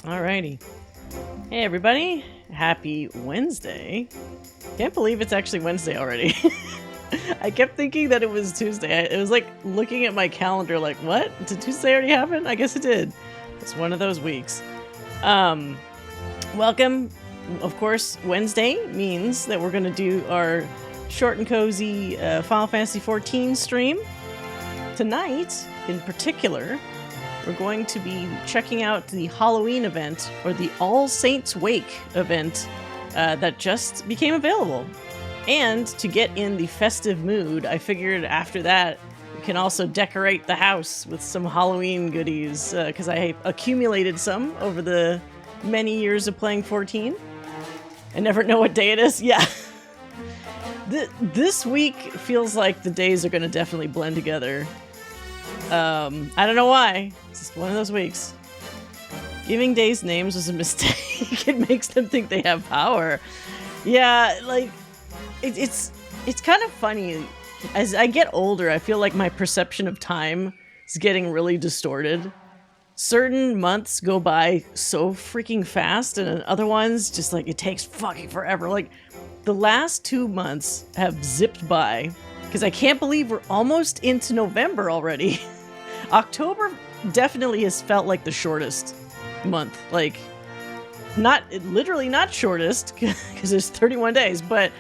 Alrighty. Hey everybody, happy Wednesday. Can't believe it's actually Wednesday already. I kept thinking that it was Tuesday. It was like looking at my calendar like, what? Did Tuesday already happen? I guess it did. It's one of those weeks. Welcome. Of course, Wednesday means that we're going to do our short and cozy Final Fantasy XIV stream. Tonight, in particular, we're going to be checking out the Halloween event, or the All Saints Wake event that just became available. And to get in the festive mood, I figured after that, we can also decorate the house with some Halloween goodies, because I accumulated some over the many years of playing 14. I never know what day it is. Yeah. This week feels like the days are going to definitely blend together. I don't know why. It's just one of those weeks. Giving days names was a mistake. It makes them think they have power. Yeah, like, it's kind of funny. As I get older, I feel like my perception of time is getting really distorted. Certain months go by so freaking fast, and other ones just like it takes fucking forever. Like, the last 2 months have zipped by because I can't believe we're almost into November already. October definitely has felt like the shortest month. Like, literally not shortest because there's 31 days, but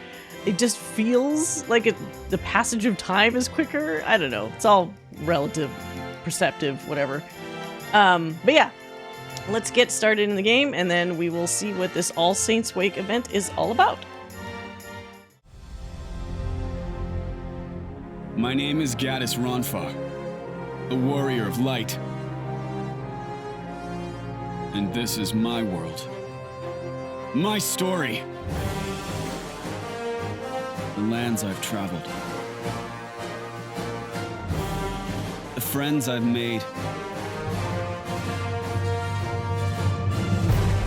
it just feels like the passage of time is quicker. I don't know. It's all relative, perceptive, whatever. But yeah, let's get started in the game, and then we will see what this All Saints Wake event is all about. My name is Gaddis Ronfa, a warrior of light. And this is my world. My story. The lands I've traveled. The friends I've made.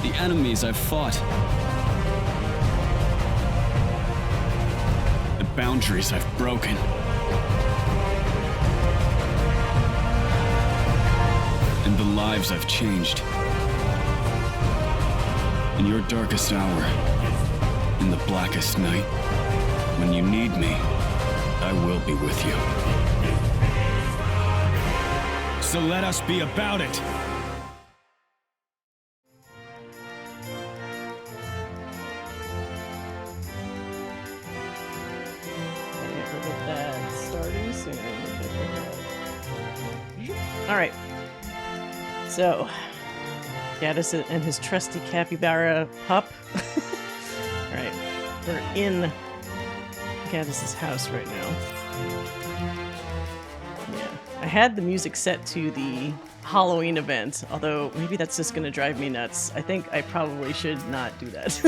The enemies I've fought. The boundaries I've broken. And the lives I've changed. In your darkest hour, in the blackest night, when you need me, I will be with you. So let us be about it. We'll get that starting soon. All right. So, Gaddis and his trusty capybara pup. Alright, we're in Gaddis' house right now. Yeah, I had the music set to the Halloween event, although maybe that's just gonna drive me nuts. I think I probably should not do that.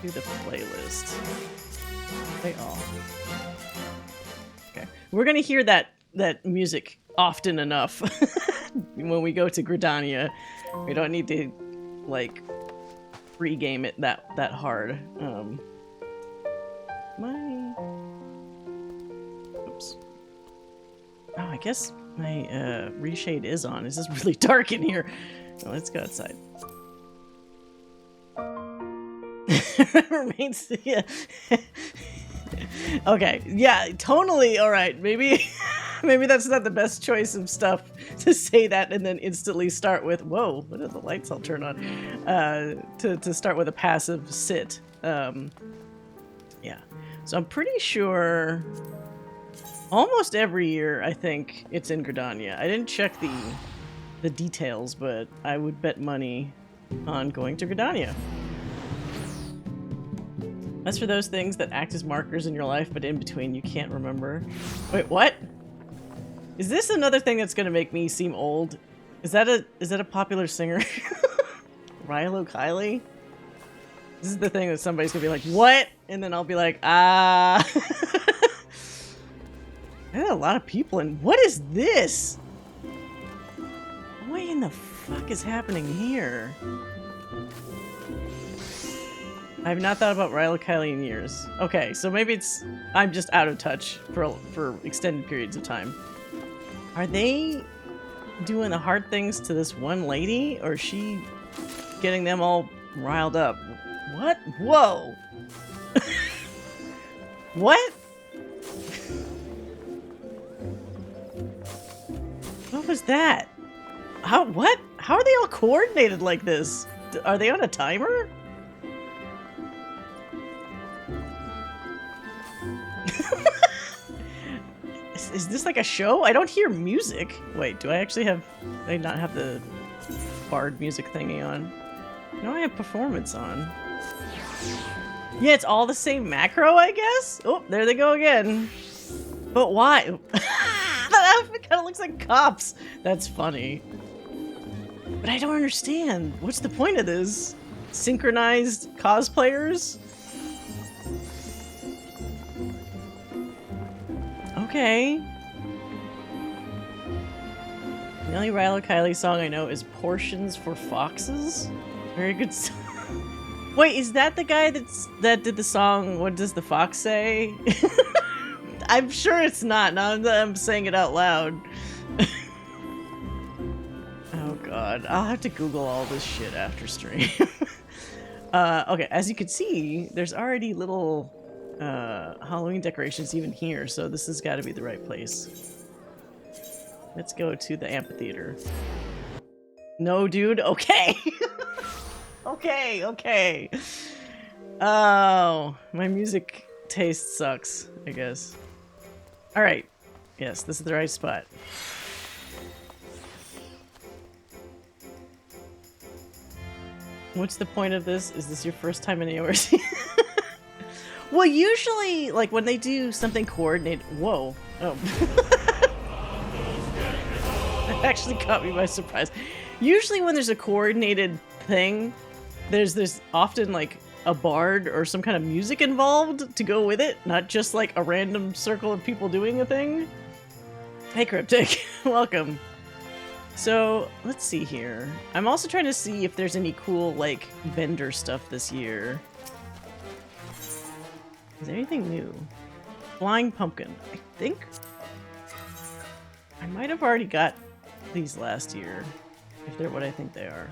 Do the playlist. They all. Okay. We're gonna hear that music often enough when we go to Gridania. We don't need to like pre-game it that hard. Oops. Oh, I guess my reshade is on. It's just really dark in here. Well, let's go outside. Remains, yeah. Okay, yeah, tonally, all right. Maybe that's not the best choice of stuff to say that and then instantly start with, whoa, what are the lights I'll turn on? To start with a passive sit. Yeah, so I'm pretty sure almost every year, I think it's in Gridania. I didn't check the details, but I would bet money on going to Gridania. That's for those things that act as markers in your life, but in between you can't remember. Wait, what? Is this another thing that's gonna make me seem old? Is that a popular singer? Rilo Kiley? This is the thing that somebody's gonna be like, what? And then I'll be like, ah. I had a lot of people in. What is this? What in the fuck is happening here? I've not thought about Riley Kiley in years. Okay, so maybe it's I'm just out of touch for extended periods of time. Are they doing the hard things to this one lady, or is she getting them all riled up? What? Whoa! What? What was that? How? What? How are they all coordinated like this? Are they on a timer? Is this like a show? I don't hear music. Wait, do I actually have... I not have the bard music thingy on? No, I have performance on. Yeah, it's all the same macro, I guess? Oh, there they go again. But why? That outfit kind of looks like cops. That's funny. But I don't understand. What's the point of this? Synchronized cosplayers? Okay. The only Riley Kiley song I know is Portions for Foxes. Very good song. Wait, is that the guy that did the song What Does the Fox Say? I'm sure it's not. Now I'm saying it out loud. Oh god. I'll have to Google all this shit after stream. Okay, as you can see, there's already little Halloween decorations even here, so this has got to be the right place. Let's go to the amphitheater. No, dude? Okay. Okay. Oh, my music taste sucks, I guess. Alright. Yes, this is the right spot. What's the point of this? Is this your first time in AORC? Well, usually, like, when they do something coordinated... Whoa. Oh. That actually caught me by surprise. Usually when there's a coordinated thing, there's often, like, a bard or some kind of music involved to go with it, not just, like, a random circle of people doing a thing. Hey, Cryptic. Welcome. So, let's see here. I'm also trying to see if there's any cool, like, vendor stuff this year. Is there anything new? Flying pumpkin. I think I might have already got these last year, if they're what I think they are.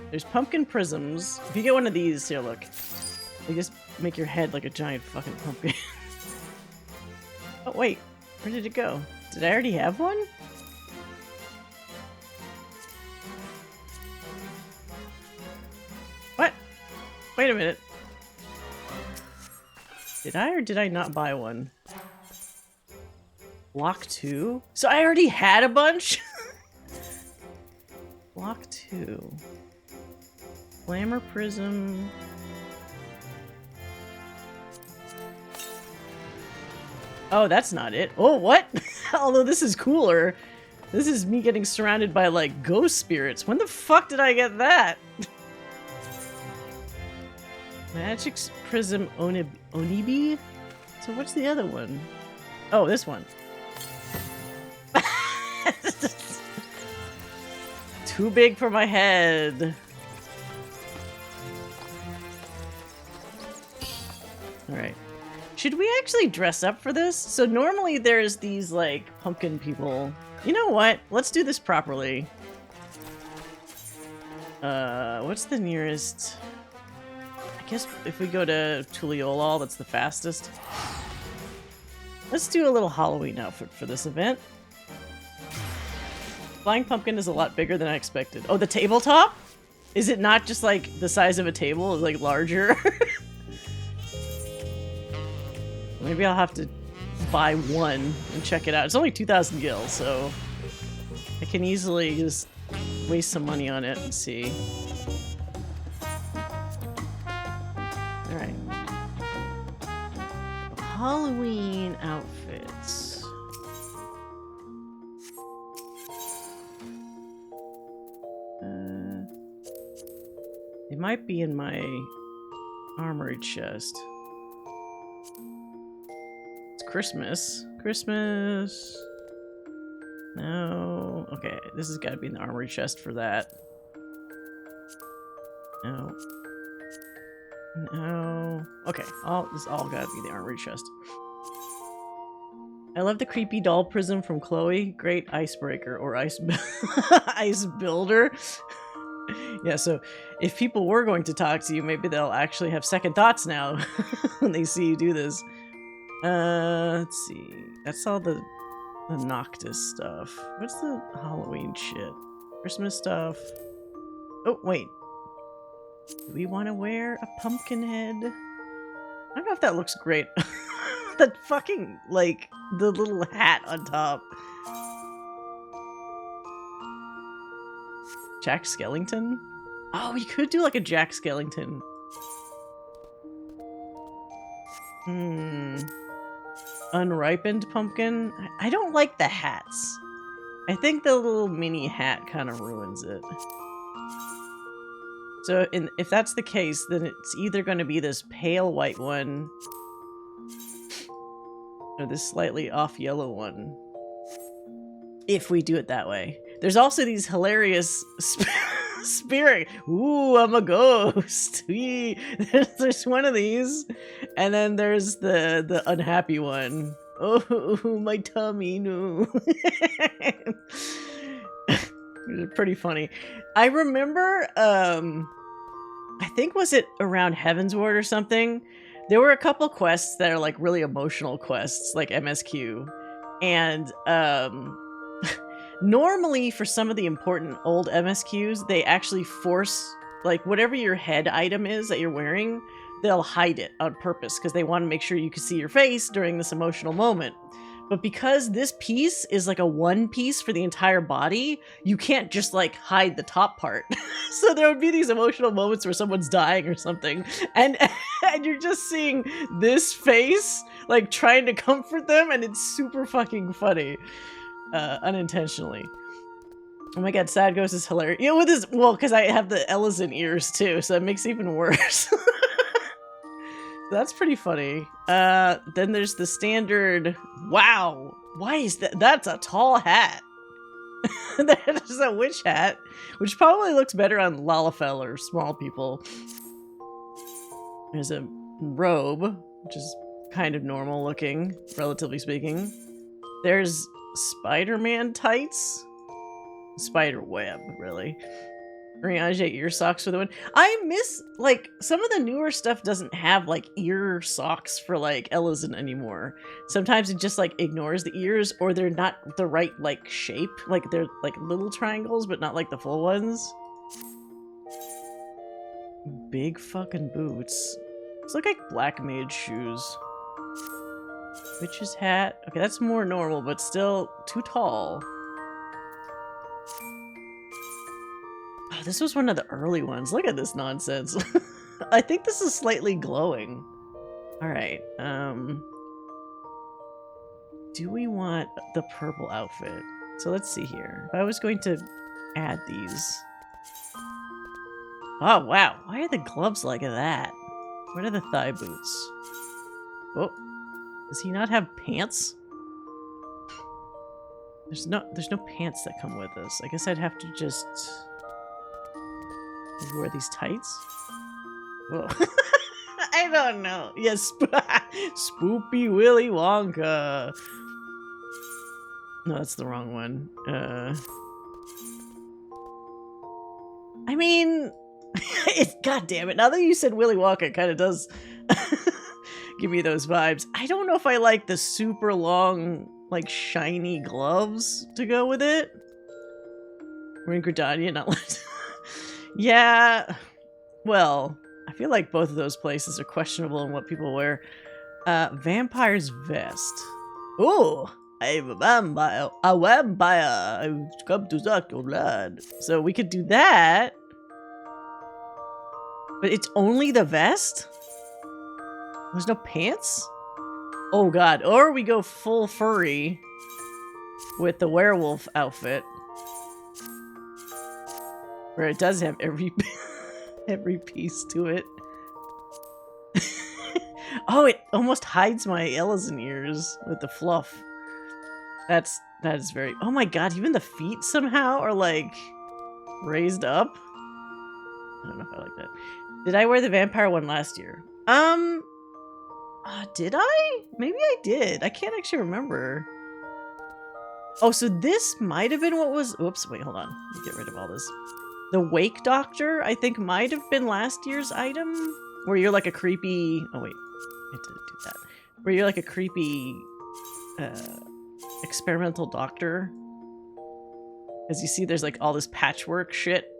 There's pumpkin prisms. If you get one of these, here, look. They just make your head like a giant fucking pumpkin. Oh, wait. Where did it go? Did I already have one? What? Wait a minute. Did I or did I not buy one? Block 2? So I already had a bunch? Block 2. Glamour Prism. Oh, that's not it. Oh, what? Although this is cooler. This is me getting surrounded by, like, ghost spirits. When the fuck did I get that? Magic's Prism Onibi? So what's the other one? Oh, this one. Too big for my head. Alright. Should we actually dress up for this? So normally there's these, like, pumpkin people. You know what? Let's do this properly. What's the nearest... I guess if we go to Tuliolal, that's the fastest. Let's do a little Halloween outfit for this event. Flying pumpkin is a lot bigger than I expected. Oh, the tabletop? Is it not just like the size of a table? It's like larger? Maybe I'll have to buy one and check it out. It's only 2,000 gil, so I can easily just waste some money on it and see. Alright. Halloween outfits. It might be in my armory chest. It's Christmas. Christmas. No. Okay, this has got to be in the armory chest for that. No. No. Okay, this all gotta be the armory chest. I love the creepy doll prism from Chloe. Great icebreaker or ice ice builder. Yeah, so if people were going to talk to you, maybe they'll actually have second thoughts now when they see you do this. Let's see. That's all the Noctis stuff. What's the Halloween shit? Christmas stuff. Oh, wait. Do we want to wear a pumpkin head? I don't know if that looks great. That fucking, like, the little hat on top. Jack Skellington? Oh, we could do like a Jack Skellington. Unripened pumpkin? I don't like the hats. I think the little mini hat kind of ruins it. So if that's the case, then it's either going to be this pale white one or this slightly off yellow one. If we do it that way. There's also these hilarious spirit. Ooh, I'm a ghost. There's one of these. And then there's the unhappy one. Oh, my tummy, no. Pretty funny. I remember, I think was it around Heavensward or something? There were a couple quests that are like really emotional quests, like MSQ. And, normally, for some of the important old MSQs, they actually force, like, whatever your head item is that you're wearing, they'll hide it on purpose because they want to make sure you can see your face during this emotional moment. But because this piece is like a one piece for the entire body, you can't just, like, hide the top part. So there would be these emotional moments where someone's dying or something, and you're just seeing this face, like, trying to comfort them, and it's super fucking funny. Unintentionally. Oh my god, Sad Ghost is hilarious. Yeah, with his, well, because I have the Ellison ears too, so it makes it even worse. That's pretty funny. Then there's the standard, wow, why is that? That's a tall hat. That is a witch hat, which probably looks better on Lalafell or small people. There's a robe, which is kind of normal looking, relatively speaking. There's Spider-Man tights? Spider web, really. Riage ear socks for the win. I miss, like, some of the newer stuff doesn't have, like, ear socks for, like, Ellison anymore. Sometimes it just, like, ignores the ears, or they're not the right, like, shape. Like, they're, like, little triangles, but not, like, the full ones. Big fucking boots. These look like black mage shoes. Witch's hat. Okay, that's more normal, but still too tall. Oh, this was one of the early ones. Look at this nonsense. I think this is slightly glowing. Alright, do we want the purple outfit? So let's see here. If I was going to add these. Oh, wow. Why are the gloves like that? What are the thigh boots? Oh. Does he not have pants? There's no pants that come with this. I guess I'd have to just wear these tights. Whoa. I don't know. Yes, Spoopy Willy Wonka. No, that's the wrong one. I mean, God damn it. Now that you said Willy Wonka, it kind of does give me those vibes. I don't know if I like the super long, like, shiny gloves to go with it. We're in Gridania, not left. Yeah. Well, I feel like both of those places are questionable in what people wear. Vampire's vest. Ooh, I'm a vampire. A vampire. I've come to suck your blood. So we could do that. But it's only the vest? There's no pants? Oh god. Or we go full furry with the werewolf outfit. Where it does have every every piece to it. Oh, it almost hides my Ellison ears with the fluff. That is very... Oh my god, even the feet somehow are like raised up. I don't know if I like that. Did I wear the vampire one last year? Did I? Maybe I did. I can't actually remember. Oh, so this might have been what was... Oops, wait, hold on. Let me get rid of all this. The Wake Doctor, I think, might have been last year's item. Where you're like a creepy... Oh, wait. I didn't do that. Where you're like a creepy... experimental doctor. As you see, there's like all this patchwork shit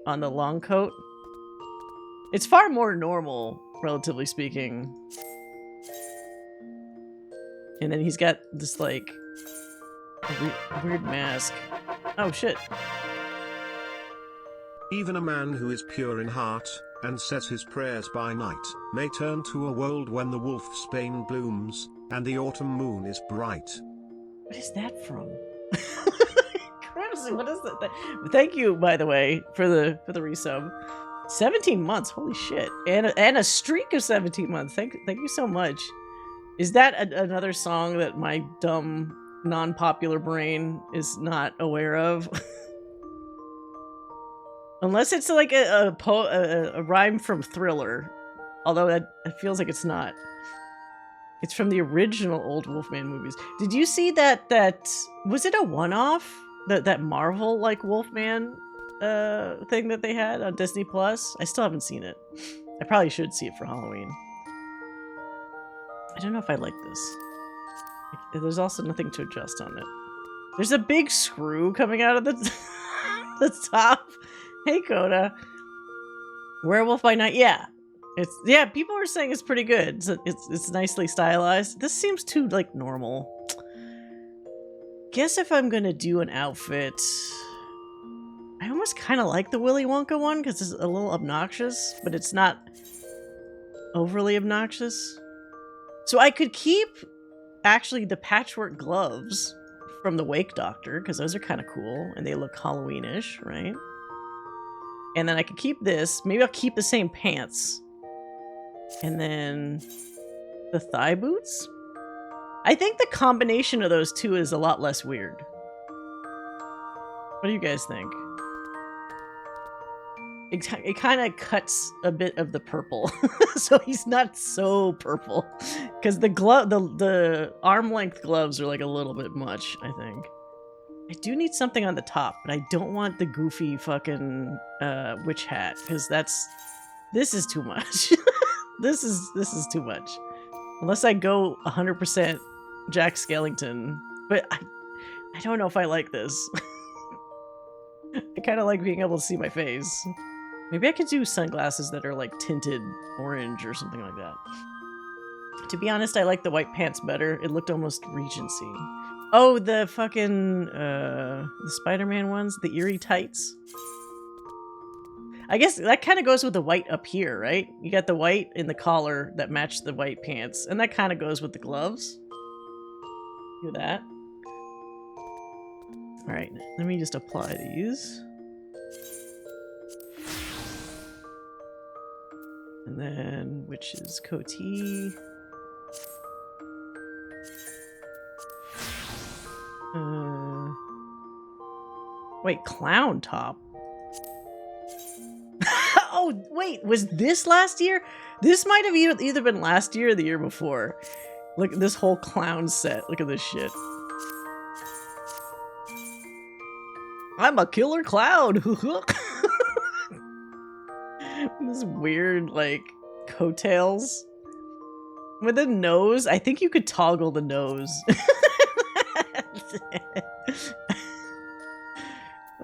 on the long coat. It's far more normal, relatively speaking. And then he's got this like weird mask. Oh shit. Even a man who is pure in heart and says his prayers by night may turn to a world when the wolfsbane blooms and the autumn moon is bright. What is that from? Crimson, what is that? Thank you, by the way, for the resub. 17 months, holy shit. And a streak of 17 months. Thank you so much. Is that another song that my dumb, non-popular brain is not aware of? Unless it's like a rhyme from Thriller. Although it feels like it's not. It's from the original old Wolfman movies. Did you see that was it a one-off? That Marvel like Wolfman thing that they had on Disney Plus? I still haven't seen it. I probably should see it for Halloween. I don't know if I like this. There's also nothing to adjust on it. There's a big screw coming out of the top. Hey Coda. Werewolf by Night. Yeah. People are saying it's pretty good. It's nicely stylized. This seems too like normal. Guess if I'm gonna do an outfit, I almost kind of like the Willy Wonka one because it's a little obnoxious, but it's not overly obnoxious. So I could keep actually the patchwork gloves from the Wake Doctor because those are kind of cool and they look Halloween-ish, right? And then I could keep this. Maybe I'll keep the same pants. And then the thigh boots. I think the combination of those two is a lot less weird. What do you guys think? It kind of cuts a bit of the purple, so he's not so purple. Because the arm length gloves are like a little bit much, I think. I do need something on the top, but I don't want the goofy fucking witch hat because this is too much. This is too much. Unless I go 100% Jack Skellington, but I don't know if I like this. I kind of like being able to see my face. Maybe I could do sunglasses that are like tinted orange or something like that. To be honest, I like the white pants better. It looked almost Regency. Oh, the fucking the Spider-Man ones, the eerie tights. I guess that kind of goes with the white up here, right? You got the white in the collar that match the white pants, and that kind of goes with the gloves. Do that. All right, let me just apply these. And then, which is Coty. Wait, clown top. Oh, wait, was this last year? This might have either been last year or the year before. Look at this whole clown set. Look at this shit. I'm a killer clown. This weird, like, coattails. With the nose, I think you could toggle the nose.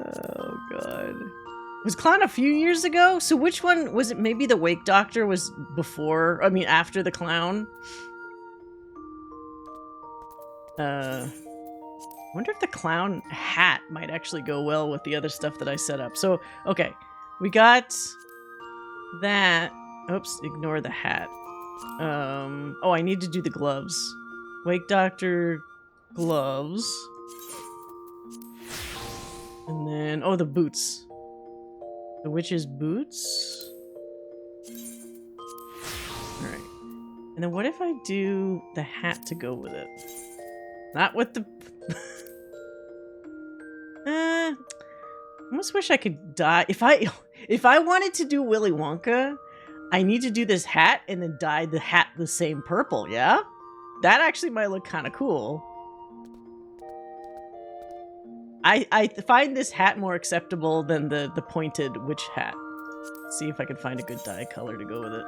Oh, God. Was Clown a few years ago? So which one was it? Maybe the Wake Doctor was before, I mean, after the Clown? Wonder if the clown hat might actually go well with the other stuff that I set up. So, okay. We got that. Oops, ignore the hat. Oh, I need to do the gloves. Wake Doctor gloves. And then, oh, the boots. The witch's boots. Alright. And then what if I do the hat to go with it? Not with the... I almost wish I could die. If I wanted to do Willy Wonka, I need to do this hat and then dye the hat the same purple, yeah? That actually might look kind of cool. I find this hat more acceptable than the pointed witch hat. Let's see if I can find a good dye color to go with it.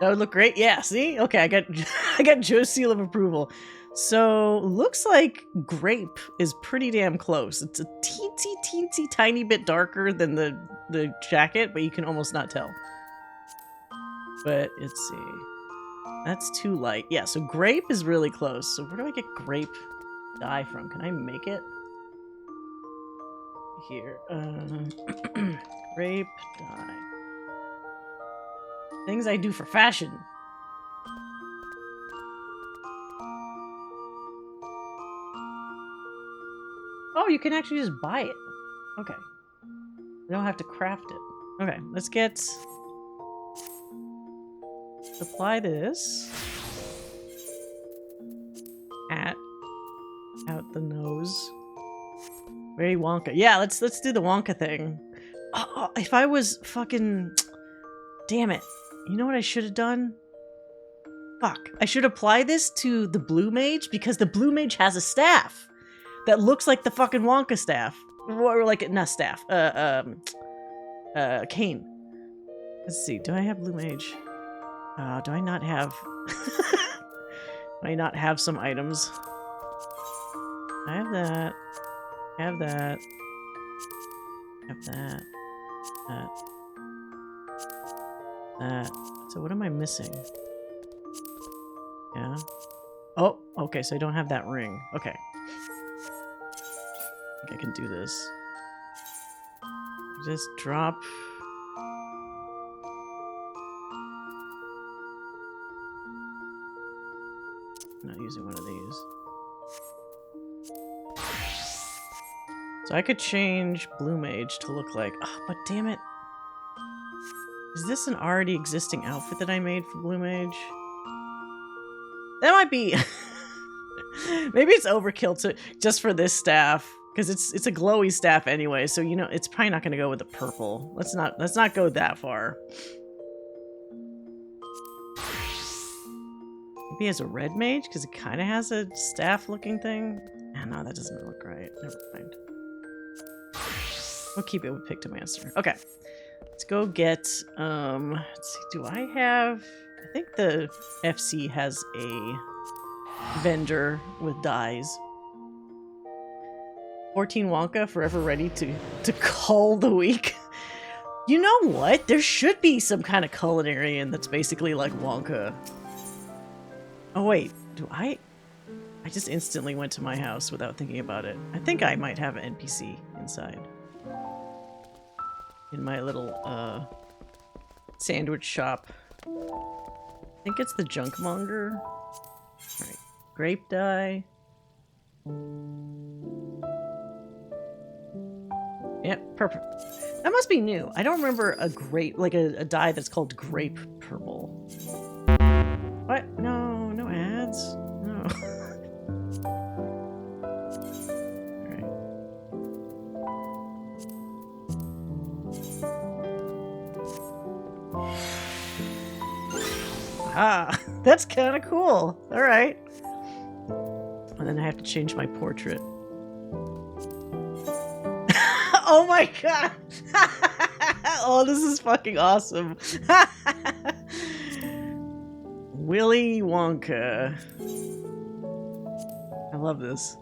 That would look great. Yeah, see? Okay, I got Joe's seal of approval. So, looks like grape is pretty damn close. It's a teensy tiny bit darker than the jacket, but you can almost not tell. But, let's see. That's too light. Yeah, so grape is really close. So where do I get grape dye from? Can I make it? Here. Grape dye. Things I do for fashion. Oh, you can actually just buy it. Okay. You don't have to craft it. Okay, let's get... Apply this. Out the nose. Very Wonka. Yeah, let's do the Wonka thing. Oh, if I was fucking... Damn it. You know what I should have done? Fuck. I should apply this to the Blue Mage because the Blue Mage has a staff that looks like the fucking Wonka staff. Or like, not staff. Cane. Let's see. Do I have Blue Mage? Do I not have... Do I not have some items? I have that. I have that. I have that. That. So what am I missing? Yeah. Oh, okay, so I don't have that ring. Okay. I think I can do this. Just drop... I'm not using one of these. So I could change Blue Mage to look like... Oh, but damn it. Is this an already existing outfit that I made for Blue Mage? That might be... Maybe it's overkill to just for this staff. Because it's a glowy staff anyway, so you know, it's probably not going to go with the purple. Let's not go that far. Maybe as a red mage, because it kind of has a staff-looking thing. Oh, no, that doesn't look right. Never mind. We'll keep it with Pictomancer. Okay. Let's go get, let's see, do I have... I think the FC has a vendor with dyes. 14 Wonka, forever ready to cull the week. You know what? There should be some kind of culinarian that's basically like Wonka. Oh wait, do I just instantly went to my house without thinking about it. I think I might have an NPC inside. In my little, sandwich shop. I think it's the Junkmonger. Alright, grape dye. Yep, purple. That must be new. I don't remember a grape, like a dye that's called grape purple. What? No, no ads. No. Alright. Ah, that's kind of cool. Alright. And then I have to change my portrait. Oh my god! Oh, this is fucking awesome. Willy Wonka. I love this.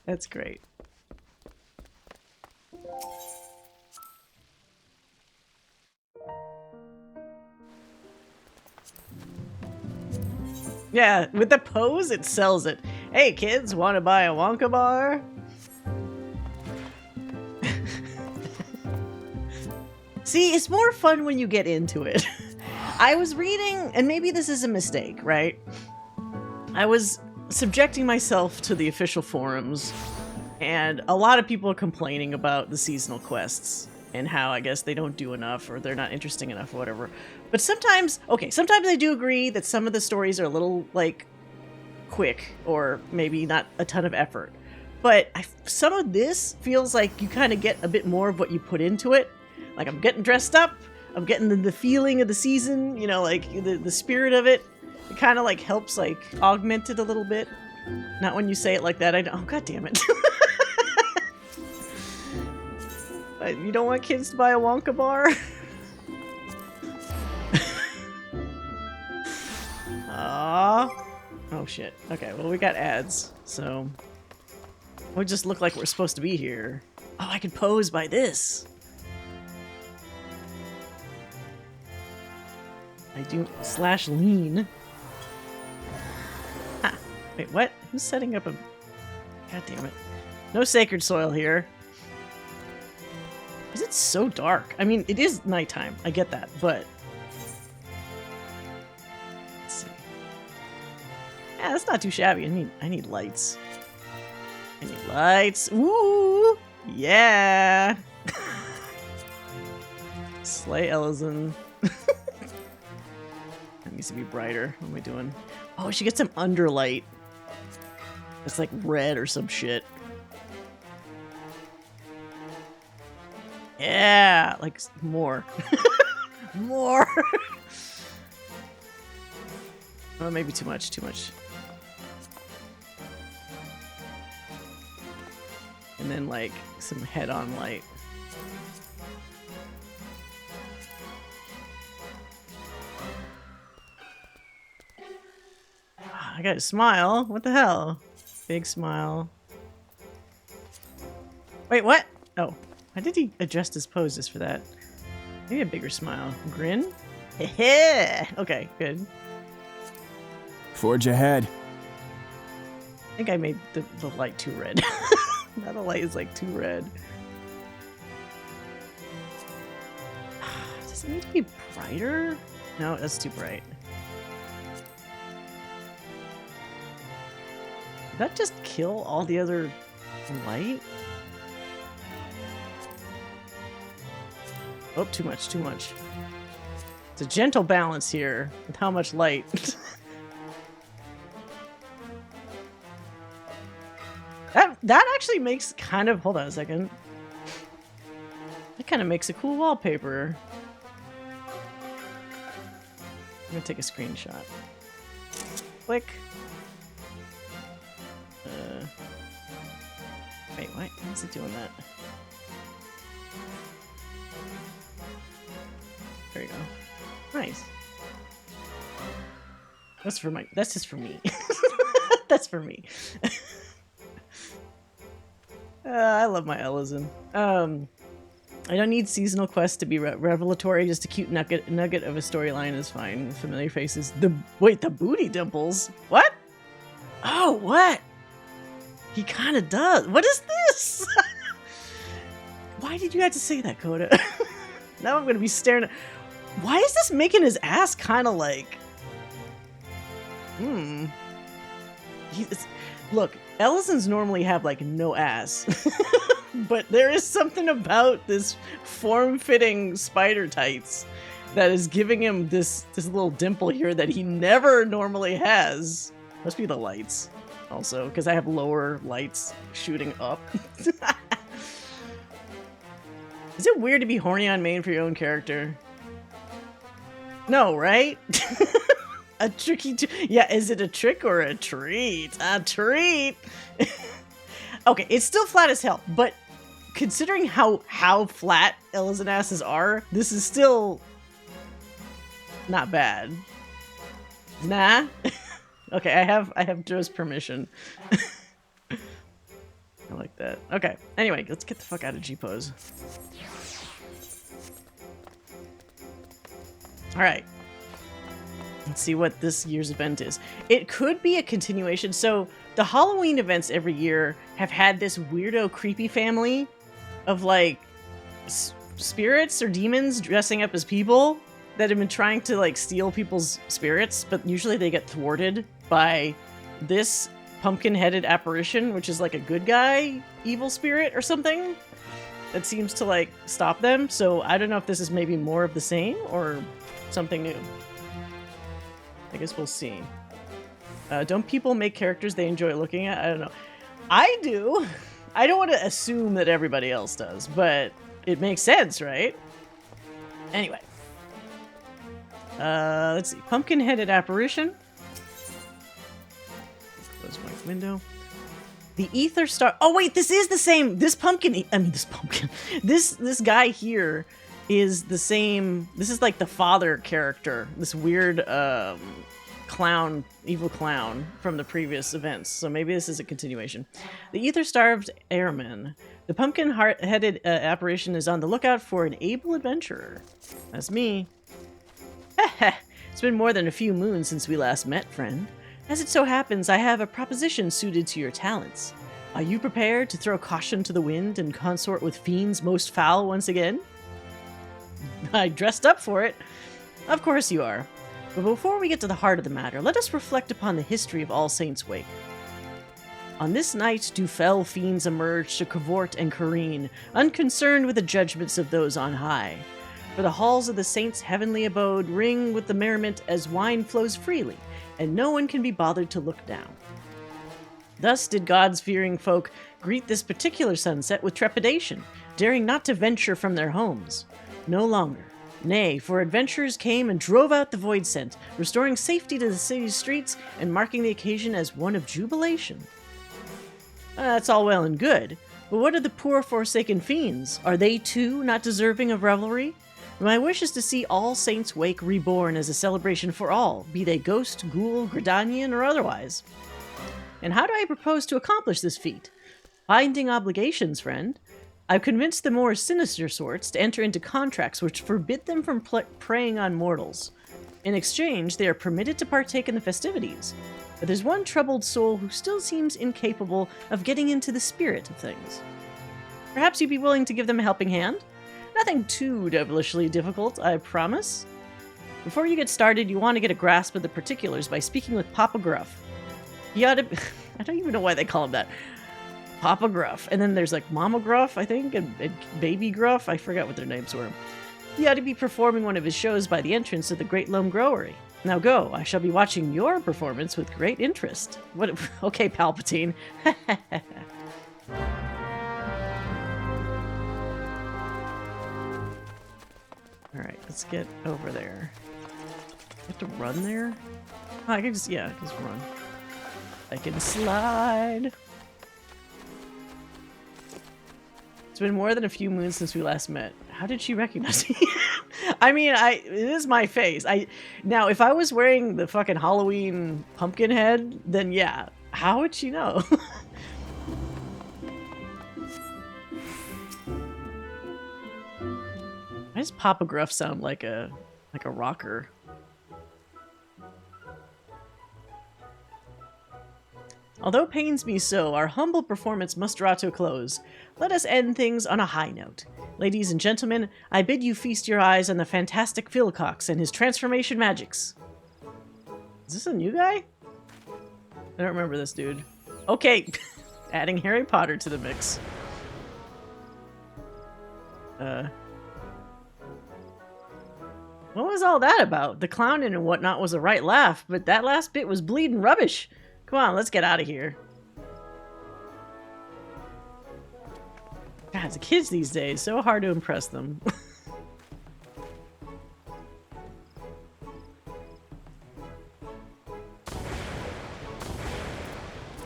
That's great. Yeah, with the pose, it sells it. Hey kids, want to buy a Wonka bar? See, it's more fun when you get into it. I was reading, and maybe this is a mistake, right? I was subjecting myself to the official forums, and a lot of people are complaining about the seasonal quests and how I guess they don't do enough or they're not interesting enough or whatever. But sometimes, okay, sometimes I do agree that some of the stories are a little, like, quick or maybe not a ton of effort. But some of this feels like you kind of get a bit more of what you put into it. Like, I'm getting dressed up, I'm getting the feeling of the season, you know, like the spirit of it. It kind of like helps like augment it a little bit. Not when you say it like that. Oh, god damn it. You don't want kids to buy a Wonka bar? Aww. Oh shit. Okay, well we got ads, so we just look like we're supposed to be here. Oh, I could pose by this. I do / lean. Ah, wait, what? Who's setting up a... God damn it. No sacred soil here. Because it's so dark. I mean, it is nighttime. I get that, but... Let's see. Yeah, that's not too shabby. I need lights. I need lights. Ooh! Yeah! Slay Ellison. That needs to be brighter. What am I doing? Oh, she gets some underlight. It's like red or some shit. Yeah, like more. More. Oh, maybe too much, too much. And then like some head-on light. I got a smile. What the hell? Big smile. Wait, what? Oh. Why did he adjust his pose just for that? Maybe a bigger smile. Grin? Heh. Okay, good. Forge ahead. I think I made the light too red. Now the light is like too red. Does it need to be brighter? No, that's too bright. Did that just kill all the other light? Oh, too much, too much. It's a gentle balance here with how much light. That actually makes kind of... Hold on a second. That kind of makes a cool wallpaper. I'm gonna take a screenshot. Click. Wait, why is it doing that? There you go. Nice. That's for my... That's just for me. That's for me. I love my Ellison. I don't need seasonal quests to be revelatory. Just a cute nugget of a storyline is fine. Familiar faces. Wait, the booty dimples? What? Oh, what? He kind of does. What is this? Why did you have to say that, Coda? Now I'm going to be staring at... Why is this making his ass kind of like... Look, Ellisons normally have like no ass. But there is something about this form-fitting spider tights that is giving him this little dimple here that he never normally has. Must be the lights also, because I have lower lights shooting up. Is it weird to be horny on main for your own character? No, right? A tricky... Yeah, is it a trick or a treat? A treat! Okay, it's still flat as hell, but considering how flat Ellison asses are, this is still not bad. Nah? Okay, I have Joe's permission. I like that. Okay, anyway, let's get the fuck out of G-pose. Alright. Let's see what this year's event is. It could be a continuation. So the Halloween events every year have had this weirdo creepy family of like spirits or demons dressing up as people that have been trying to like steal people's spirits, but usually they get thwarted by this pumpkin-headed apparition, which is like a good guy evil spirit or something that seems to like stop them. So I don't know if this is maybe more of the same or something new. I guess we'll see. Don't people make characters they enjoy looking at? I don't know. I do. I don't want to assume that everybody else does, but it makes sense, right? Anyway. Let's see. Pumpkin-headed apparition. Close my window. The ether star. Oh wait, this is the same. This pumpkin. I mean, this pumpkin. This guy here is the same. This is like the father character. This weird clown, evil clown from the previous events. So maybe this is a continuation. The ether-starved airman. The pumpkin-headed apparition is on the lookout for an able adventurer. That's me. It's been more than a few moons since we last met, friend. As it so happens, I have a proposition suited to your talents. Are you prepared to throw caution to the wind and consort with fiends most foul once again? I dressed up for it. Of course you are. But before we get to the heart of the matter, let us reflect upon the history of All Saints' Wake. On this night do fell fiends emerge to cavort and careen, unconcerned with the judgments of those on high. For the halls of the saints' heavenly abode ring with the merriment as wine flows freely, and no one can be bothered to look down. Thus did God's fearing folk greet this particular sunset with trepidation, daring not to venture from their homes. No longer. Nay, for adventurers came and drove out the void scent, restoring safety to the city's streets and marking the occasion as one of jubilation. That's all well and good, but what of the poor forsaken fiends? Are they too not deserving of revelry? My wish is to see All Saints' Wake reborn as a celebration for all, be they ghost, ghoul, Gridanian, or otherwise. And how do I propose to accomplish this feat? Binding obligations, friend. I've convinced the more sinister sorts to enter into contracts which forbid them from preying on mortals. In exchange, they are permitted to partake in the festivities. But there's one troubled soul who still seems incapable of getting into the spirit of things. Perhaps you'd be willing to give them a helping hand? Nothing too devilishly difficult, I promise. Before you get started, you want to get a grasp of the particulars by speaking with Papa Gruff. He ought to... I don't even know why they call him that. Papa Gruff. And then there's like Mama Gruff, I think, and Baby Gruff. I forgot what their names were. He ought to be performing one of his shows by the entrance of the Great Loam Growery. Now go. I shall be watching your performance with great interest. What? Okay, Palpatine. Alright, let's get over there. I have to run there? Oh, I can just, yeah, just run. I can slide. It's been more than a few moons since we last met. How did she recognize me? I mean, it is my face. Now, if I was wearing the fucking Halloween pumpkin head, then yeah. How would she know? Why does Papa Gruff sound like a rocker? Although pains me so, our humble performance must draw to a close. Let us end things on a high note. Ladies and gentlemen, I bid you feast your eyes on the fantastic Philcox and his transformation magics. Is this a new guy? I don't remember this dude. Okay, adding Harry Potter to the mix. What was all that about? The clowning and whatnot was a right laugh, but that last bit was bleeding rubbish. Come on, let's get out of here. God, the kids these days, so hard to impress them.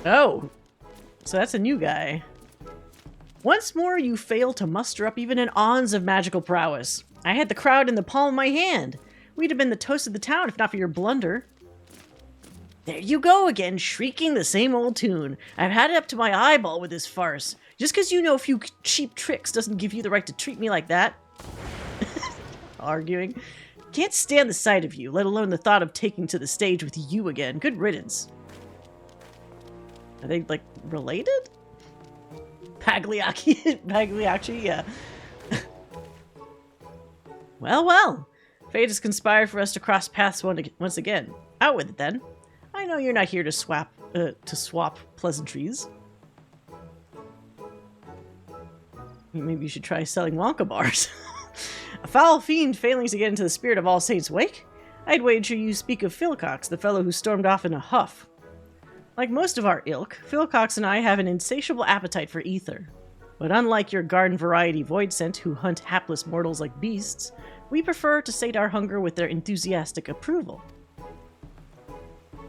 Oh, so that's a new guy. Once more, you fail to muster up even an ounce of magical prowess. I had the crowd in the palm of my hand. We'd have been the toast of the town if not for your blunder. There you go again, shrieking the same old tune. I've had it up to my eyeball with this farce. Just because you know a few cheap tricks doesn't give you the right to treat me like that. Arguing. Can't stand the sight of you, let alone the thought of taking to the stage with you again. Good riddance. Are they, like, related? Pagliacci, yeah. Well, well. Fate has conspired for us to cross paths once again. Out with it, then. I know you're not here to swap pleasantries. Maybe you should try selling Wonka bars. A foul fiend failing to get into the spirit of All Saints' Wake? I'd wager you speak of Philcox, the fellow who stormed off in a huff. Like most of our ilk, Philcox and I have an insatiable appetite for ether. But unlike your garden variety void scent who hunt hapless mortals like beasts, we prefer to sate our hunger with their enthusiastic approval.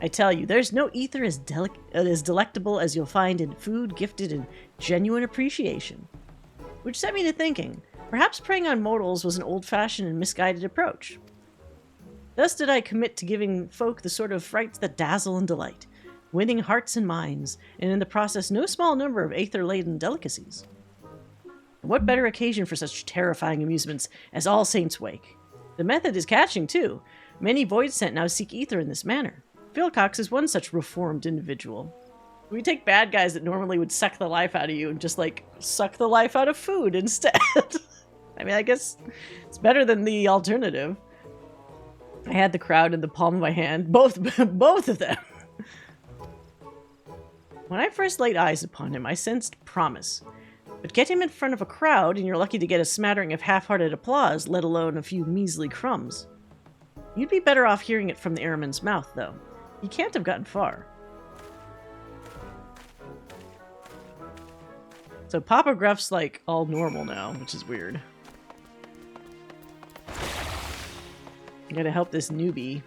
I tell you, there's no ether as delectable as you'll find in food gifted in genuine appreciation. Which set me to thinking, perhaps preying on mortals was an old-fashioned and misguided approach. Thus did I commit to giving folk the sort of frights that dazzle and delight, winning hearts and minds, and in the process no small number of aether-laden delicacies. And what better occasion for such terrifying amusements as All Saints' Wake? The method is catching, too. Many void scent now seek ether in this manner. Philcox is one such reformed individual. We take bad guys that normally would suck the life out of you and just, like, suck the life out of food instead. I mean, I guess it's better than the alternative. I had the crowd in the palm of my hand. Both of them. When I first laid eyes upon him, I sensed promise. But get him in front of a crowd, and you're lucky to get a smattering of half-hearted applause, let alone a few measly crumbs. You'd be better off hearing it from the airman's mouth, though. He can't have gotten far. So Papa Gruff's, like, all normal now, which is weird. I gotta help this newbie.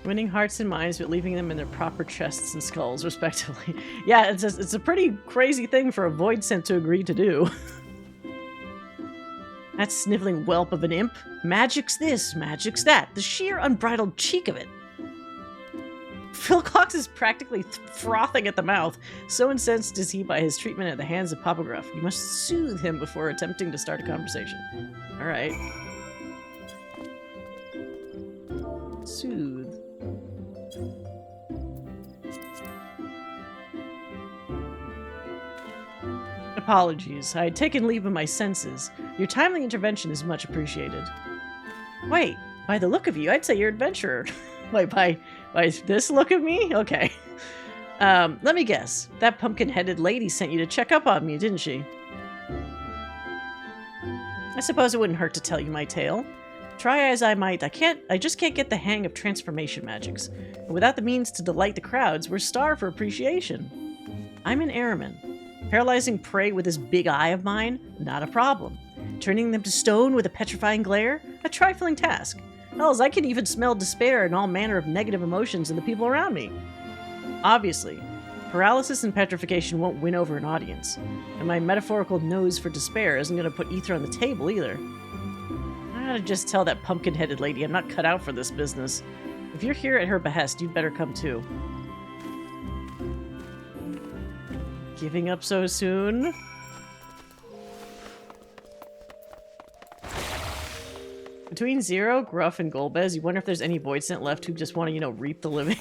Winning hearts and minds, but leaving them in their proper chests and skulls, respectively. Yeah, it's a pretty crazy thing for a void scent to agree to do. That sniveling whelp of an imp. Magic's this, magic's that. The sheer unbridled cheek of it. Philcox is practically frothing at the mouth. So incensed is he by his treatment at the hands of Papa Gruff. You must soothe him before attempting to start a conversation. Alright. Soothe. Apologies. I had taken leave of my senses. Your timely intervention is much appreciated. Wait, by the look of you, I'd say you're an adventurer. Wait, by this look of me? Okay. Let me guess. That pumpkin-headed lady sent you to check up on me, didn't she? I suppose it wouldn't hurt to tell you my tale. Try as I might, I just can't get the hang of transformation magics. And without the means to delight the crowds, we're starved for appreciation. I'm an airman. Paralyzing prey with this big eye of mine? Not a problem. Turning them to stone with a petrifying glare? A trifling task. Hells, I can even smell despair and all manner of negative emotions in the people around me. Obviously, paralysis and petrification won't win over an audience, and my metaphorical nose for despair isn't going to put ether on the table either. I gotta just tell that pumpkin-headed lady I'm not cut out for this business. If you're here at her behest, you'd better come too. Giving up so soon? Between Zero, Gruff, and Golbez, you wonder if there's any void scent left who just want to, reap the living.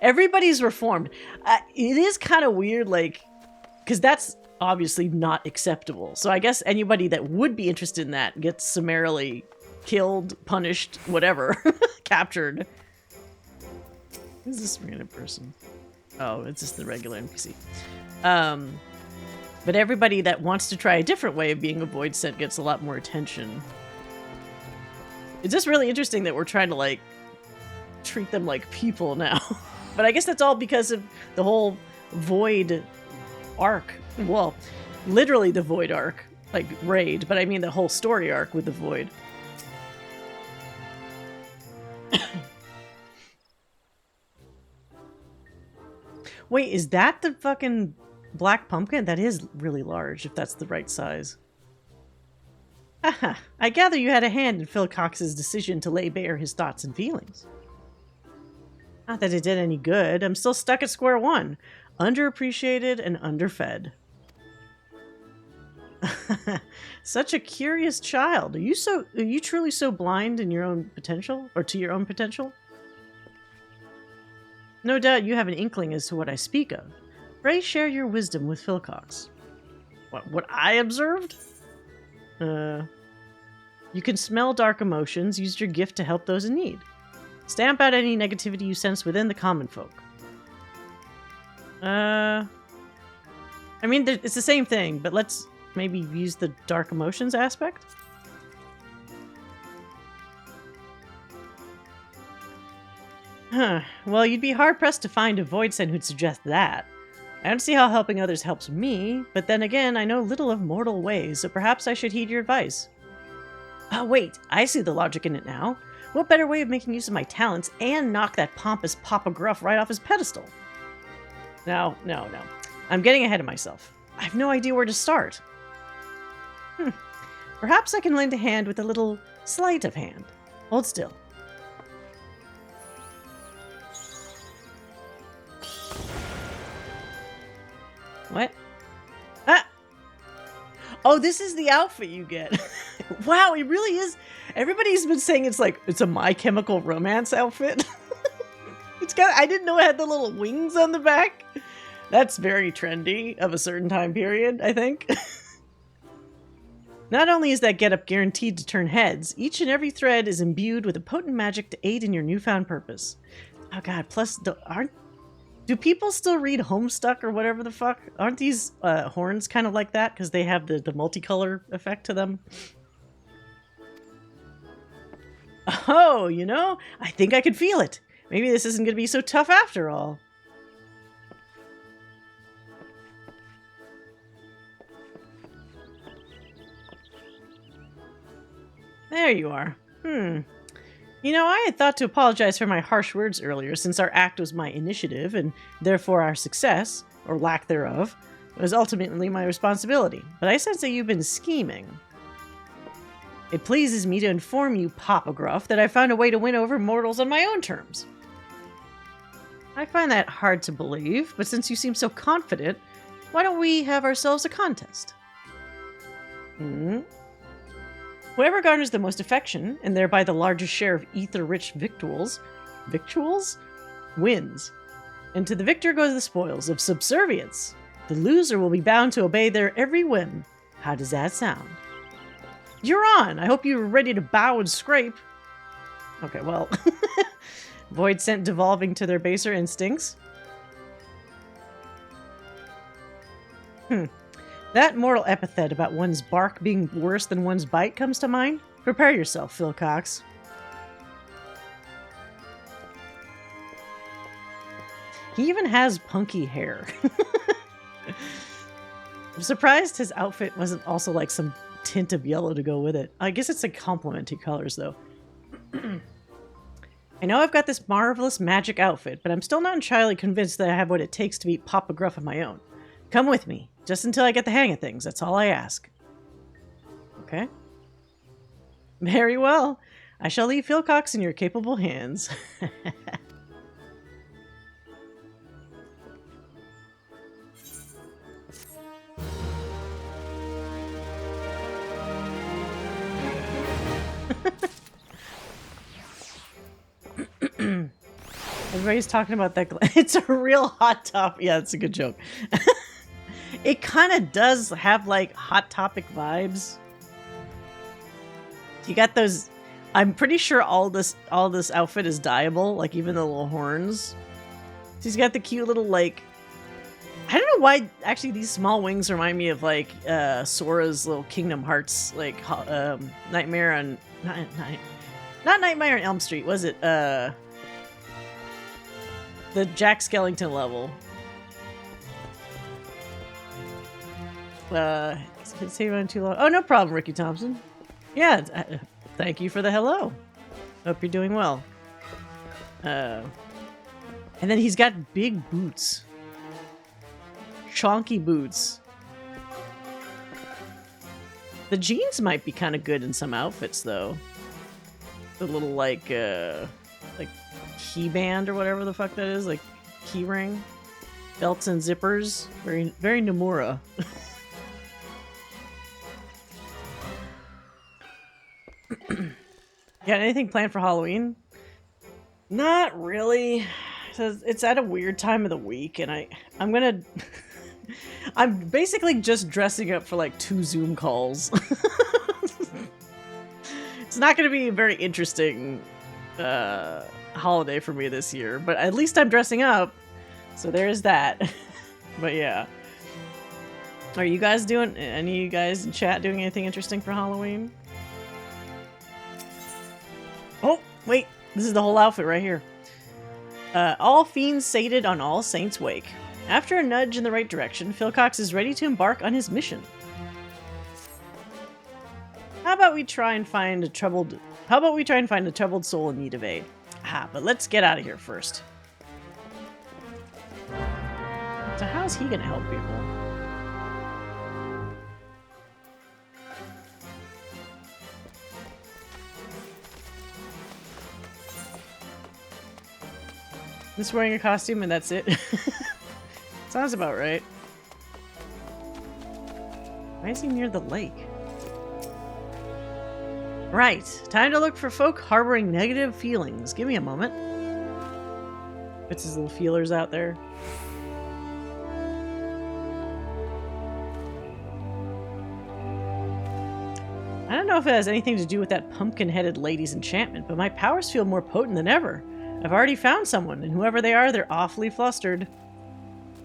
Everybody's reformed. It is kind of weird, like, because that's obviously not acceptable. So I guess anybody that would be interested in that gets summarily killed, punished, whatever, captured. Who's this random person? Oh, it's just the regular NPC. But everybody that wants to try a different way of being a void scent gets a lot more attention. It's just really interesting that we're trying to, like, treat them like people now. But I guess that's all because of the whole void arc. Well, literally the void arc, like raid, but I mean the whole story arc with the void. Wait, is that the fucking black pumpkin? That is really large, if that's the right size. Haha, I gather you had a hand in Philcox's decision to lay bare his thoughts and feelings. Not that it did any good. I'm still stuck at square one. Underappreciated and underfed. Such a curious child. Are you truly so blind in your own potential? Or to your own potential? No doubt you have an inkling as to what I speak of. Pray share your wisdom with Philcox. What I observed? You can smell dark emotions. Use your gift to help those in need. Stamp out any negativity you sense within the common folk. I mean, it's the same thing, but let's maybe use the dark emotions aspect. Huh. Well, you'd be hard-pressed to find a void sent who'd suggest that. I don't see how helping others helps me, but then again, I know little of mortal ways, so perhaps I should heed your advice. Oh, wait, I see the logic in it now. What better way of making use of my talents and knock that pompous Papa Gruff right off his pedestal? No. I'm getting ahead of myself. I have no idea where to start. Perhaps I can lend a hand with a little sleight of hand. Hold still. What? Ah! Oh, this is the outfit you get. Wow, it really is. Everybody's been saying it's a My Chemical Romance outfit. I didn't know it had the little wings on the back. That's very trendy of a certain time period, I think. Not only is that getup guaranteed to turn heads, each and every thread is imbued with a potent magic to aid in your newfound purpose. Oh god, plus, do people still read Homestuck or whatever the fuck? Aren't these horns kind of like that? Because they have the multicolor effect to them? Oh, I think I could feel it. Maybe this isn't going to be so tough after all. There you are. I had thought to apologize for my harsh words earlier, since our act was my initiative, and therefore our success, or lack thereof, was ultimately my responsibility. But I sense that you've been scheming. It pleases me to inform you, Papa Gruff, that I found a way to win over mortals on my own terms. I find that hard to believe, but since you seem so confident, why don't we have ourselves a contest? Whoever garners the most affection, and thereby the largest share of ether-rich victuals, wins. And to the victor goes the spoils of subservience. The loser will be bound to obey their every whim. How does that sound? You're on! I hope you're ready to bow and scrape. Okay, well... Void scent devolving to their baser instincts. That mortal epithet about one's bark being worse than one's bite comes to mind. Prepare yourself, Phil Cox. He even has punky hair. I'm surprised his outfit wasn't also like some tint of yellow to go with it. I guess it's a compliment to colors, though. I know I've got this marvelous magic outfit, but I'm still not entirely convinced that I have what it takes to beat Papa Gruff on my own. Come with me, just until I get the hang of things. That's all I ask. Okay. Very well. I shall leave Phil Cox in your capable hands. Everybody's talking about that. It's a real hot topic. Yeah, it's a good joke. It kind of does have like Hot Topic vibes. You got those. I'm pretty sure all this outfit is dyeable, like even the little horns. She's got the cute little like. I don't know why. Actually, these small wings remind me of like Sora's little Kingdom Hearts, like Nightmare on not Nightmare on Elm Street. Was it the Jack Skellington level? Save on too long. Oh, no problem, Ricky Thompson. Yeah, thank you for the hello. Hope you're doing well. And then he's got big boots. Chonky boots. The jeans might be kind of good in some outfits, though. The little, like key band or whatever the fuck that is. Like, key ring. Belts and zippers. Very, very Nomura. Got anything planned for Halloween? Not really. It's at a weird time of the week, and I'm gonna... I'm basically just dressing up for like 2 Zoom calls. It's not gonna be a very interesting holiday for me this year, but at least I'm dressing up, so there's that. But yeah. Are you guys doing... Any of you guys in chat doing anything interesting for Halloween? Oh, wait. This is the whole outfit right here. All fiends sated on All Saints' wake. After a nudge in the right direction, Philcox is ready to embark on his mission. How about we try and find a troubled soul in need of aid? But let's get out of here first. So how's he gonna help people? Just wearing a costume and that's it? Sounds about right. Why is he near the lake? Right, time to look for folk harboring negative feelings. Give me a moment. Puts his little feelers out there. I don't know if it has anything to do with that pumpkin-headed lady's enchantment, but my powers feel more potent than ever. I've already found someone, and whoever they are, they're awfully flustered.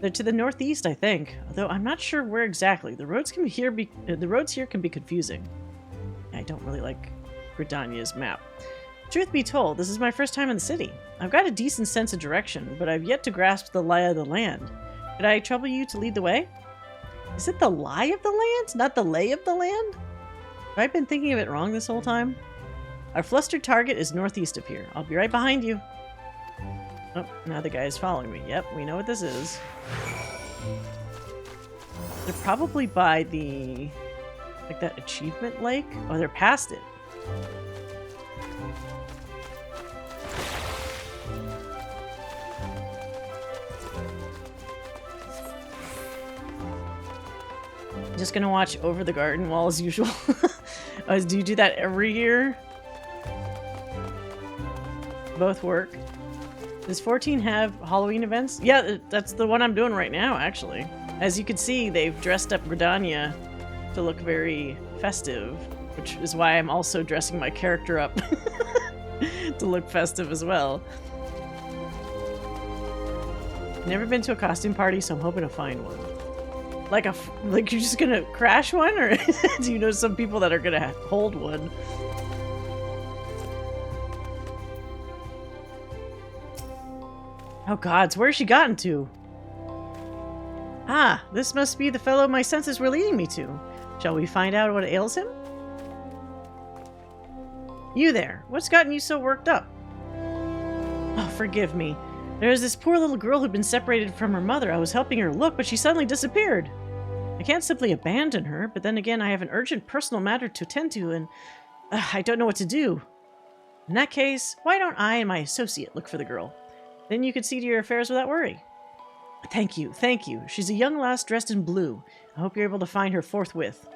They're to the northeast, I think, although I'm not sure where exactly. The roads here can be confusing. I don't really like Gridania's map. Truth be told, this is my first time in the city. I've got a decent sense of direction, but I've yet to grasp the lie of the land. Could I trouble you to lead the way? Is it the lie of the land, not the lay of the land? Have I been thinking of it wrong this whole time? Our flustered target is northeast of here. I'll be right behind you. Oh, now the guy is following me. Yep, we know what this is. They're probably by the... like that achievement lake? Oh, they're past it. Just gonna watch over the garden wall as usual. Do you do that every year? Both work. Does 14 have Halloween events? Yeah, that's the one I'm doing right now, actually. As you can see, they've dressed up Gridania to look very festive, which is why I'm also dressing my character up to look festive as well. Never been to a costume party, so I'm hoping to find one. Like you're just gonna crash one, or do you know some people that are gonna hold one? Oh gods, where's she gotten to? Ah, this must be the fellow my senses were leading me to. Shall we find out what ails him? You there, what's gotten you so worked up? Oh, forgive me. There is this poor little girl who'd been separated from her mother. I was helping her look, but she suddenly disappeared. I can't simply abandon her, but then again, I have an urgent personal matter to attend to, and I don't know what to do. In that case, why don't I and my associate look for the girl? Then you could see to your affairs without worry. Thank you, thank you. She's a young lass dressed in blue. I hope you're able to find her forthwith.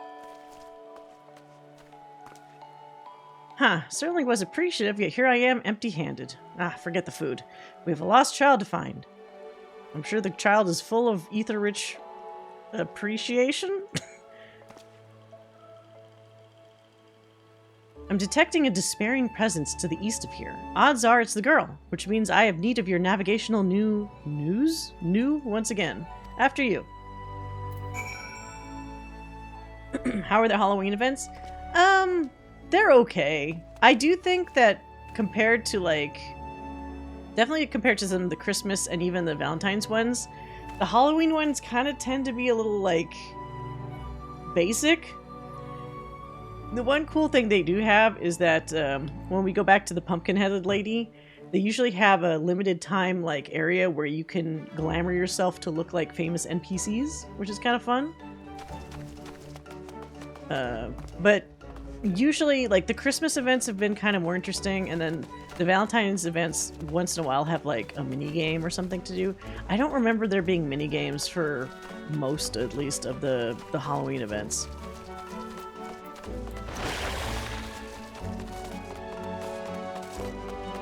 Certainly was appreciative, yet here I am empty-handed. Forget the food. We have a lost child to find. I'm sure the child is full of ether-rich appreciation? I'm detecting a despairing presence to the east of here. Odds are it's the girl, which means I have need of your navigational news once again. After you. How are the Halloween events? They're okay. I do think that compared to definitely compared to some of the Christmas and even the Valentine's ones, the Halloween ones kind of tend to be a little basic. The one cool thing they do have is that when we go back to the pumpkin-headed lady, they usually have a limited time area where you can glamour yourself to look like famous NPCs, which is kind of fun. But usually the Christmas events have been kind of more interesting, and then the Valentine's events once in a while have a mini game or something to do. I don't remember there being mini games for most, at least, of the Halloween events.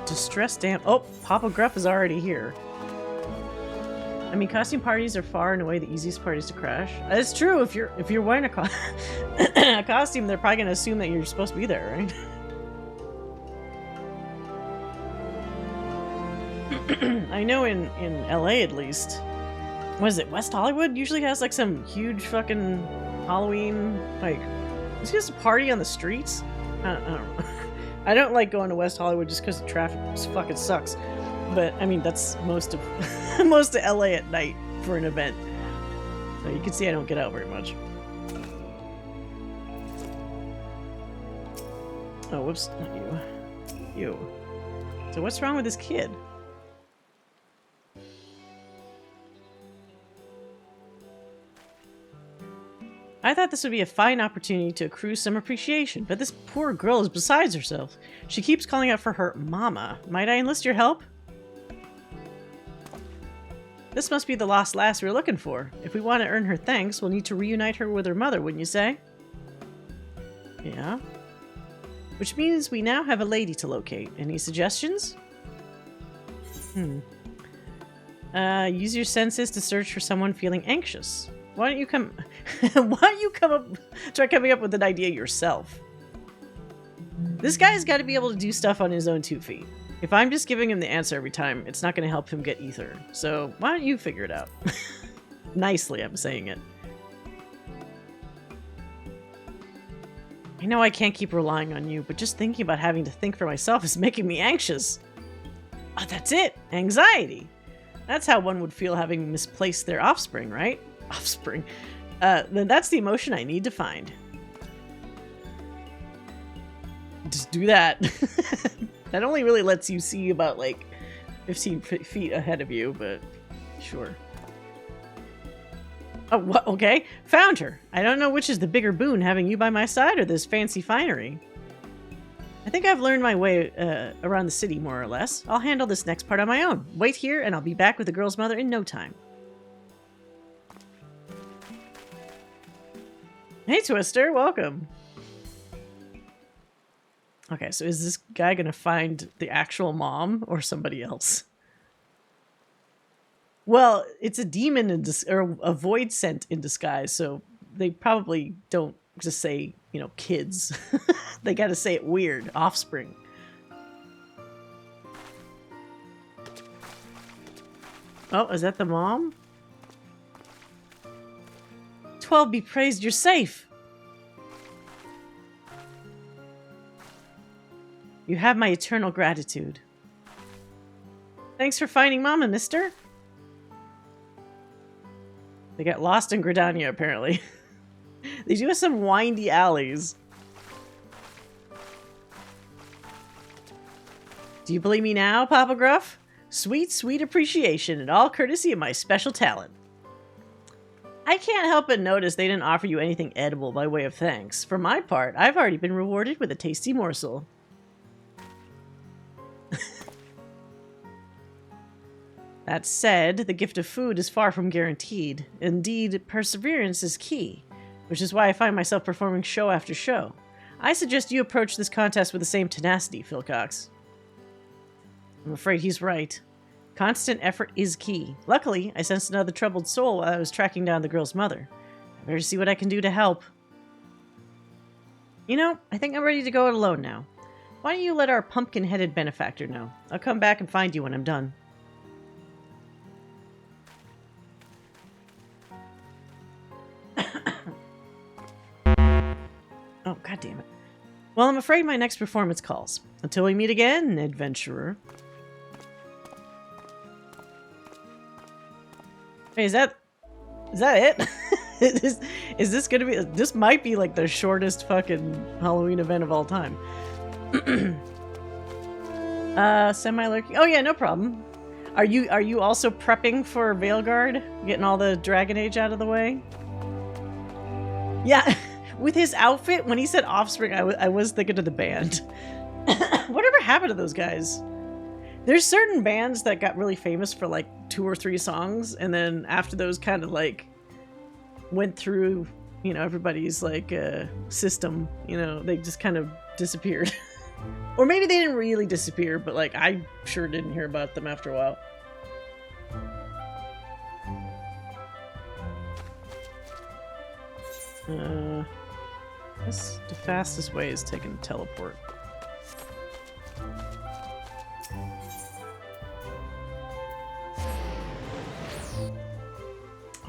Distress damn. Oh, Papa Gruff is already here. I mean, costume parties are far and away the easiest parties to crash. That's true. If you're wearing a costume, they're probably gonna assume that you're supposed to be there, right? I know in LA at least. What is it? West Hollywood usually has some huge fucking Halloween is just a party on the streets? I don't know. I don't like going to West Hollywood just because the traffic fucking sucks. But I mean, that's most of most of LA at night for an event. So you can see I don't get out very much. Oh, whoops, not you. You. So what's wrong with this kid? I thought this would be a fine opportunity to accrue some appreciation, but this poor girl is besides herself. She keeps calling out for her mama. Might I enlist your help? This must be the lost lass we're looking for. If we want to earn her thanks, we'll need to reunite her with her mother, wouldn't you say? Yeah. Which means we now have a lady to locate. Any suggestions? Use your senses to search for someone feeling anxious. Why don't you come try coming up with an idea yourself? This guy's got to be able to do stuff on his own 2 feet. If I'm just giving him the answer every time, it's not going to help him get ether. So why don't you figure it out? Nicely, I'm saying it. I know I can't keep relying on you, but just thinking about having to think for myself is making me anxious. Oh, that's it. Anxiety. That's how one would feel having misplaced their offspring, right? Offspring. Then that's the emotion I need to find. Just do that. That only really lets you see about like 15 feet ahead of you, but sure. Oh, what? Okay. Found her. I don't know which is the bigger boon, having you by my side or this fancy finery. I think I've learned my way around the city, more or less. I'll handle this next part on my own. Wait here, and I'll be back with the girl's mother in no time. Hey, Twister. Welcome. Okay, so is this guy gonna find the actual mom or somebody else? Well, it's a demon or a void scent in disguise, so they probably don't just say, you know, kids. They gotta say it weird. Offspring. Oh, is that the mom? 12 be praised, you're safe. You have my eternal gratitude. Thanks for finding Mama, mister. They got lost in Gridania, apparently. They do have some windy alleys. Do you believe me now, Papa Gruff? Sweet, sweet appreciation, and all courtesy of my special talent. I can't help but notice they didn't offer you anything edible by way of thanks. For my part, I've already been rewarded with a tasty morsel. That said, the gift of food is far from guaranteed. Indeed, perseverance is key, which is why I find myself performing show after show. I suggest you approach this contest with the same tenacity, Philcox. I'm afraid he's right. Constant effort is key. Luckily, I sensed another troubled soul while I was tracking down the girl's mother. I better see what I can do to help. You know, I think I'm ready to go it alone now. Why don't you let our pumpkin-headed benefactor know? I'll come back and find you when I'm done. Oh, god damn it. Well, I'm afraid my next performance calls. Until we meet again, adventurer. Hey, is that it? is this gonna be... This might be like the shortest fucking Halloween event of all time. Semi-lurking. Oh yeah, no problem. Are you also prepping for Veilguard? Getting all the Dragon Age out of the way? Yeah. With his outfit, when he said Offspring, I was thinking of the band. Whatever happened to those guys? There's certain bands that got really famous for like 2 or 3 songs, and then after those kind of like went through, you know, everybody's like system, you know, they just kind of disappeared. Or maybe they didn't really disappear, but like I sure didn't hear about them after a while. The fastest way is taking a teleport.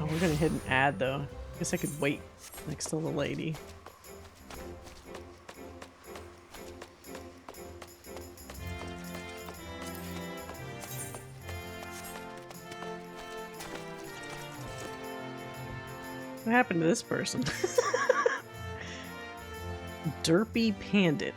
Oh, we're gonna hit an ad though. Guess I could wait next to the lady. What happened to this person? Derpy Pandit.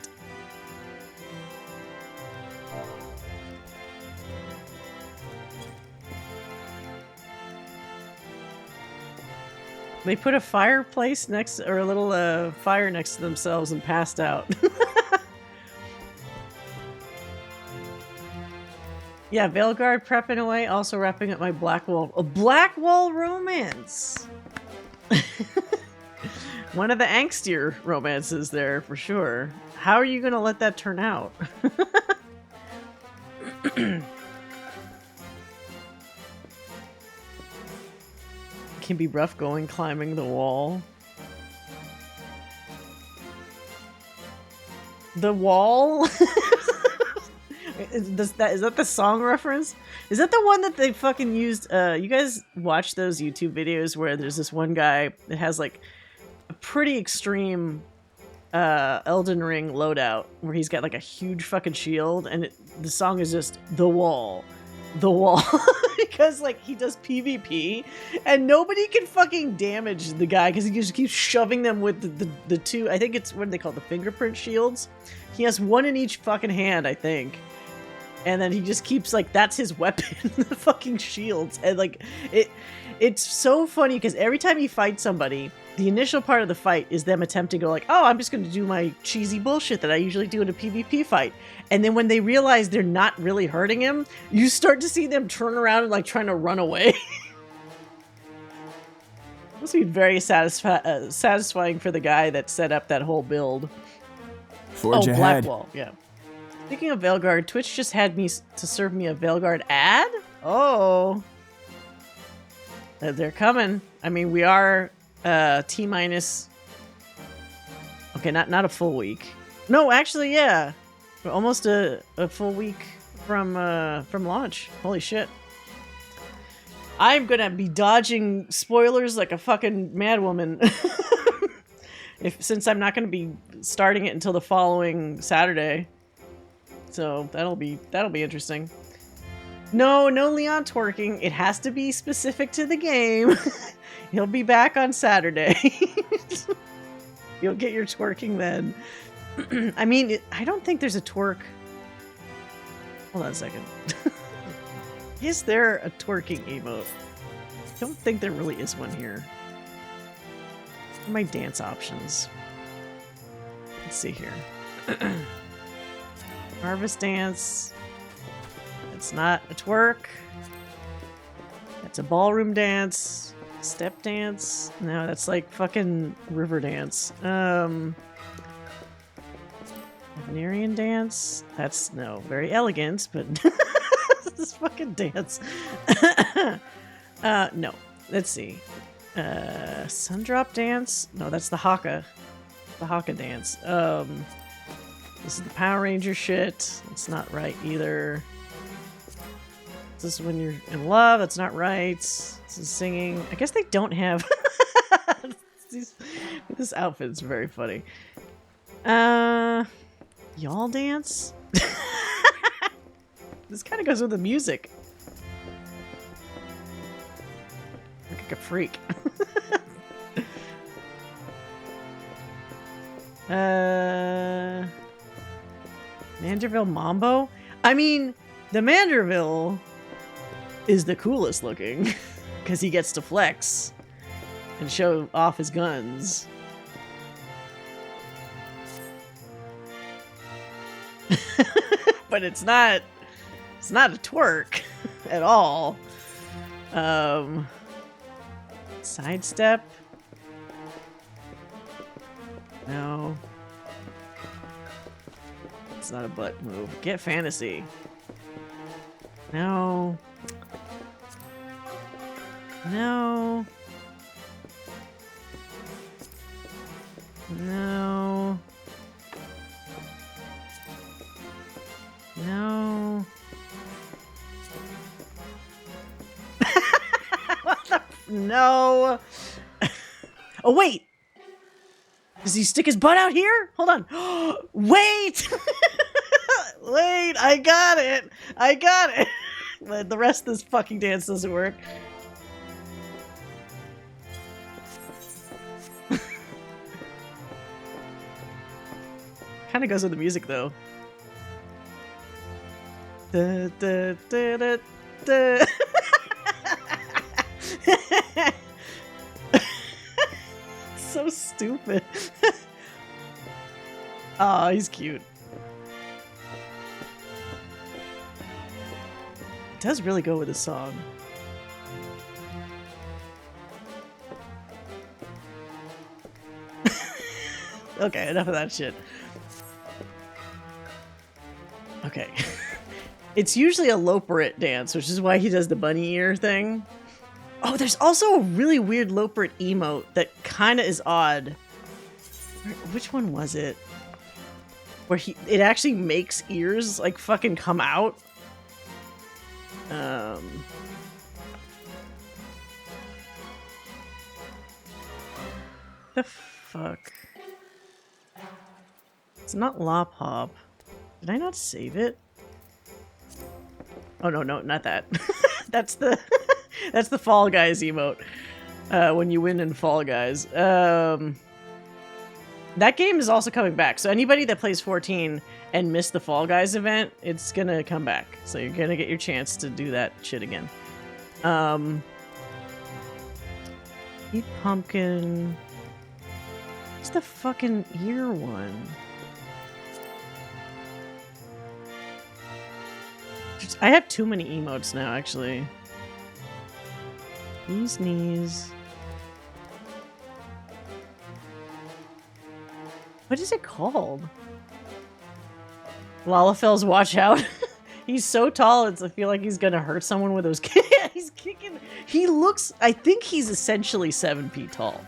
They put a fireplace next, or a little fire next to themselves and passed out. Yeah, Veilguard prepping away, also wrapping up my Blackwall. A Blackwall romance! One of the angstier romances there, for sure. How are you going to let that turn out? Can be rough going climbing the wall. The wall? Is that the song reference? Is that the one that they fucking used? You guys watch those YouTube videos where there's this one guy that has like a pretty extreme Elden Ring loadout where he's got like a huge fucking shield and the song is just The Wall. The Wall. Because like he does PvP and nobody can fucking damage the guy because he just keeps shoving them with the two, I think it's what they call the fingerprint shields. He has one in each fucking hand, I think. And then he just keeps like, that's his weapon, the fucking shields. And like, it's so funny because every time he fights somebody, the initial part of the fight is them attempting to go like, oh, I'm just going to do my cheesy bullshit that I usually do in a PvP fight. And then when they realize they're not really hurting him, you start to see them turn around and like trying to run away. Must be very satisfying for the guy that set up that whole build. Forge ahead. Blackwall, yeah. Speaking of Veilguard, Twitch just had me to serve me a Veilguard ad? Oh. They're coming. I mean, we are T-minus... Okay, not a full week. No, actually, yeah. We're almost a full week from launch. Holy shit. I'm gonna be dodging spoilers like a fucking madwoman. Since I'm not gonna be starting it until the following Saturday. So that'll be interesting. No Leon twerking. It has to be specific to the game. He'll be back on Saturday. You'll get your twerking then. I mean, I don't think there's a twerk. Hold on a second. Is there a twerking emote? I don't think there really is one here. What are my dance options? Let's see here. Harvest dance. It's not a twerk. It's a ballroom dance. Step dance. No, that's like fucking river dance. Venerean dance. That's no, very elegant, but this fucking dance. No. Let's see. Sundrop dance. No, that's the Haka. The Haka dance. This is the Power Ranger shit. It's not right either. This is when you're in love. That's not right. This is singing. I guess they don't have... This outfit is very funny. Y'all dance? This kind of goes with the music. Look like a freak. Manderville Mambo? I mean, the Manderville is the coolest looking because he gets to flex and show off his guns. But it's not a twerk at all. Sidestep? No. It's not a butt move. Get fantasy. No. No. No. No. What the? No. Oh, wait. Does he stick his butt out here? Hold on. Wait. Wait. I got it. I got it. But the rest of this fucking dance doesn't work. Kind of goes with the music, though. Da, da, da, da, da. So stupid. Oh, he's cute. It does really go with the song. Okay, enough of that shit. Okay. It's usually a Loperit dance, which is why he does the bunny ear thing. Oh, there's also a really weird Loperit emote that kind of is odd. Which one was it? Where it actually makes ears like fucking come out. The fuck? It's not Lop Hop. Did I not save it? Oh no, not that. That's the that's the Fall Guys emote. When you win in Fall Guys. That game is also coming back. So anybody that plays 14 and missed the Fall Guys event, it's gonna come back. So you're gonna get your chance to do that shit again. Eat pumpkin. What's the fucking ear one? I have too many emotes now, actually. These knees. What is it called? Lalafel's watch out. He's so tall, I feel like he's gonna hurt someone with those kicks. He's kicking. He looks, I think he's essentially 7 feet tall.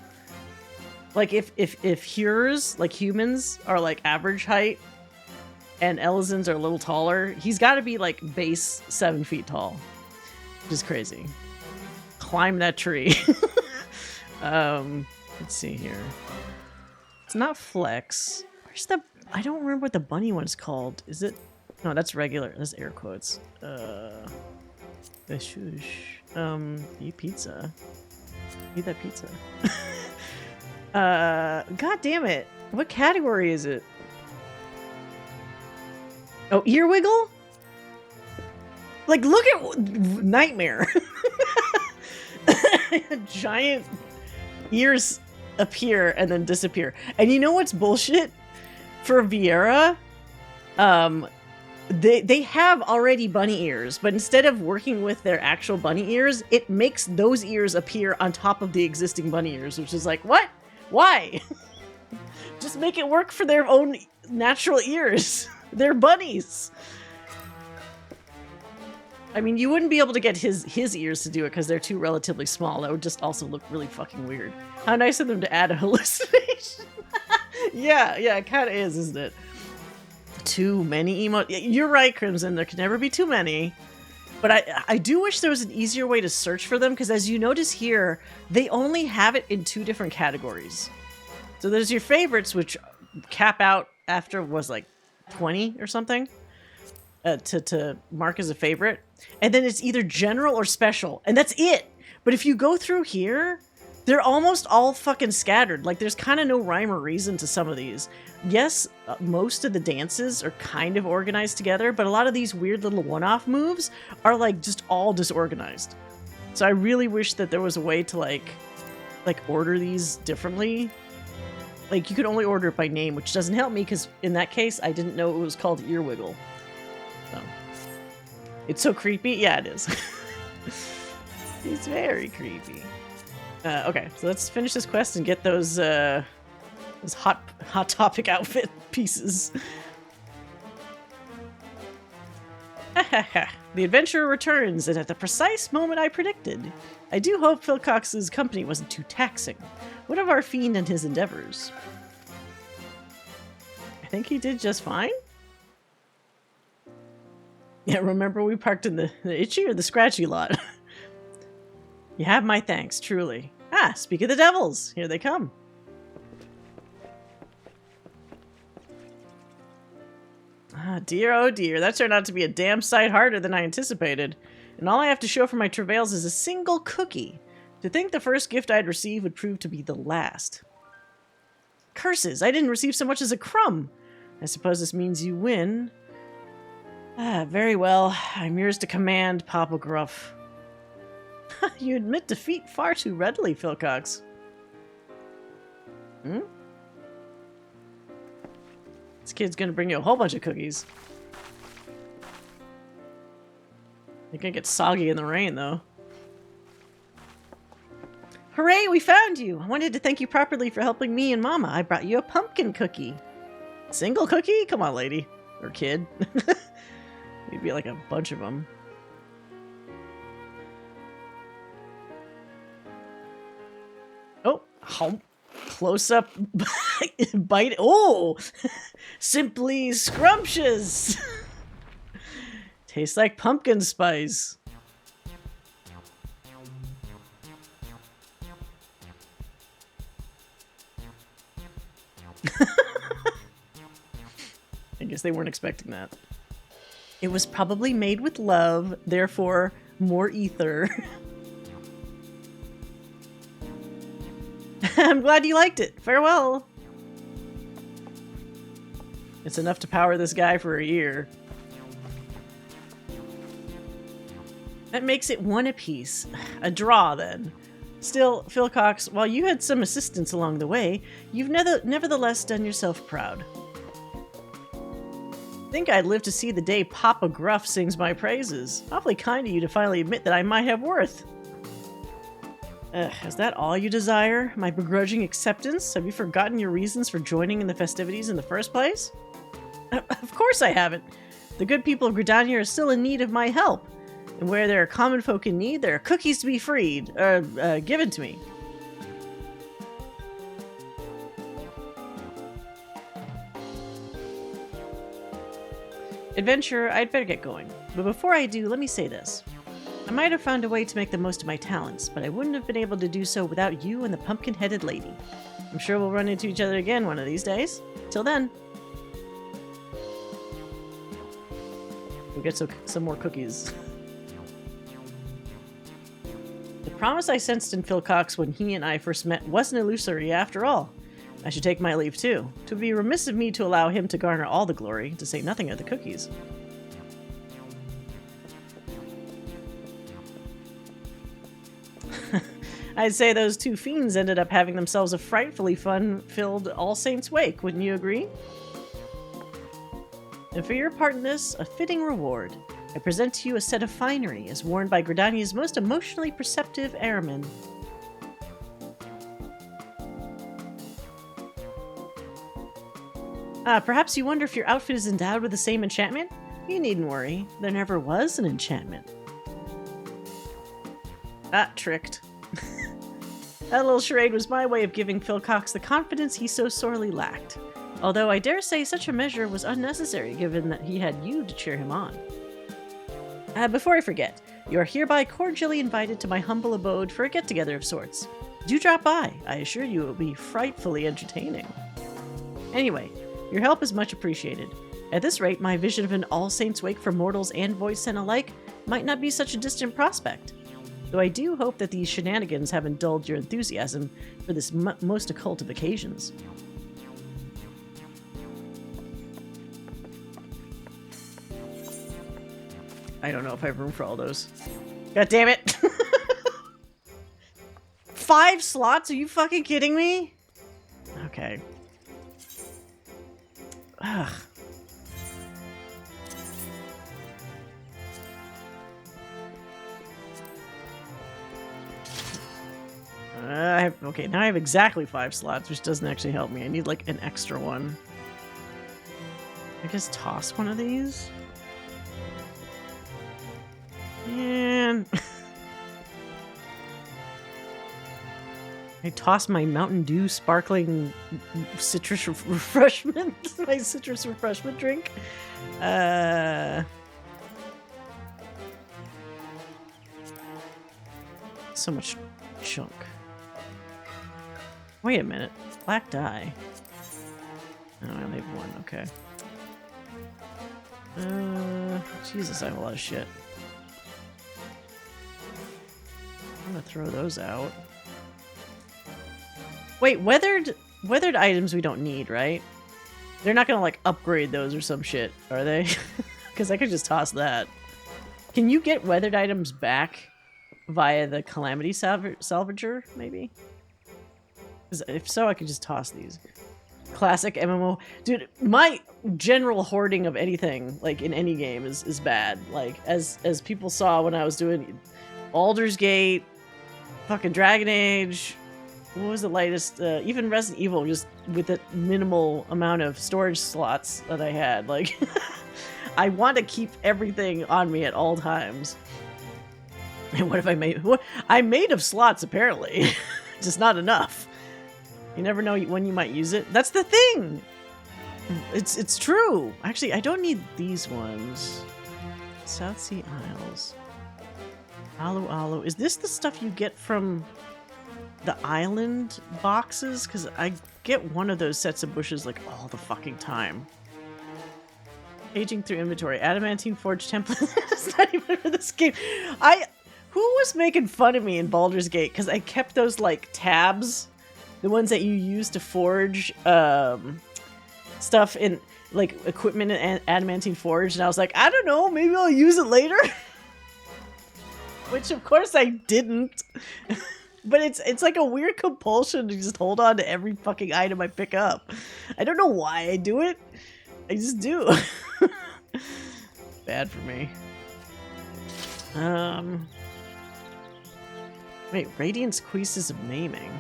Like if Hures, like humans, are like average height, and Elizons are a little taller, he's got to be like base 7 feet tall, which is crazy. Climb that tree. Let's see here. It's not Flex. Where's the? I don't remember what the bunny one's called. Is it? No, that's regular. That's air quotes. The shush. Eat pizza. Eat that pizza. God damn it! What category is it? Oh, ear wiggle? Like, look at Nightmare. Giant ears appear and then disappear. And you know what's bullshit? For Viera, they have already bunny ears, but instead of working with their actual bunny ears, it makes those ears appear on top of the existing bunny ears, which is like, what? Why? Just make it work for their own natural ears. They're bunnies. I mean, you wouldn't be able to get his ears to do it because they're too relatively small. That would just also look really fucking weird. How nice of them to add a hallucination. Yeah, it kind of is, isn't it? Too many emotes. You're right, Crimson. There can never be too many. But I do wish there was an easier way to search for them, because as you notice here, they only have it in 2 different categories. So there's your favorites, which cap out after was like 20 or something to mark as a favorite. And then it's either general or special, and that's it. But if you go through here, they're almost all fucking scattered. Like, there's kind of no rhyme or reason to some of these. Yes, most of the dances are kind of organized together, but a lot of these weird little one-off moves are like just all disorganized. So I really wish that there was a way to like order these differently. Like, you could only order it by name, which doesn't help me, because in that case, I didn't know it was called Ear Wiggle. So, it's so creepy. Yeah, it is. It's very creepy. Okay, so let's finish this quest and get those hot topic outfit pieces. The adventurer returns, and at the precise moment I predicted. I do hope Phil Cox's company wasn't too taxing. What of our fiend and his endeavors? I think he did just fine. Yeah, remember we parked in the itchy or the scratchy lot? You have my thanks, truly. Ah, speak of the devils. Here they come. Ah, dear, oh dear. That turned out to be a damn sight harder than I anticipated. And all I have to show for my travails is a single cookie. To think the first gift I'd receive would prove to be the last. Curses, I didn't receive so much as a crumb. I suppose this means you win. Ah, very well. I'm yours to command, Papa Gruff. You admit defeat far too readily, Philcox. Hmm? This kid's gonna bring you a whole bunch of cookies. They're gonna get soggy in the rain, though. Hooray, we found you! I wanted to thank you properly for helping me and Mama. I brought you a pumpkin cookie. Single cookie? Come on, lady. Or kid. Maybe like a bunch of them. Oh, close up bite. Oh, simply scrumptious. Tastes like pumpkin spice. I guess they weren't expecting that. It was probably made with love, therefore more ether. I'm glad you liked it. Farewell. It's enough to power this guy for a year. That makes it one apiece. A draw, then. Still, Philcox, while you had some assistance along the way, you've nevertheless done yourself proud. I think I'd live to see the day Papa Gruff sings my praises. Awfully kind of you to finally admit that I might have worth. Is that all you desire? My begrudging acceptance? Have you forgotten your reasons for joining in the festivities in the first place? Of course I haven't. The good people of Gridania are still in need of my help. And where there are common folk in need, there are cookies to be freed, given to me. Adventurer, I'd better get going. But before I do, let me say this. I might have found a way to make the most of my talents, but I wouldn't have been able to do so without you and the pumpkin-headed lady. I'm sure we'll run into each other again one of these days. Till then. We'll get some more cookies. The promise I sensed in Philcox when he and I first met wasn't illusory after all. I should take my leave too. 'Twould be remiss of me to allow him to garner all the glory, to say nothing of the cookies. I'd say those two fiends ended up having themselves a frightfully fun-filled All Saints' Wake, wouldn't you agree? And for your part in this, a fitting reward. I present to you a set of finery as worn by Gridania's most emotionally perceptive airmen. Perhaps you wonder if your outfit is endowed with the same enchantment? You needn't worry. There never was an enchantment. Tricked. That little charade was my way of giving Philcox the confidence he so sorely lacked. Although I dare say such a measure was unnecessary given that he had you to cheer him on. Before I forget, you are hereby cordially invited to my humble abode for a get-together of sorts. Do drop by. I assure you it will be frightfully entertaining. Anyway, your help is much appreciated. At this rate, my vision of an All Saints' Wake for mortals and void sent alike might not be such a distant prospect. Though I do hope that these shenanigans haven't dulled your enthusiasm for this most occult of occasions. I don't know if I have room for all those. God damn it! 5 slots? Are you fucking kidding me? Okay. Ugh. Okay, now I have exactly 5 slots, which doesn't actually help me. I need, like, an extra one. I guess toss one of these? Man. I toss my Mountain Dew sparkling citrus refreshment, my citrus refreshment drink. So much junk. Wait a minute. Black dye. Oh, I only have 1. Okay. Jesus, I have a lot of shit. I'm gonna throw those out. Wait, weathered items we don't need, right? They're not gonna like upgrade those or some shit, are they? Because I could just toss that. Can you get weathered items back via the Calamity Salvager, maybe? Because if so, I could just toss these. Classic MMO. Dude, my general hoarding of anything, like in any game, is bad. Like, as people saw when I was doing Baldur's Gate, fucking Dragon Age, what was the latest? Even Resident Evil, just with the minimal amount of storage slots that I had. Like, I want to keep everything on me at all times. And what have I made? What I made of slots, apparently. Just not enough. You never know when you might use it. That's the thing! It's true! Actually, I don't need these ones. South Sea Isles. Alu Alu. Is this the stuff you get from the island boxes? Because I get one of those sets of bushes like all the fucking time. Paging through inventory. Adamantine Forge template. It's not even for this game. Who was making fun of me in Baldur's Gate? Because I kept those like tabs. The ones that you use to forge stuff in, like, equipment in Adamantine Forge. And I was like, I don't know, maybe I'll use it later. Which, of course, I didn't. But it's like a weird compulsion to just hold on to every fucking item I pick up. I don't know why I do it. I just do. Bad for me. Wait, Radiance Quizzes of Naming.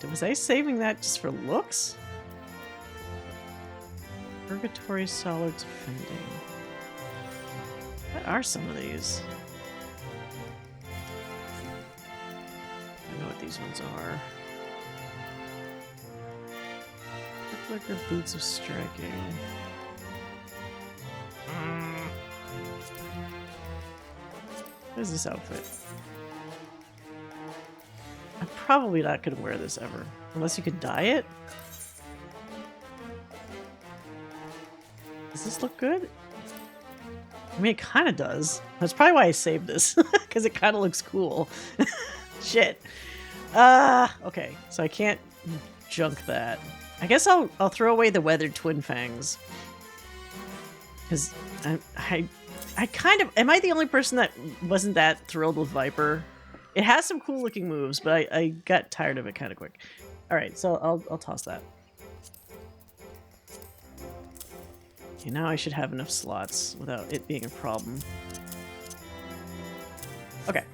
Was I saving that just for looks? Purgatory Solid Defending. What are some of these? I know what these ones are. Flicker Boots of Striking. What is this outfit? I'm probably not going to wear this ever. Unless you could dye it? Does this look good? I mean, it kind of does. That's probably why I saved this. Because it kind of looks cool. Shit. Okay. So I can't junk that. I guess I'll throw away the weathered twin fangs. Because I kind of... Am I the only person that wasn't that thrilled with Viper? It has some cool looking moves, but I got tired of it kind of quick. Alright, so I'll toss that. Okay, now I should have enough slots without it being a problem. Okay.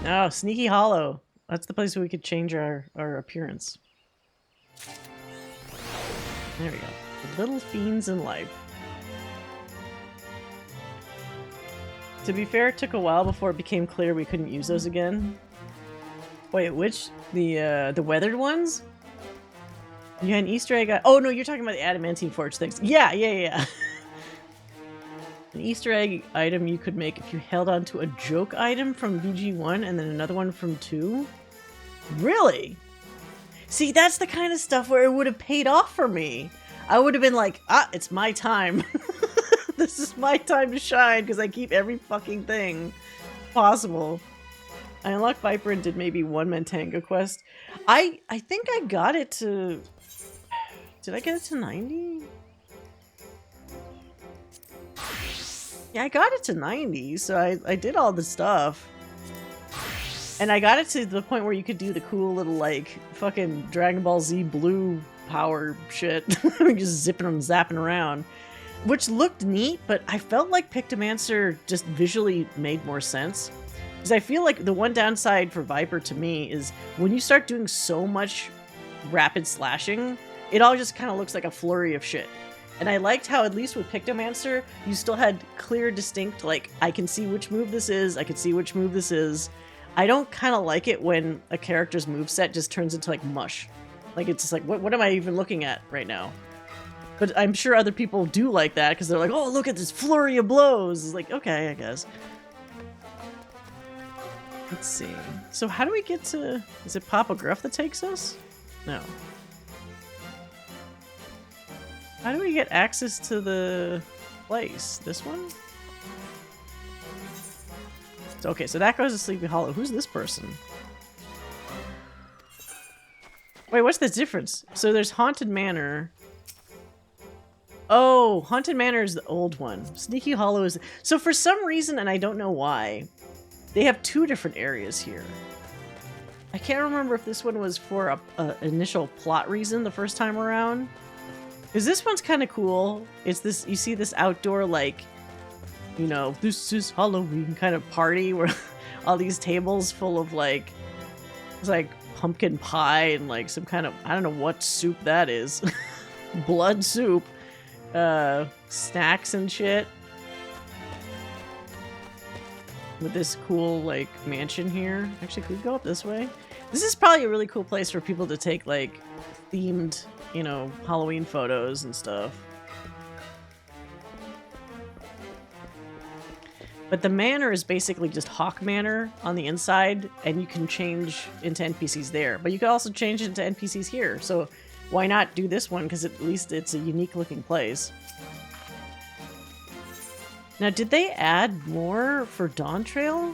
Oh, Sneaky Hollow. That's the place where we could change our appearance. There we go. The little fiends in life. To be fair, it took a while before it became clear we couldn't use those again. Wait, which? The weathered ones? You had an Easter egg. Oh no, you're talking about the Adamantine Forge things. Yeah. An Easter egg item you could make if you held on to a joke item from VG1 and then another one from 2? Really? See, that's the kind of stuff where it would have paid off for me. I would have been like, it's my time. This is my time to shine because I keep every fucking thing possible. I unlocked Viper and did maybe one Mentanga quest. I think I got it to... Did I get it to 90? Yeah, I got it to 90, so I did all the stuff. And I got it to the point where you could do the cool little, like, fucking Dragon Ball Z blue power shit. Just zipping and zapping around. Which looked neat, but I felt like Pictomancer just visually made more sense. Because I feel like the one downside for Viper to me is when you start doing so much rapid slashing, it all just kind of looks like a flurry of shit. And I liked how, at least with Pictomancer, you still had clear, distinct, like, I can see which move this is, I can see which move this is. I don't kind of like it when a character's moveset just turns into, like, mush. Like, it's just like, what am I even looking at right now? But I'm sure other people do like that, because they're like, oh, look at this flurry of blows! It's like, okay, I guess. Let's see. So how do we get to... Is it Papa Gruff that takes us? No. How do we get access to the place? This one? Okay, so that goes to Sleepy Hollow. Who's this person? Wait, what's the difference? So there's Haunted Manor. Oh, Haunted Manor is the old one. Sneaky Hollow is... So for some reason, and I don't know why, they have two different areas here. I can't remember if this one was for a initial plot reason the first time around. Because this one's kind of cool. It's this... You see this outdoor, like... You know, this is Halloween kind of party where all these tables full of, like... It's like pumpkin pie and, like, some kind of... I don't know what soup that is. Blood soup. Snacks and shit. With this cool, like, mansion here. Actually, could we go up this way? This is probably a really cool place for people to take, like, themed, you know, Halloween photos and stuff. But the manor is basically just Hawk Manor on the inside, and you can change into NPCs there. But you can also change into NPCs here, so why not do this one? Because at least it's a unique looking place. Now, did they add more for Dawn Trail?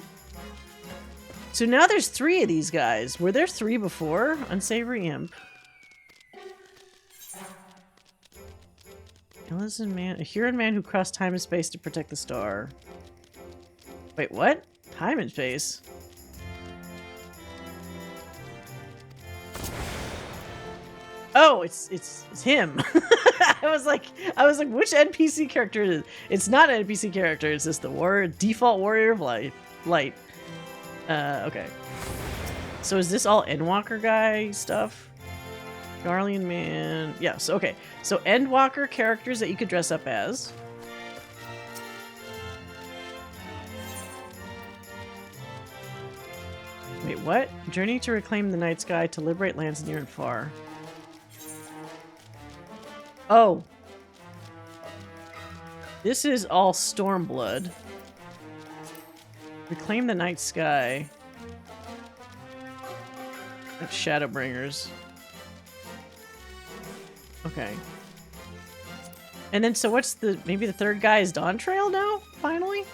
So now there's 3 of these guys. Were there 3 before? Unsavory Imp. Elysian Man, a Huron man who crossed time and space to protect the star. Wait, what? Time and space? Oh, it's him. I was like, which NPC character is it? It's not an NPC character. It's just the default warrior of light. Okay. So is this all Endwalker guy stuff? Garlean Man. Yes. Okay. So Endwalker characters that you could dress up as. Wait, what? Journey to reclaim the night sky to liberate lands near and far. Oh. This is all Stormblood. Reclaim the night sky. That's Shadowbringers. Okay. And then, so what's maybe the third guy is Dawn Trail now? Finally?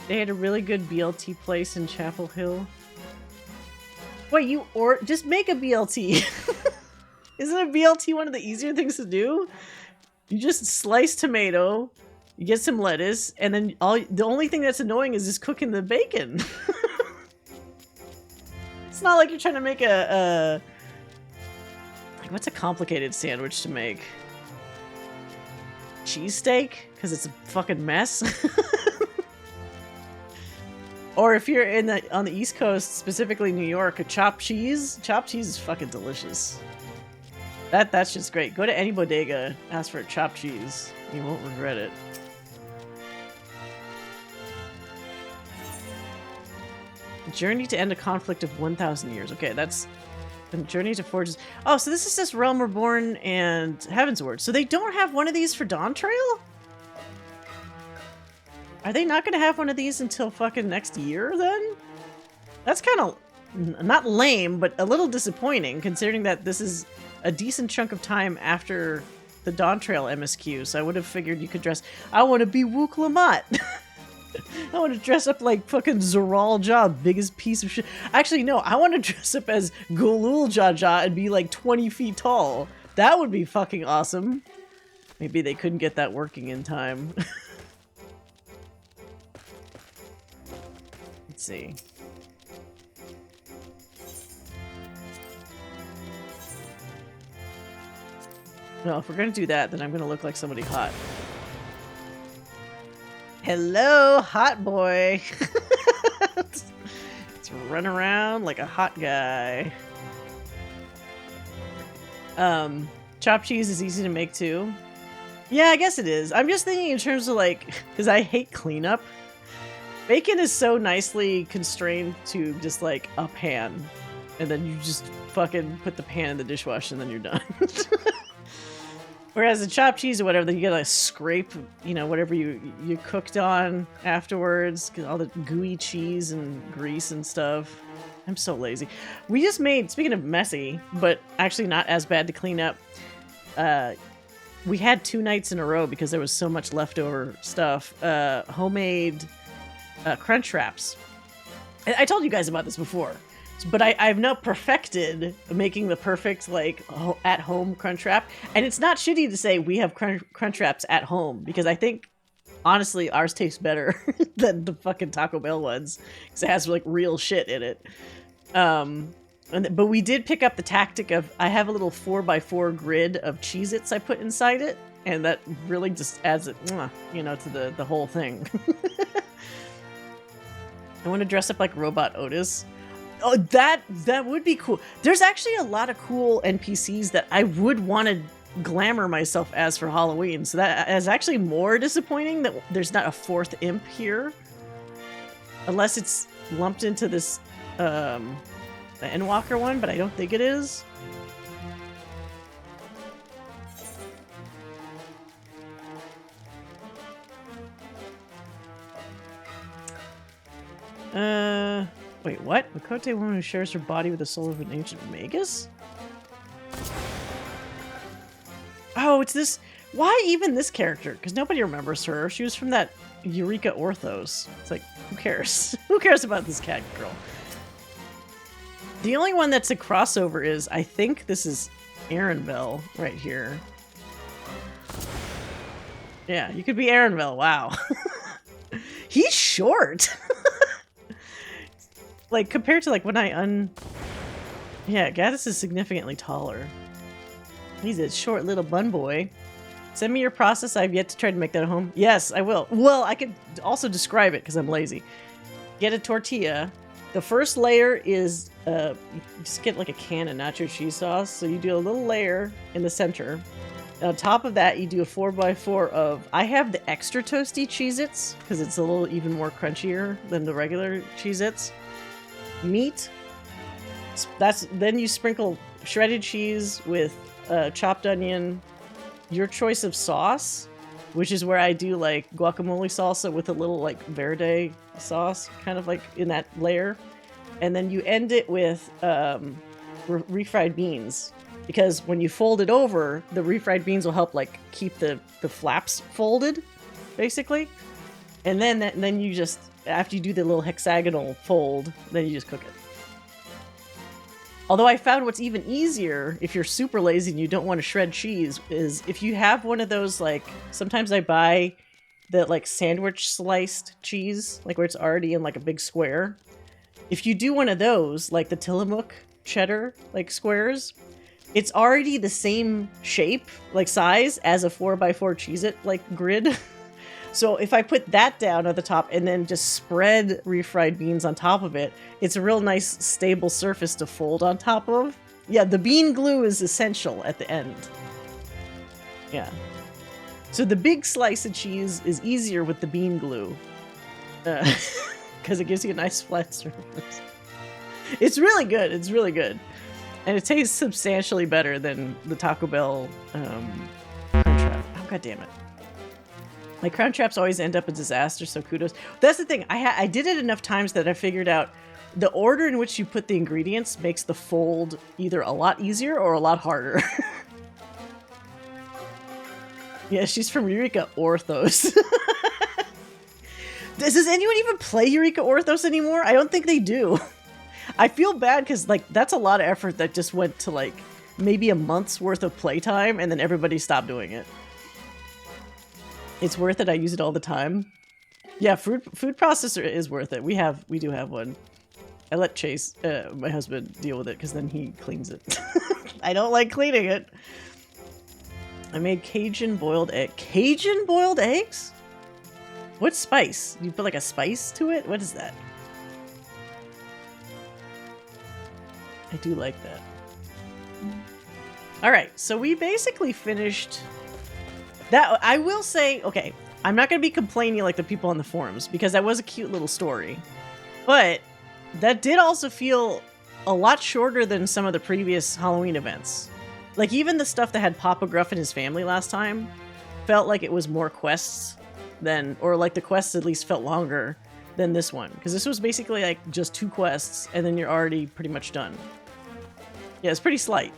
They had a really good BLT place in Chapel Hill. Wait, just make a BLT. Isn't a BLT one of the easier things to do? You just slice tomato, you get some lettuce, and then the only thing that's annoying is just cooking the bacon. It's not like you're trying to make like, what's a complicated sandwich to make? Cheesesteak? Because it's a fucking mess. Or if you're on the East Coast, specifically New York, a chopped cheese. Chopped cheese is fucking delicious. That's just great. Go to any bodega, ask for a chopped cheese. You won't regret it. Journey to end a conflict of 1,000 years. Okay, that's the Journey to Forges. Oh, so this is just Realm Reborn and Heavensward. So they don't have one of these for Dawn Trail? Are they not going to have one of these until fucking next year, then? That's kind of, not lame, but a little disappointing, considering that this is a decent chunk of time after the Dawn Trail MSQ, so I would have figured you could dress... I want to be Wook Lamont! I want to dress up like fucking Zoral Ja, biggest piece of shit. Actually, no, I want to dress up as Golul Jaja and be like 20 feet tall. That would be fucking awesome. Maybe they couldn't get that working in time. Let's see. Well, if we're gonna do that, then I'm gonna look like somebody hot. Hello, hot boy. Let's run around like a hot guy. Chopped cheese is easy to make too. Yeah, I guess it is. I'm just thinking in terms of like, because I hate cleanup. Bacon is so nicely constrained to just like a pan, and then you just fucking put the pan in the dishwasher and then you're done. Whereas the chopped cheese or whatever, you gotta scrape, you know, whatever you cooked on afterwards, all the gooey cheese and grease and stuff. I'm so lazy. We just made, speaking of messy, but actually not as bad to clean up, we had 2 nights in a row because there was so much leftover stuff. Homemade crunch wraps. I told you guys about this before, but I've now perfected making the perfect like at-home crunch wrap, and it's not shitty to say we have crunch wraps at home because I think honestly ours tastes better than the fucking Taco Bell ones because it has like real shit in it. But we did pick up the tactic of I have a little 4x4 grid of Cheez-Its I put inside it, and that really just adds it, you know, to the whole thing. I want to dress up like Robot Otis. Oh, that would be cool. There's actually a lot of cool NPCs that I would want to glamour myself as for Halloween. So that is actually more disappointing that there's not a 4th imp here. Unless it's lumped into this the Endwalker one, but I don't think it is. Wait, what? Makote woman who shares her body with the soul of an ancient magus? Oh, it's this. Why even this character? Because nobody remembers her. She was from that Eureka Orthos. It's like, who cares? Who cares about this cat girl? The only one that's a crossover is, I think this is Arenville right here. Yeah, you could be Arenville. Wow. He's short. Like, compared to, like, when I Yeah, Gaddis is significantly taller. He's a short little bun boy. Send me your process. I've yet to try to make that at home. Yes, I will. Well, I could also describe it because I'm lazy. Get a tortilla. The first layer is, you just get, like, a can of nacho cheese sauce. So you do a little layer in the center. And on top of that, you do a 4x4 of... I have the extra toasty Cheez-Its because it's a little even more crunchier than the regular Cheez-Its. Meat. Then you sprinkle shredded cheese with chopped onion, your choice of sauce, which is where I do like guacamole salsa with a little like verde sauce, kind of like in that layer, and then you end it with refried beans, because when you fold it over, the refried beans will help like keep the flaps folded, basically, and then you just, after you do the little hexagonal fold, then you just cook it. Although I found what's even easier, if you're super lazy and you don't want to shred cheese, is if you have one of those, like, sometimes I buy the, like, sandwich sliced cheese, like, where it's already in, like, a big square. If you do one of those, like the Tillamook cheddar, like, squares, it's already the same shape, like, size, as a 4x4 Cheez-It, like, grid. So if I put that down at the top and then just spread refried beans on top of it, it's a real nice stable surface to fold on top of. Yeah, the bean glue is essential at the end. Yeah. So the big slice of cheese is easier with the bean glue. Because it gives you a nice flat surface. It's really good. It's really good. And it tastes substantially better than the Taco Bell Crunchwrap. Oh, God damn it. My Crunchwraps always end up a disaster, so kudos. That's the thing. I did it enough times that I figured out the order in which you put the ingredients makes the fold either a lot easier or a lot harder. Yeah, she's from Eureka Orthos. Does anyone even play Eureka Orthos anymore? I don't think they do. I feel bad because, like, that's a lot of effort that just went to, like, maybe a month's worth of playtime and then everybody stopped doing it. It's worth it. I use it all the time. Yeah, food processor is worth it. We do have one. I let Chase, my husband, deal with it because then he cleans it. I don't like cleaning it. I made Cajun boiled egg. Cajun boiled eggs? What spice? You put like a spice to it? What is that? I do like that. All right, so we basically finished... That, I will say, okay, I'm not going to be complaining like the people on the forums, because that was a cute little story. But that did also feel a lot shorter than some of the previous Halloween events. Like, even the stuff that had Papa Gruff and his family last time felt like it was more quests than, or like the quests at least felt longer than this one. Because this was basically like just 2 quests, and then you're already pretty much done. Yeah, it's pretty slight.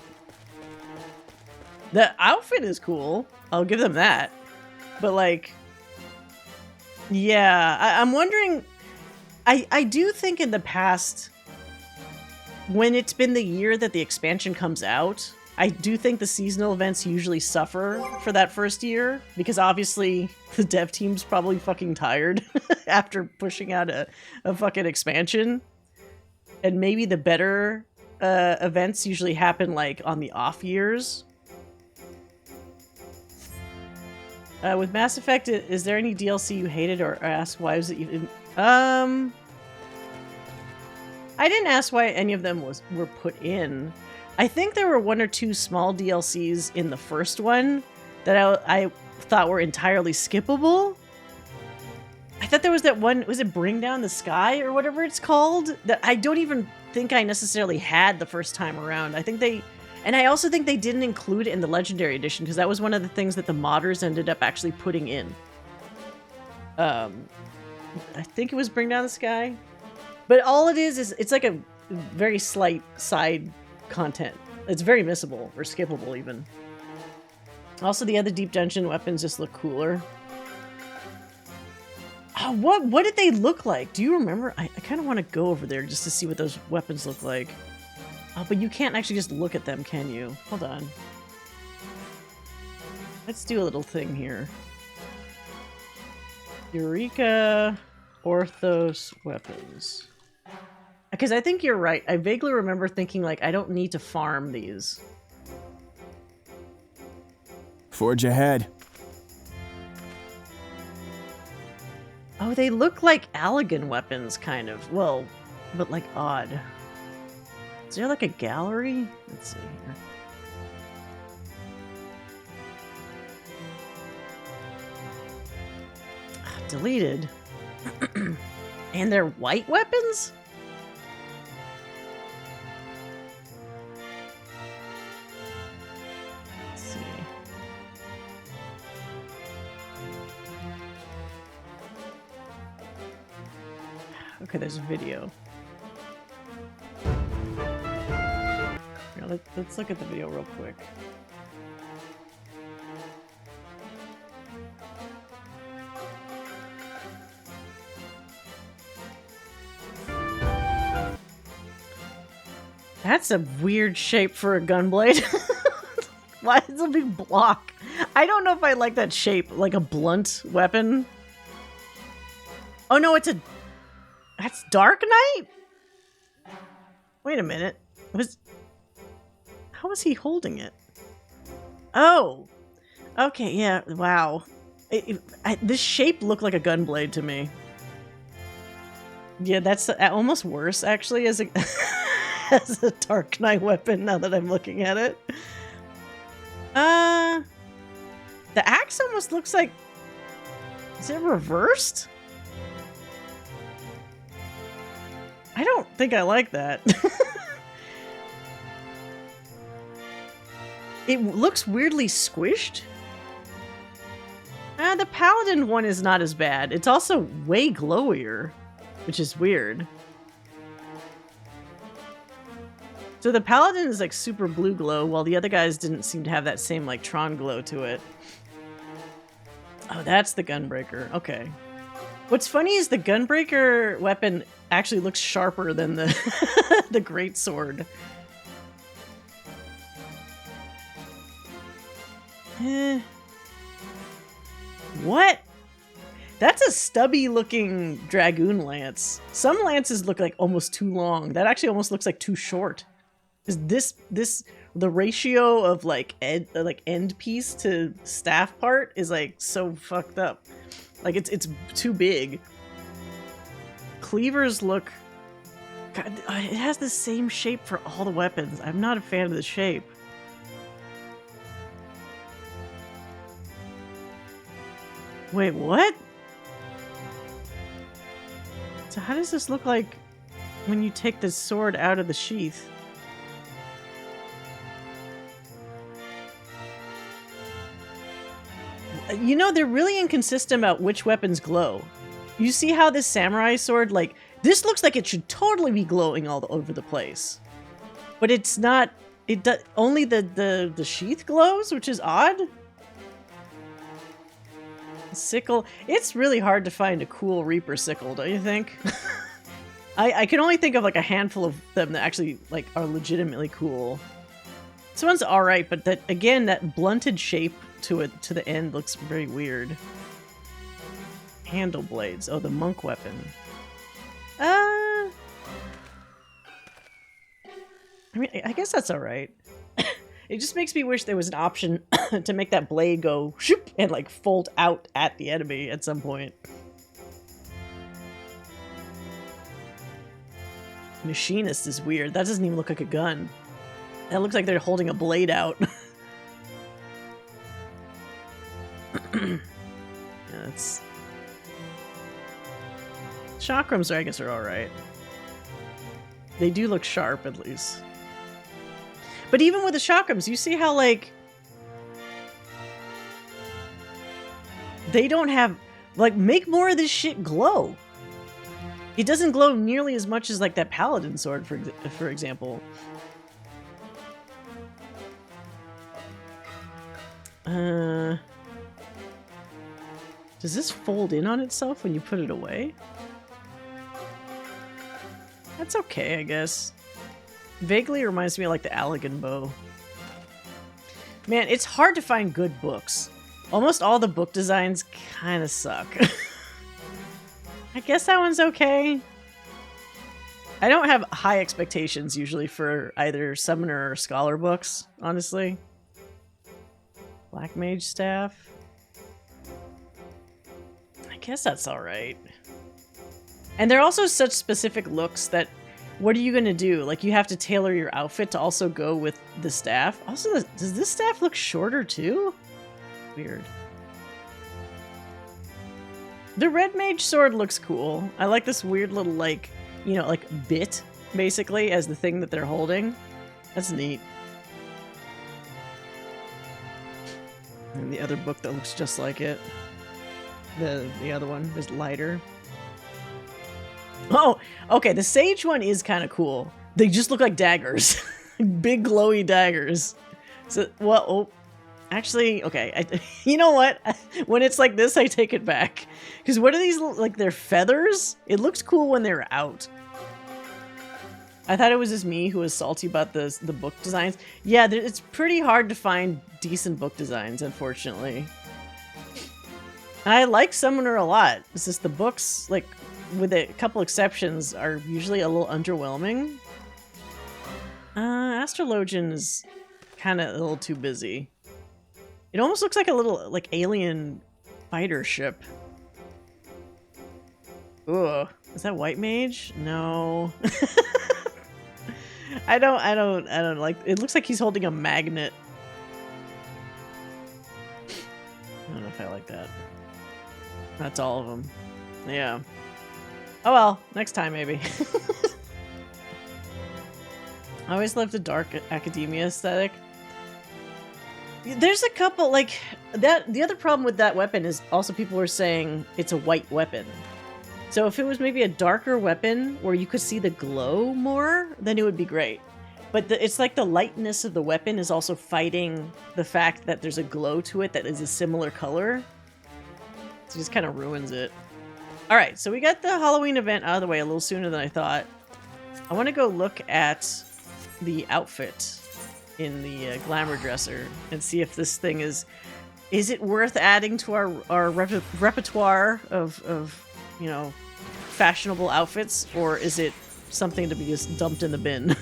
The outfit is cool. I'll give them that. But like, yeah, I'm wondering. I do think in the past, when it's been the year that the expansion comes out, I do think the seasonal events usually suffer for that first year, because obviously the dev team's probably fucking tired after pushing out a fucking expansion. And maybe the better events usually happen like on the off years. With Mass Effect, is there any DLC you hated or asked why was it even... I didn't ask why any of them were put in. I think there were 1 or 2 small DLCs in the first one that I thought were entirely skippable. I thought there was that one, was it Bring Down the Sky or whatever it's called? That I don't even think I necessarily had the first time around. I think they... And I also think they didn't include it in the Legendary Edition, because that was one of the things that the modders ended up actually putting in. I think it was Bring Down the Sky. But all it is it's like a very slight side content. It's very missable, or skippable even. Also, the other Deep Dungeon weapons just look cooler. Oh, what did they look like? Do you remember? I kind of want to go over there just to see what those weapons look like. Oh, but you can't actually just look at them, can you? Hold on. Let's do a little thing here. Eureka Orthos weapons. Because I think you're right. I vaguely remember thinking, like, I don't need to farm these. Forge ahead. Oh, they look like Allegan weapons, kind of. Well, but like odd. Is there like a gallery? Let's see here. Deleted. And they're white weapons? Let's see. Okay, there's a video. Here, let's look at the video real quick. That's a weird shape for a gunblade. Why is it a big block? I don't know if I like that shape, like a blunt weapon. Oh no, that's Dark Knight? Wait a minute. How was he holding it? Oh. Okay, yeah, wow. This shape looked like a gunblade to me. Yeah, that's almost worse, actually, as a... as a Dark Knight weapon, now that I'm looking at it. The axe almost looks like... Is it reversed? I don't think I like that. It looks weirdly squished. The Paladin one is not as bad. It's also way glowier, which is weird. So the Paladin is like super blue glow, while the other guys didn't seem to have that same like Tron glow to it. Oh, that's the Gunbreaker. Okay. What's funny is the Gunbreaker weapon actually looks sharper than the the Greatsword. What? That's a stubby looking Dragoon Lance. Some lances look like almost too long. That actually almost looks like too short. Is the ratio of like end piece to staff part is like so fucked up. Like it's too big. Cleavers look... God, it has the same shape for all the weapons. I'm not a fan of the shape. Wait, what? So how does this look like when you take the sword out of the sheath? You know, they're really inconsistent about which weapons glow. You see how this samurai sword, like, this looks like it should totally be glowing all over the place. But it's not It does only the sheath glows, which is odd. Sickle. It's really hard to find a cool Reaper sickle, don't you think? I can only think of like a handful of them that actually like are legitimately cool. This one's all right, but that again, that blunted shape to it to the end looks very weird. Handle blades. Oh, the monk weapon. I mean, I guess that's all right. It just makes me wish there was an option to make that blade go shoop and like fold out at the enemy at some point. Machinist is weird. That doesn't even look like a gun. That looks like they're holding a blade out. Yeah, that's... Chakrams, I guess, are alright. They do look sharp, at least. But even with the chakrams, you see how, like... They don't have... Like, make more of this shit glow. It doesn't glow nearly as much as, like, that paladin sword, for example. Does this fold in on itself when you put it away? That's okay, I guess. Vaguely reminds me of like the Allegan bow. Man, it's hard to find good books. Almost all the book designs kind of suck. I guess that one's okay. I don't have high expectations usually for either Summoner or Scholar books, honestly. Black Mage Staff. I guess that's alright. And they're also such specific looks that what are you going to do? Like, you have to tailor your outfit to also go with the staff. Also, does this staff look shorter too? Weird. The Red Mage sword looks cool. I like this weird little, like, you know, like bit, basically, as the thing that they're holding. That's neat. And the other book that looks just like it. The other one is lighter. Oh, okay, the Sage one is kind of cool. They just look like daggers. Big glowy daggers. So, well, oh, actually, okay. You know what? When it's like this, I take it back. Because what are these, like, they're feathers? It looks cool when they're out. I thought it was just me who was salty about the book designs. Yeah, it's pretty hard to find decent book designs, unfortunately. I like Summoner a lot. It's just the books, like, with a couple exceptions, are usually a little underwhelming. Astrologian is kind of a little too busy. It almost looks like a little, like, alien fighter ship. Ugh. Is that White Mage? No. I don't like, it looks like he's holding a magnet. I don't know if I like that. That's all of them. Yeah. Oh well, next time maybe. I always loved the dark academia aesthetic. There's a couple, like, that. The other problem with that weapon is also people were saying it's a white weapon. So if it was maybe a darker weapon where you could see the glow more, then it would be great. But it's like the lightness of the weapon is also fighting the fact that there's a glow to it that is a similar color. So it just kind of ruins it. Alright, so we got the Halloween event out of the way a little sooner than I thought. I want to go look at the outfit in the glamour dresser and see if this thing is it worth adding to our repertoire of you know, fashionable outfits, or is it something to be just dumped in the bin?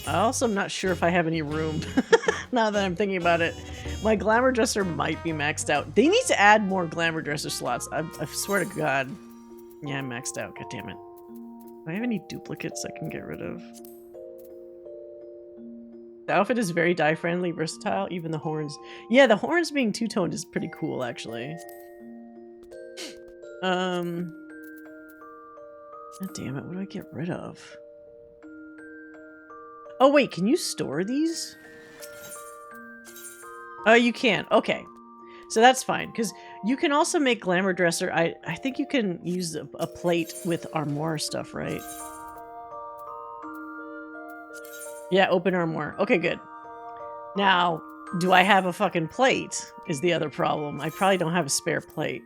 I also am not sure if I have any room now that I'm thinking about it. My glamour dresser might be maxed out. They need to add more glamour dresser slots. I swear to God. Yeah, I'm maxed out. God damn it. Do I have any duplicates I can get rid of? The outfit is very dye-friendly, versatile, even the horns. Yeah, the horns being two-toned is pretty cool, actually. God damn it, what do I get rid of? Oh wait, can you store these? Oh, you can. Okay. So that's fine, because You can also make glamour dresser. I think you can use a plate with armoire stuff, right? Yeah, open armoire. Okay, good. Now, do I have a fucking plate is the other problem. I probably don't have a spare plate.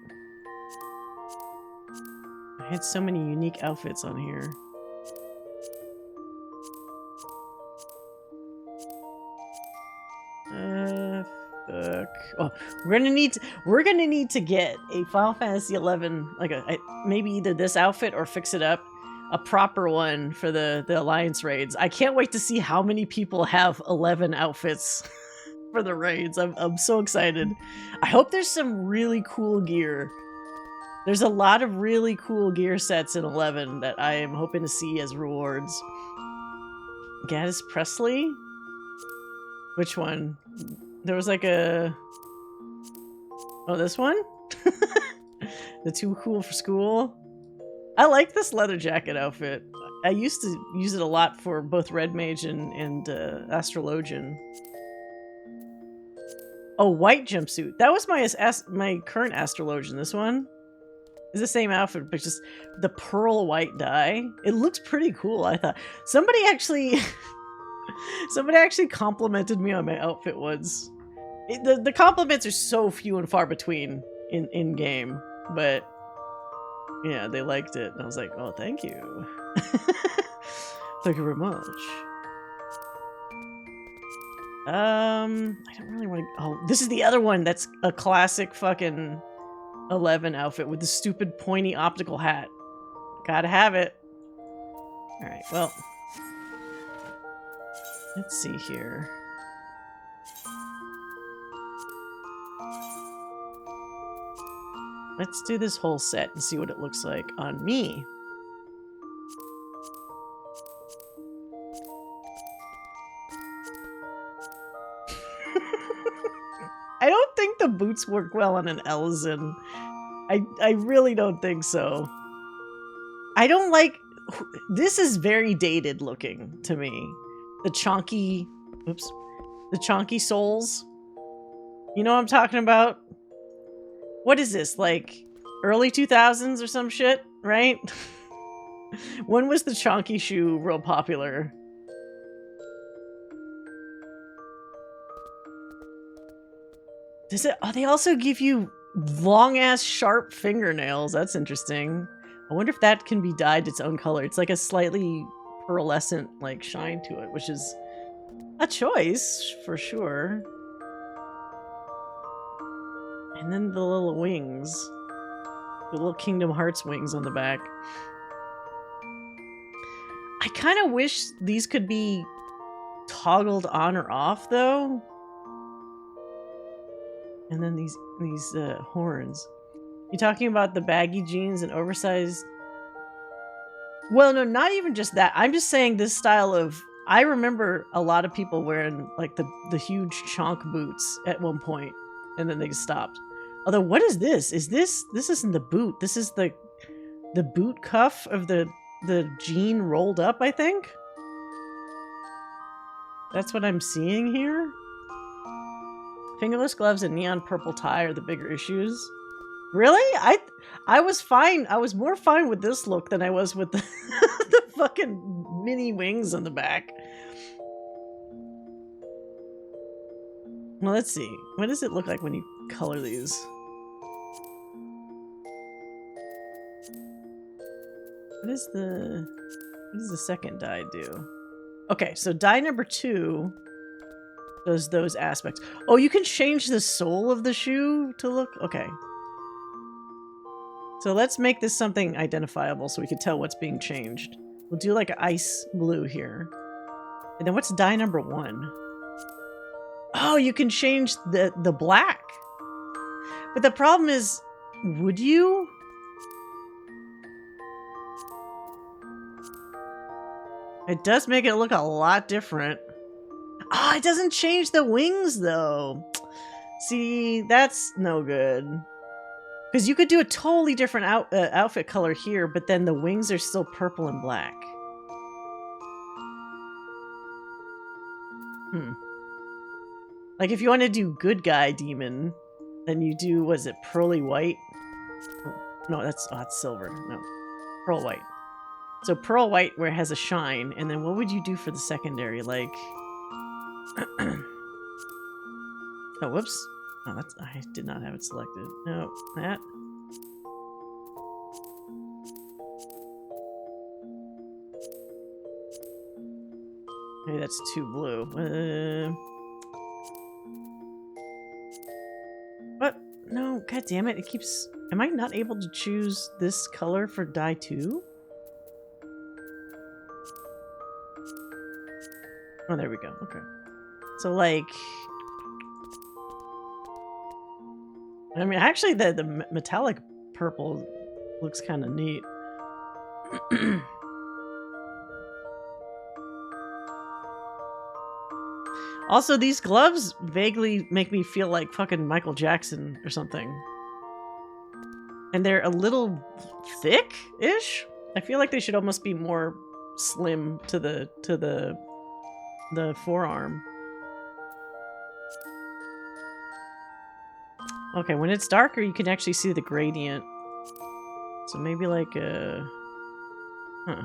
I had so many unique outfits on here. Fuck. Oh, we're gonna need to get a Final Fantasy XI, like maybe either this outfit or fix it up, a proper one for the Alliance raids. I can't wait to see how many people have 11 outfits for the raids. I'm so excited. I hope there's some really cool gear. There's a lot of really cool gear sets in 11 that I am hoping to see as rewards. Gaddis Presley? Which one? There was like a... Oh, this one? The too cool for school? I like this leather jacket outfit. I used to use it a lot for both Red Mage and Astrologian. Oh, white jumpsuit. That was my current Astrologian. This one is the same outfit, but just the pearl white dye. It looks pretty cool, I thought. Somebody actually complimented me on my outfit once. The compliments are so few and far between in game, but yeah, they liked it, and I was like, oh, thank you. Thank you very much. I don't really want to... Oh, this is the other one that's a classic fucking 11 outfit with the stupid pointy optical hat. Gotta have it. Alright, well... Let's see here. Let's do this whole set and see what it looks like on me. I don't think the boots work well on an Elzen. I really don't think so. I don't like... This is very dated looking to me. The chonky... Oops. The chonky soles. You know what I'm talking about? What is this? Like, early 2000s or some shit? Right? When was the chonky shoe real popular? Does it... Oh, they also give you long-ass sharp fingernails. That's interesting. I wonder if that can be dyed its own color. It's like a slightly pearlescent, like, shine to it, which is a choice, for sure. And then the little wings. The little Kingdom Hearts wings on the back. I kind of wish these could be toggled on or off, though. And then these horns. You talking about the baggy jeans and oversized... Well, no, not even just that. I'm just saying this style of... I remember a lot of people wearing like the huge chonk boots at one point, and then they stopped. Although, what is this? This isn't the boot. This is the boot cuff of the jean rolled up, I think. That's what I'm seeing here. Fingerless gloves and neon purple tie are the bigger issues. Really? I was fine. I was more fine with this look than I was with the, the fucking mini wings on the back. Well, let's see. What does it look like when you color these? What does the second dye do? Okay, so dye number 2 does those aspects. Oh, you can change the sole of the shoe to look... Okay. So let's make this something identifiable so we can tell what's being changed. We'll do like ice blue here. And then what's dye number 1? Oh, you can change the black. But the problem is, would you? It does make it look a lot different. Ah, it doesn't change the wings though. See, that's no good. Because you could do a totally different outfit color here, but then the wings are still purple and black. Like if you want to do good guy demon, then you do, was it pearly white? No, that's silver. No, pearl white. So pearl white where it has a shine, and then what would you do for the secondary? Like, oh, whoops. Oh, that's, I did not have it selected. No, that. Maybe that's too blue. What? No, god damn it. It keeps... Am I not able to choose this color for dye 2? Oh, there we go. Okay. So, like... I mean, actually, the metallic purple looks kind of neat. Also, these gloves vaguely make me feel like fucking Michael Jackson or something. And they're a little thick-ish? I feel like they should almost be more slim to the forearm. Okay, when it's darker, you can actually see the gradient. So maybe like a... Huh.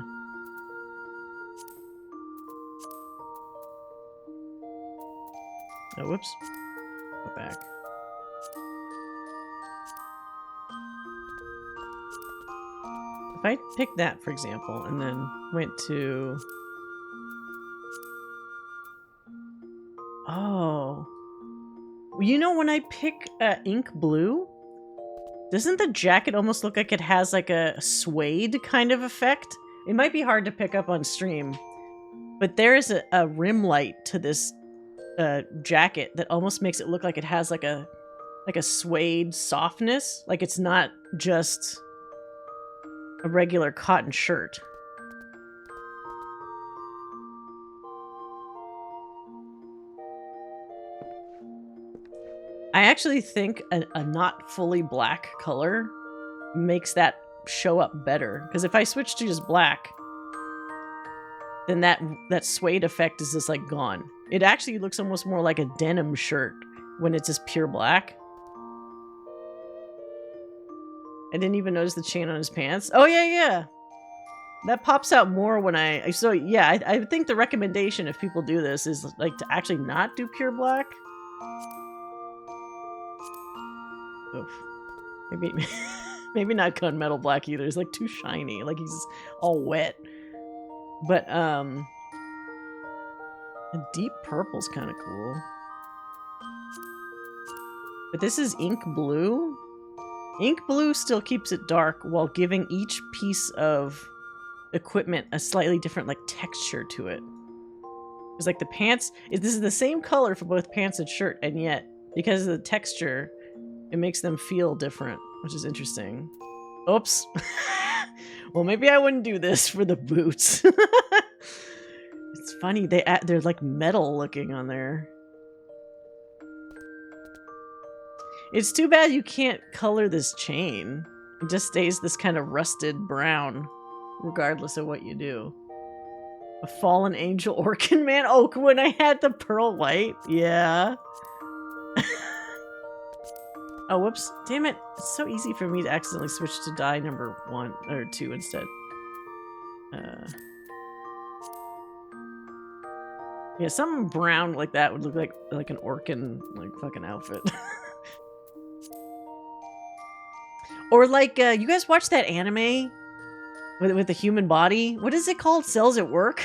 Oh, whoops. Go back. If I pick that, for example, and then went to... Oh. You know, when I pick ink blue, doesn't the jacket almost look like it has like a suede kind of effect? It might be hard to pick up on stream, but there is a rim light to this jacket that almost makes it look like it has like a suede softness. Like it's not just a regular cotton shirt. I actually think a not fully black color makes that show up better. Because if I switch to just black, then that suede effect is just like gone. It actually looks almost more like a denim shirt when it's just pure black. I didn't even notice the chain on his pants. Oh yeah, yeah. That pops out more when so yeah, I think the recommendation if people do this is like to actually not do pure black. Oof. Maybe not gunmetal black either. It's like too shiny. Like he's all wet. But a deep purple's kind of cool. But this is ink blue. Ink blue still keeps it dark while giving each piece of equipment a slightly different like texture to it. It's like the pants, this is the same color for both pants and shirt, and yet because of the texture, it makes them feel different, which is interesting. Oops. Well, maybe I wouldn't do this for the boots. It's funny, they're like metal looking on there. It's too bad you can't color this chain. It just stays this kind of rusted brown, regardless of what you do. A fallen angel Orkin man? Oh, when I had the pearl white? Yeah. Oh, whoops. Damn it. It's so easy for me to accidentally switch to dye number 1 or 2 instead. Yeah, something brown like that would look like an Orkin like fucking outfit. Or like you guys watch that anime with the human body? What is it called? Cells at Work?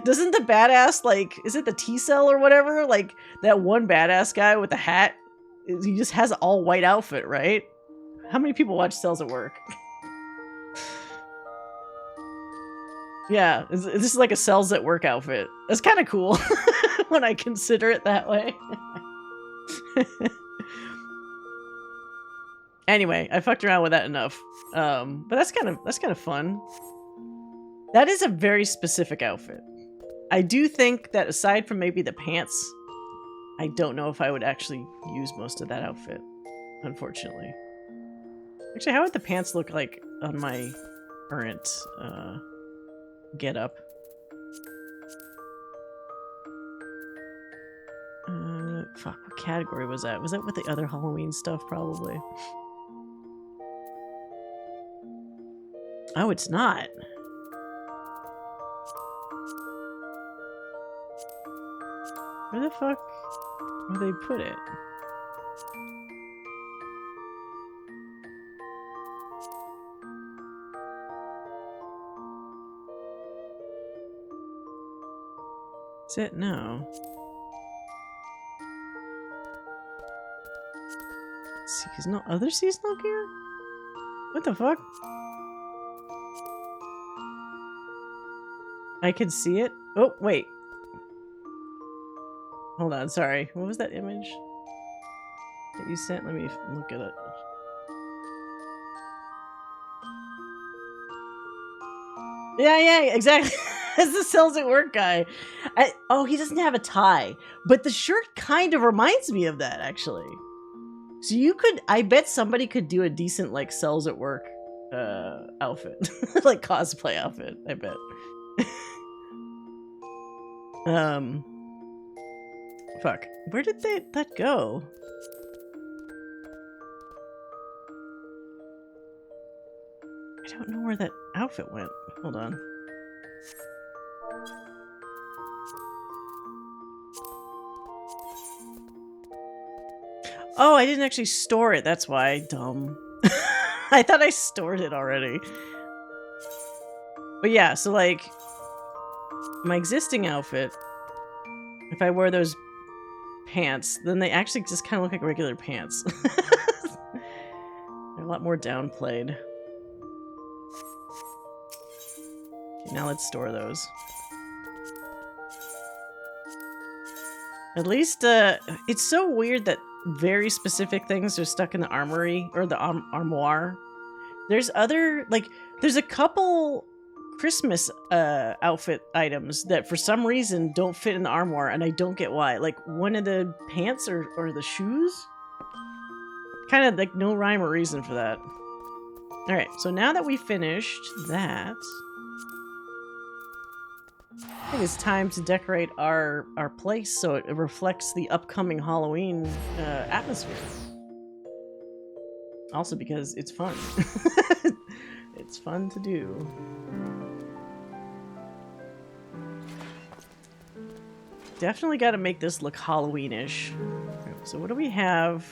Doesn't the badass like, is it the T-cell or whatever? Like that one badass guy with the hat, he just has an all white outfit, right? How many people watch Cells at Work? Yeah, this is like a Cells at Work outfit. That's kind of cool when I consider it that way. Anyway, I fucked around with that enough. But that's kind of fun. That is a very specific outfit. I do think that aside from maybe the pants, I don't know if I would actually use most of that outfit, unfortunately. Actually, how would the pants look like on my current getup? Fuck, what category was that? Was that with the other Halloween stuff, probably? Oh, it's not. Where the fuck would they put it? Is it? No. Seasonal? Other seasonal gear? What the fuck? I can see it? Oh, wait. Hold on, sorry. What was that image that you sent? Let me look at it. Yeah, exactly. That's the Sells at Work guy. Oh, he doesn't have a tie. But the shirt kind of reminds me of that, actually. So you could... I bet somebody could do a decent, like, Sells at Work outfit. Like, cosplay outfit, I bet. Fuck. Where did that go? I don't know where that outfit went. Hold on. Oh, I didn't actually store it. That's why. Dumb. I thought I stored it already. But yeah, so like... my existing outfit, if I wear those pants, then they actually just kind of look like regular pants. They're a lot more downplayed. Okay, now let's store those. At least, it's so weird that very specific things are stuck in the armory, or the armoire. There's other, like, there's a couple Christmas outfit items that for some reason don't fit in the armoire, and I don't get why. Like one of the pants or the shoes? Kind of like no rhyme or reason for that. Alright, so now that we finished that, I think it's time to decorate our place so it reflects the upcoming Halloween atmosphere. Also because it's fun. It's fun to do. Definitely got to make this look Halloween-ish. So what do we have?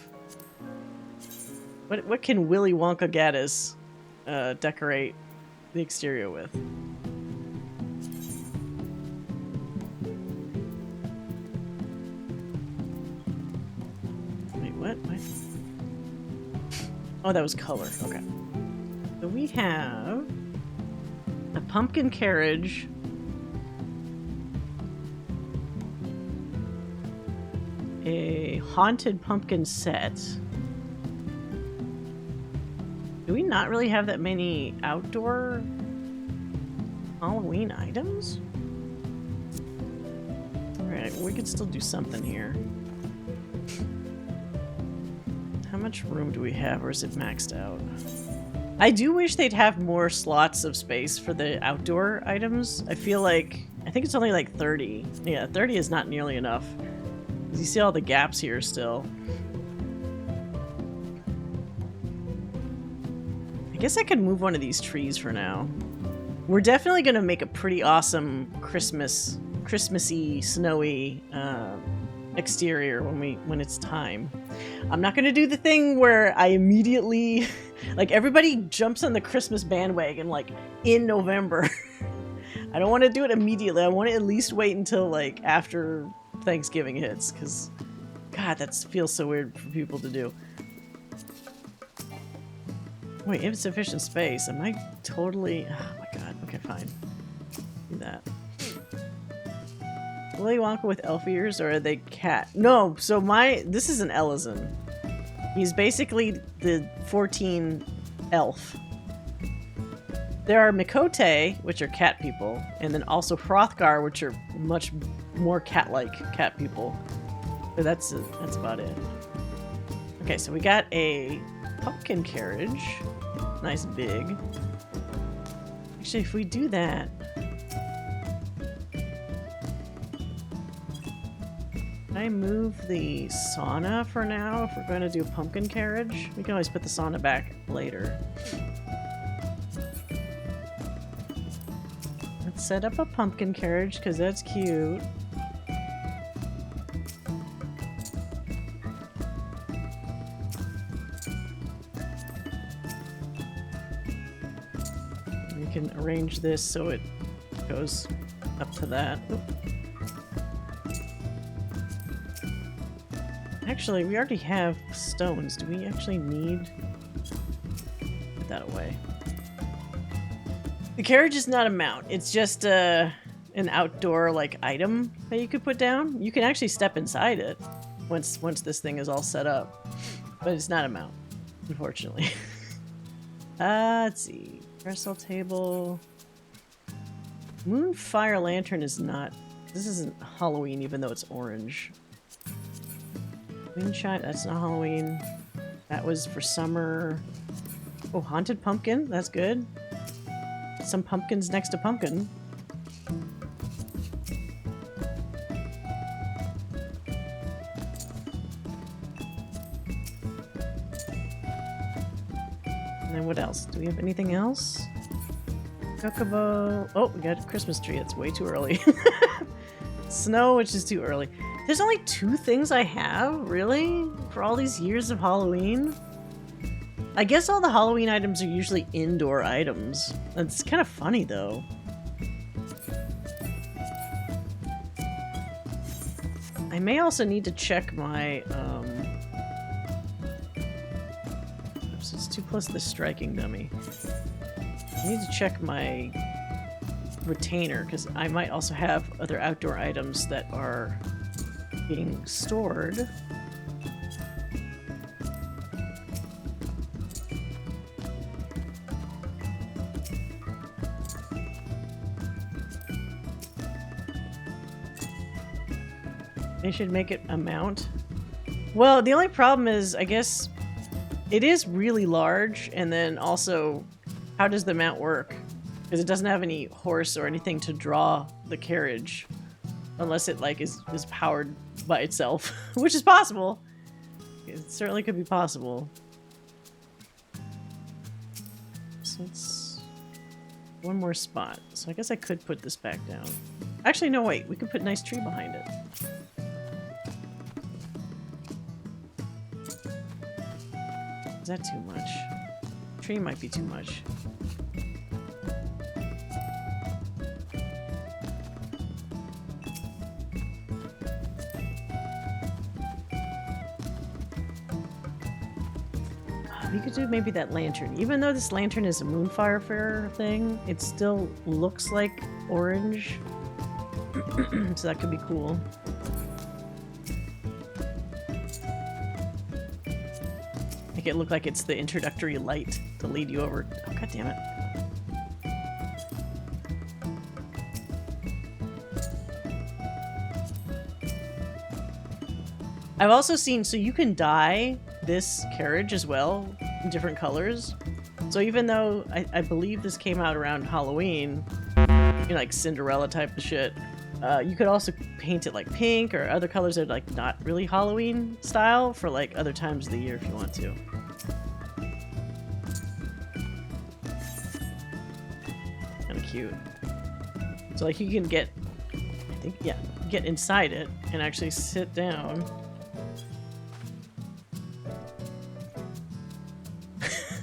What can Willy Wonka Gaddis decorate the exterior with? Wait, what? Oh, that was color. Okay. So we have a pumpkin carriage. A haunted pumpkin set. Do we not really have that many outdoor Halloween items? Alright, we could still do something here. How much room do we have, or is it maxed out? I do wish they'd have more slots of space for the outdoor items. I feel like... I think it's only like 30. Yeah, 30 is not nearly enough. You see all the gaps here still. I guess I could move one of these trees for now. We're definitely going to make a pretty awesome Christmassy, snowy exterior when it's time. I'm not going to do the thing where I immediately... like, everybody jumps on the Christmas bandwagon, like, in November. I don't want to do it immediately. I want to at least wait until, like, after... Thanksgiving hits, because God, that feels so weird for people to do. Wait, insufficient space. Am I totally... oh my God. Okay, fine. Do that. Willy Wonka with elf ears, or are they cat? No, so this is an Ellison. He's basically the 14 elf. There are Mikote, which are cat people, and then also Hrothgar, which are much more cat-like cat people. But that's about it. Okay, so we got a pumpkin carriage. Nice big. Actually, if we do that... Can I move the sauna for now if we're going to do a pumpkin carriage? We can always put the sauna back later. Let's set up a pumpkin carriage because that's cute. We can arrange this so it goes up to that. Oop. Actually, we already have stones. Do we actually need... Put that away. The carriage is not a mount. It's just an outdoor like item that you could put down. You can actually step inside it once this thing is all set up, but it's not a mount, unfortunately. Let's see. Trestle table. Moonfire lantern is not. This isn't Halloween, even though it's orange. Windchime. That's not Halloween. That was for summer. Oh, haunted pumpkin. That's good. Some pumpkins next to pumpkin. And then what else? Do we have anything else? Chocobo. Oh, we got a Christmas tree. It's way too early. Snow, which is too early. There's only 2 things I have, really? For all these years of Halloween? I guess all the Halloween items are usually indoor items. That's kind of funny, though. I may also need to check my, Oops, it's too close to the striking dummy. I need to check my retainer, because I might also have other outdoor items that are being stored. They should make it a mount. Well, the only problem is, I guess, it is really large, and then also, how does the mount work? Because it doesn't have any horse or anything to draw the carriage, unless it like is powered by itself, which is possible. It certainly could be possible. So it's one more spot. So I guess I could put this back down. Actually, no, wait. We could put a nice tree behind it. Is that too much? Tree might be too much. We could do maybe that lantern. Even though this lantern is a Moonfire Fair thing, it still looks like orange. So that could be cool. Make it look like it's the introductory light to lead you over. Oh, god damn it. I've also seen, so you can dye this carriage as well in different colors. So even though I believe this came out around Halloween, you know, like Cinderella type of shit, you could also paint it like pink or other colors that are like not really Halloween style for like other times of the year if you want to. Kind of cute. So like you can get, I think, yeah, get inside it and actually sit down.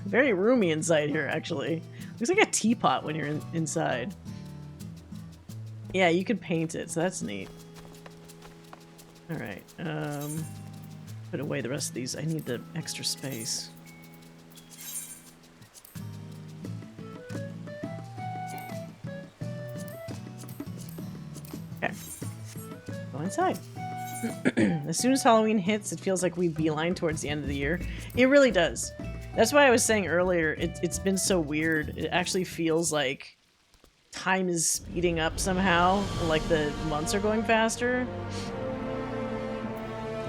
Very roomy inside here, actually. Looks like a teapot when you're inside. Yeah, you could paint it, so that's neat. Alright, put away the rest of these. I need the extra space. Okay. Go inside. As soon as Halloween hits, it feels like we beeline towards the end of the year. It really does. That's why I was saying earlier, it's been so weird. It actually feels like time is speeding up somehow, like the months are going faster.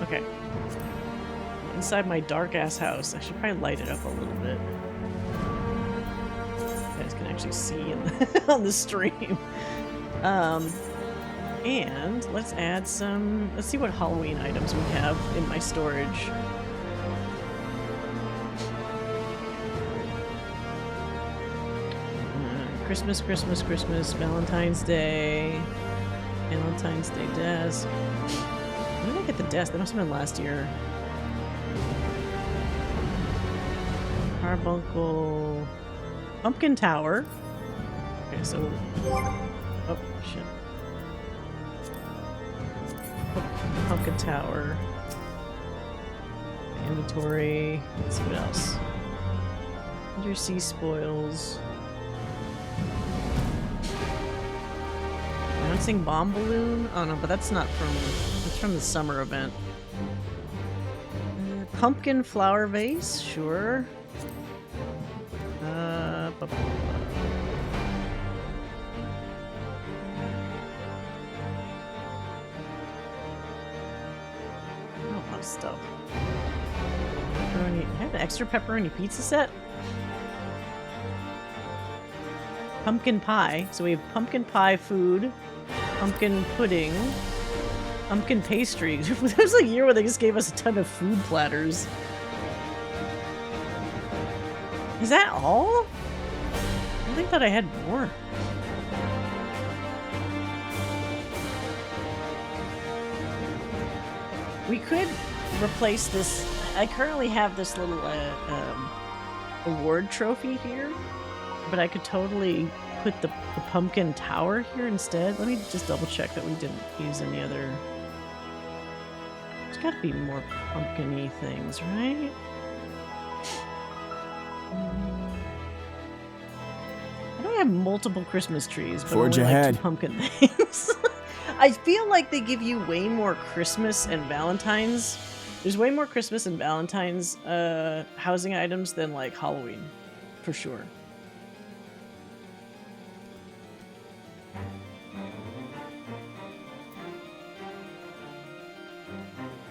Okay. Inside my dark-ass house. I should probably light it up a little bit. You guys can actually see in the, on the stream. And let's add some, let's see what Halloween items we have in my storage. Christmas, Christmas, Christmas, Valentine's Day, Valentine's Day desk. When did I get the desk? That must have been last year. Carbuncle, Pumpkin Tower. Okay, so, oh shit. Pumpkin Tower. Inventory. Let's see what else. Undersea spoils. Bouncing bomb balloon? Oh no, but that's not from. That's from the summer event. Pumpkin flower vase, sure. A lot of stuff. Pepperoni. I have an extra pepperoni pizza set. Pumpkin pie. So we have pumpkin pie food, pumpkin pudding, pumpkin pastry. There was a year where they just gave us a ton of food platters. Is that all? I think that I had more. We could replace this. I currently have this little award trophy here, but I could totally put the pumpkin tower here instead. Let me just double check that we didn't use any other. There's got to be more pumpkin-y things, right? I know I have multiple Christmas trees, but Forge only like ahead. 2 pumpkin things. I feel like they give you way more Christmas and Valentine's. There's way more Christmas and Valentine's housing items than like Halloween, for sure.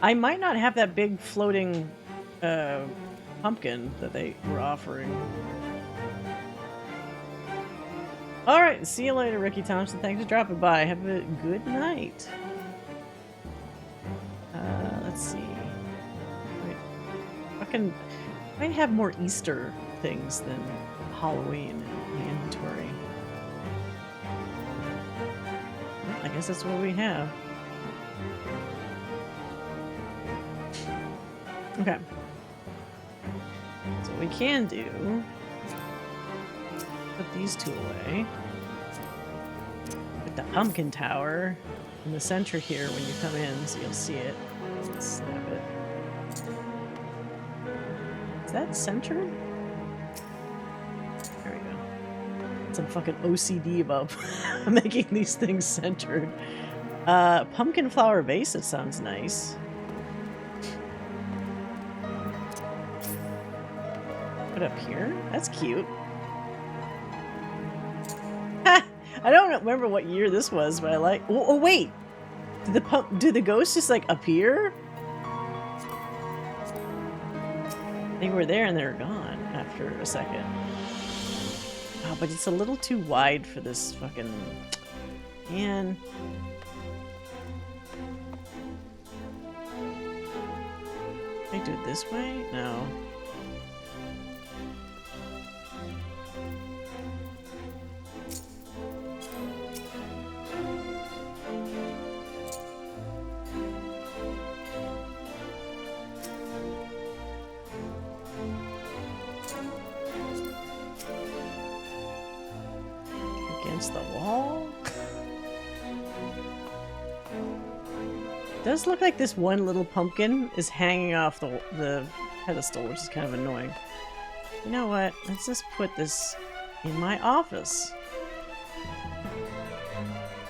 I might not have that big floating pumpkin that they were offering. Alright, see you later, Ricky Thompson. Thanks for dropping by. Have a good night. Let's see. Wait, fucking, I might have more Easter things than Halloween in the inventory. I guess that's what we have. Okay. So we can do, put these 2 away. Put the pumpkin tower in the center here when you come in, so you'll see it. Snap it. Is that centered? There we go. Some fucking OCD about making these things centered. Pumpkin flower vase, it sounds nice. Put up here? That's cute. Ha! I don't remember what year this was, but I like. Oh wait, did the ghosts just like appear? They were there and they're gone after a second. Oh, but it's a little too wide for this fucking man. Can I do it this way? No. Against the wall? It does look like this one little pumpkin is hanging off the pedestal, which is kind of annoying. You know what? Let's just put this in my office.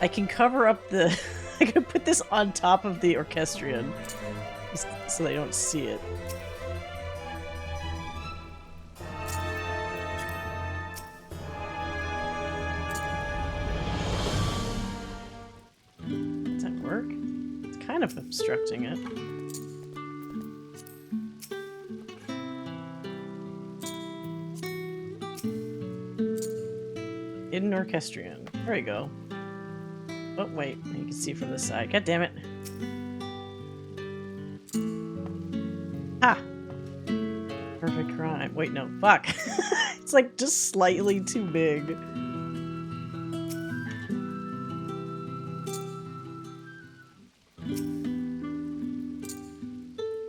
I can cover up the... I can put this on top of the orchestrion so they don't see it. Does that work? It's kind of obstructing it. Hidden orchestrion. There we go. Oh, wait. You can see from this side. God damn it. Ha! Perfect crime. Wait, no. Fuck. It's like just slightly too big.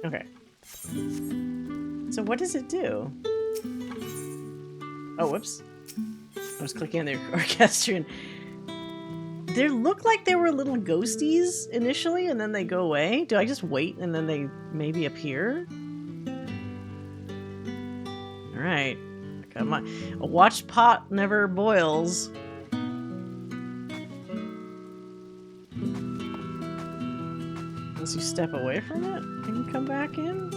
Okay. So what does it do? Oh, whoops. I was clicking on the orchestrion. They look like they were little ghosties initially, and then they go away. Do I just wait and then they maybe appear? Alright. Come on. A watched pot never boils. Once you step away from it, can you come back in?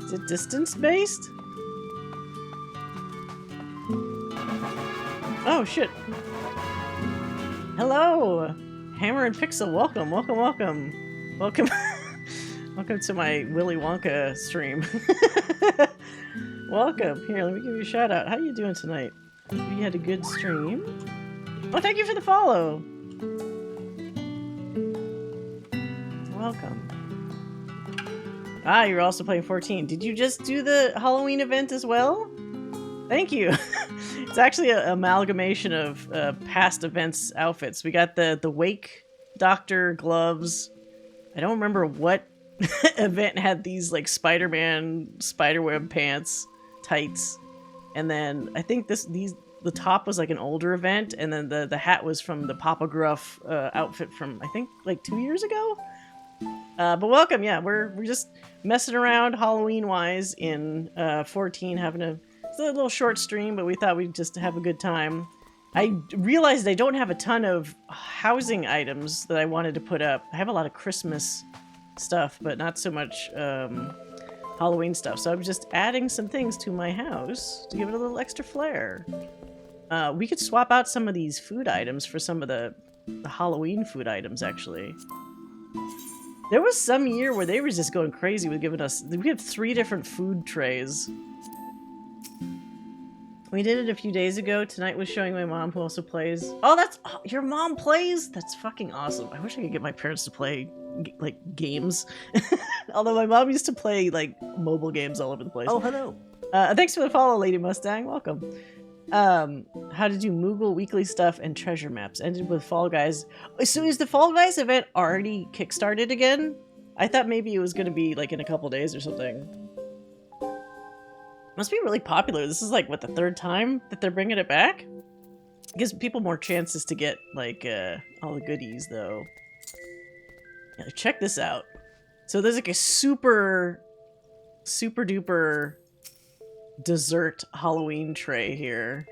Is it distance-based? Oh, shit. Hello! Hammer and Pixel, welcome, welcome, welcome. Welcome. Welcome to my Willy Wonka stream. Welcome. Here, let me give you a shout out. How you doing tonight? You had a good stream. Oh, thank you for the follow. Welcome. Ah, you're also playing 14. Did you just do the Halloween event as well? Thank you. It's actually an amalgamation of past events outfits. We got the Wake Doctor gloves. I don't remember what event had these like Spider-Man spiderweb pants, tights, and then I think the top was like an older event, and then the hat was from the Papa Gruff outfit from I think like 2 years ago. But welcome, yeah, we're just messing around Halloween wise in 14, it's a little short stream, but we thought we'd just have a good time. I realized I don't have a ton of housing items that I wanted to put up. I have a lot of Christmas stuff, but not so much Halloween stuff. So I'm just adding some things to my house to give it a little extra flair. We could swap out some of these food items for some of the Halloween food items, actually. There was some year where they were just going crazy with giving us... We had 3 different food trays. We did it a few days ago. Tonight was showing my mom, who also plays. Oh, that's... Oh, your mom plays? That's fucking awesome. I wish I could get my parents to play, like, games. Although my mom used to play, like, mobile games all over the place. Oh, hello. Thanks for the follow, Lady Mustang. Welcome. How to do Moogle weekly stuff and treasure maps. Ended with Fall Guys. So is the Fall Guys event already kickstarted again? I thought maybe it was going to be, like, in a couple days or something. Must be really popular. This is like, what, the 3rd time that they're bringing it back? It gives people more chances to get, like, all the goodies, though. Yeah, check this out. So there's, like, a super duper dessert Halloween tray here.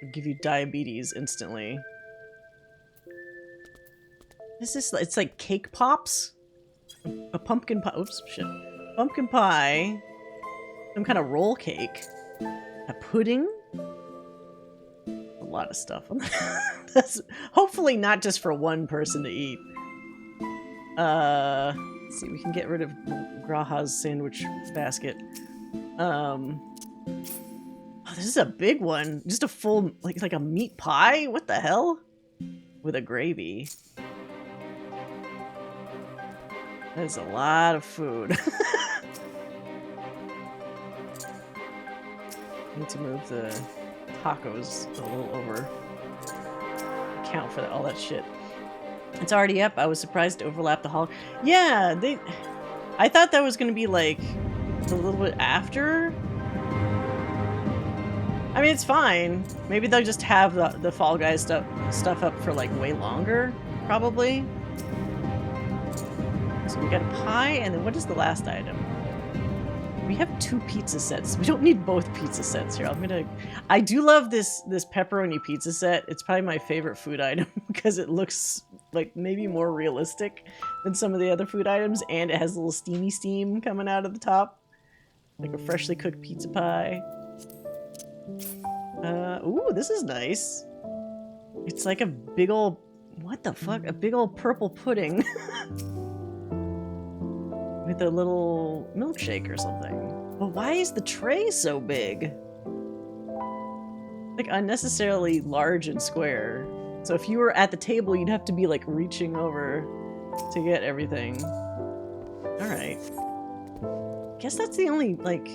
It'll give you diabetes instantly. This is, it's like cake pops? A pumpkin pie. Oops, shit. Pumpkin pie. Some kind of roll cake. A pudding. A lot of stuff. That's hopefully not just for one person to eat. Let's see, we can get rid of Graha's sandwich basket. Oh, this is a big one. Just a full, like a meat pie? What the hell? With a gravy. That is a lot of food. Need to move the tacos a little over. Count for all that shit. It's already up. I was surprised to overlap the hall. Yeah, I thought that was gonna be like a little bit after. I mean, it's fine. Maybe they'll just have the Fall Guys stuff up for like way longer, probably. So we got a pie, and then what is the last item? We have 2 pizza sets. We don't need both pizza sets here. I do love this pepperoni pizza set. It's probably my favorite food item because it looks like maybe more realistic than some of the other food items, and it has a little steamy steam coming out of the top. Like a freshly cooked pizza pie. Ooh, this is nice. It's like a big old... What the fuck? A big old purple pudding. With a little milkshake or something. But why is the tray so big? Like, unnecessarily large and square. So if you were at the table, you'd have to be like reaching over to get everything. Alright. Guess that's the only, like...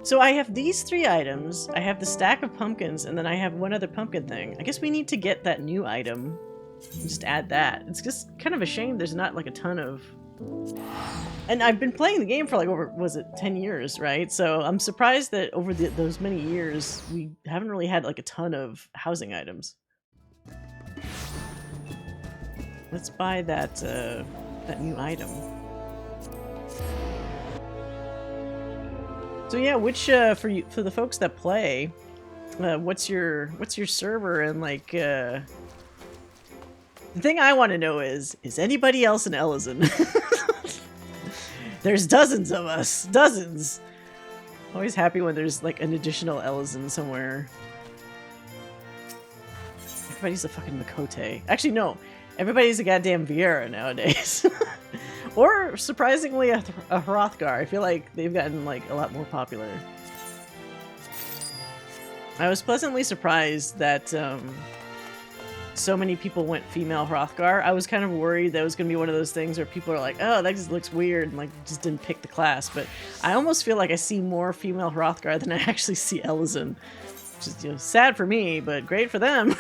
So I have these 3 items, I have the stack of pumpkins, and then I have one other pumpkin thing. I guess we need to get that new item. Just add that. It's just kind of a shame there's not like a ton of... And I've been playing the game for like over, was it 10 years, right? So I'm surprised that over those many years, we haven't really had like a ton of housing items. Let's buy that, that new item. So yeah, which for the folks that play, what's your server, and like the thing I want to know is anybody else in Ellison? There's dozens of us, dozens. Always happy when there's like an additional Ellison somewhere. Everybody's a fucking Makote. Actually, no, everybody's a goddamn Vieira nowadays. Or, surprisingly, a Hrothgar. I feel like they've gotten, like, a lot more popular. I was pleasantly surprised that, so many people went female Hrothgar. I was kind of worried that it was going to be one of those things where people are like, oh, that just looks weird, and, like, just didn't pick the class. But I almost feel like I see more female Hrothgar than I actually see Ellison. Which is, you know, sad for me, but great for them.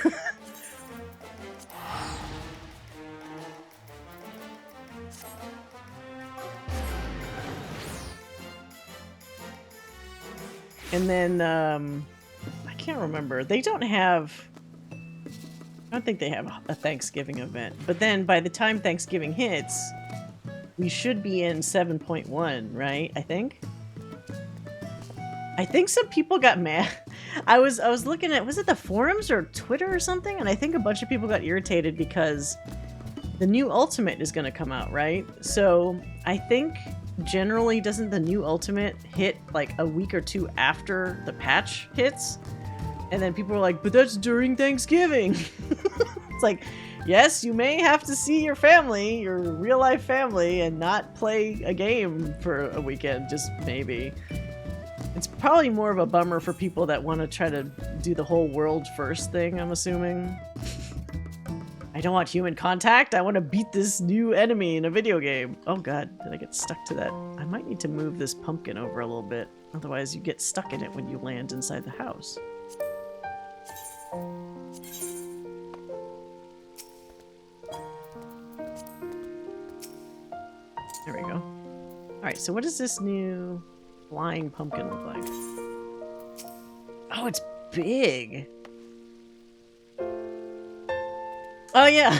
And then, I can't remember. They don't have... I don't think they have a Thanksgiving event. But then, by the time Thanksgiving hits, we should be in 7.1, right? I think? I think some people got mad. I was looking at... Was it the forums or Twitter or something? And I think a bunch of people got irritated because the new Ultimate is going to come out, right? So, I think... Generally, doesn't the new Ultimate hit like a week or 2 after the patch hits? And then people are like, but that's during Thanksgiving. It's like, yes, you may have to see your family, your real life family, and not play a game for a weekend, just maybe. It's probably more of a bummer for people that want to try to do the whole world first thing, I'm assuming. I don't want human contact. I want to beat this new enemy in a video game. Oh god, did I get stuck to that? I might need to move this pumpkin over a little bit. Otherwise you get stuck in it when you land inside the house. There we go. Alright, so what does this new flying pumpkin look like? Oh, it's big! Oh yeah,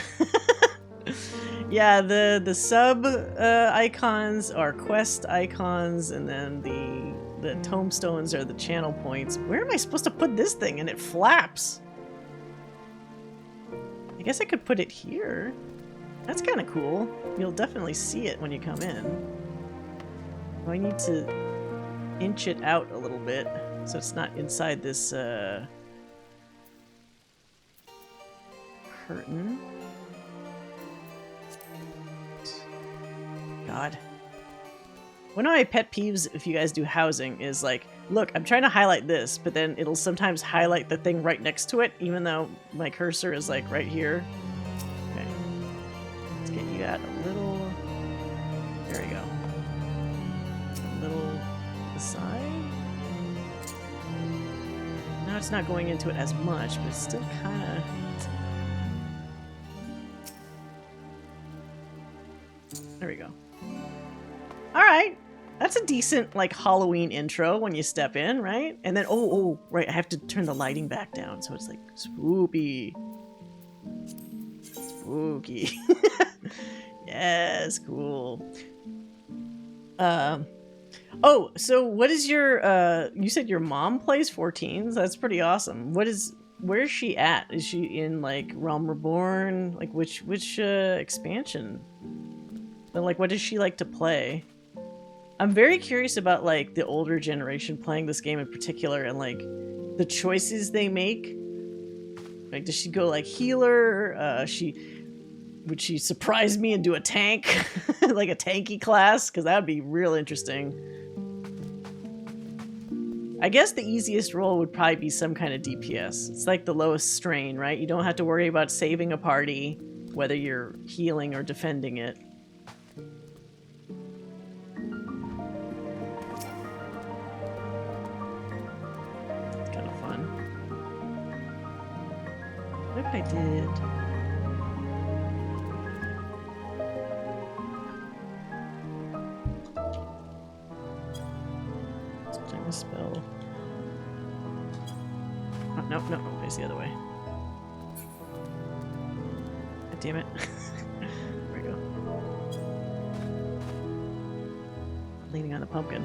yeah. The sub icons are quest icons, and then the tombstones are the channel points. Where am I supposed to put this thing? And it flaps. I guess I could put it here. That's kind of cool. You'll definitely see it when you come in. I need to inch it out a little bit so it's not inside this. Curtain. God. One of my pet peeves if you guys do housing is like, look, I'm trying to highlight this, but then it'll sometimes highlight the thing right next to it, even though my cursor is like right here. Okay. Let's get you out a little... There we go. A little aside. Now it's not going into it as much, but it's still kind of... There we go. Alright. That's a decent, like, Halloween intro when you step in, right? And then, oh, right, I have to turn the lighting back down, so it's, like, spoopy. Spooky. Yes, cool. Oh, so what is your, you said your mom plays 14s? That's pretty awesome. Where is she at? Is she in, like, Realm Reborn? Like, which expansion? Then, like, what does she like to play? I'm very curious about, like, the older generation playing this game in particular and, like, the choices they make. Like, does she go, like, healer? Would she surprise me and do a tank? Like a tanky class? Because that would be real interesting. I guess the easiest role would probably be some kind of DPS. It's like the lowest strain, right? You don't have to worry about saving a party, whether you're healing or defending it. It's kind of fun. What if I did... spell. Oh, no, face the other way. God damn it. There we go. Leaning on the pumpkin.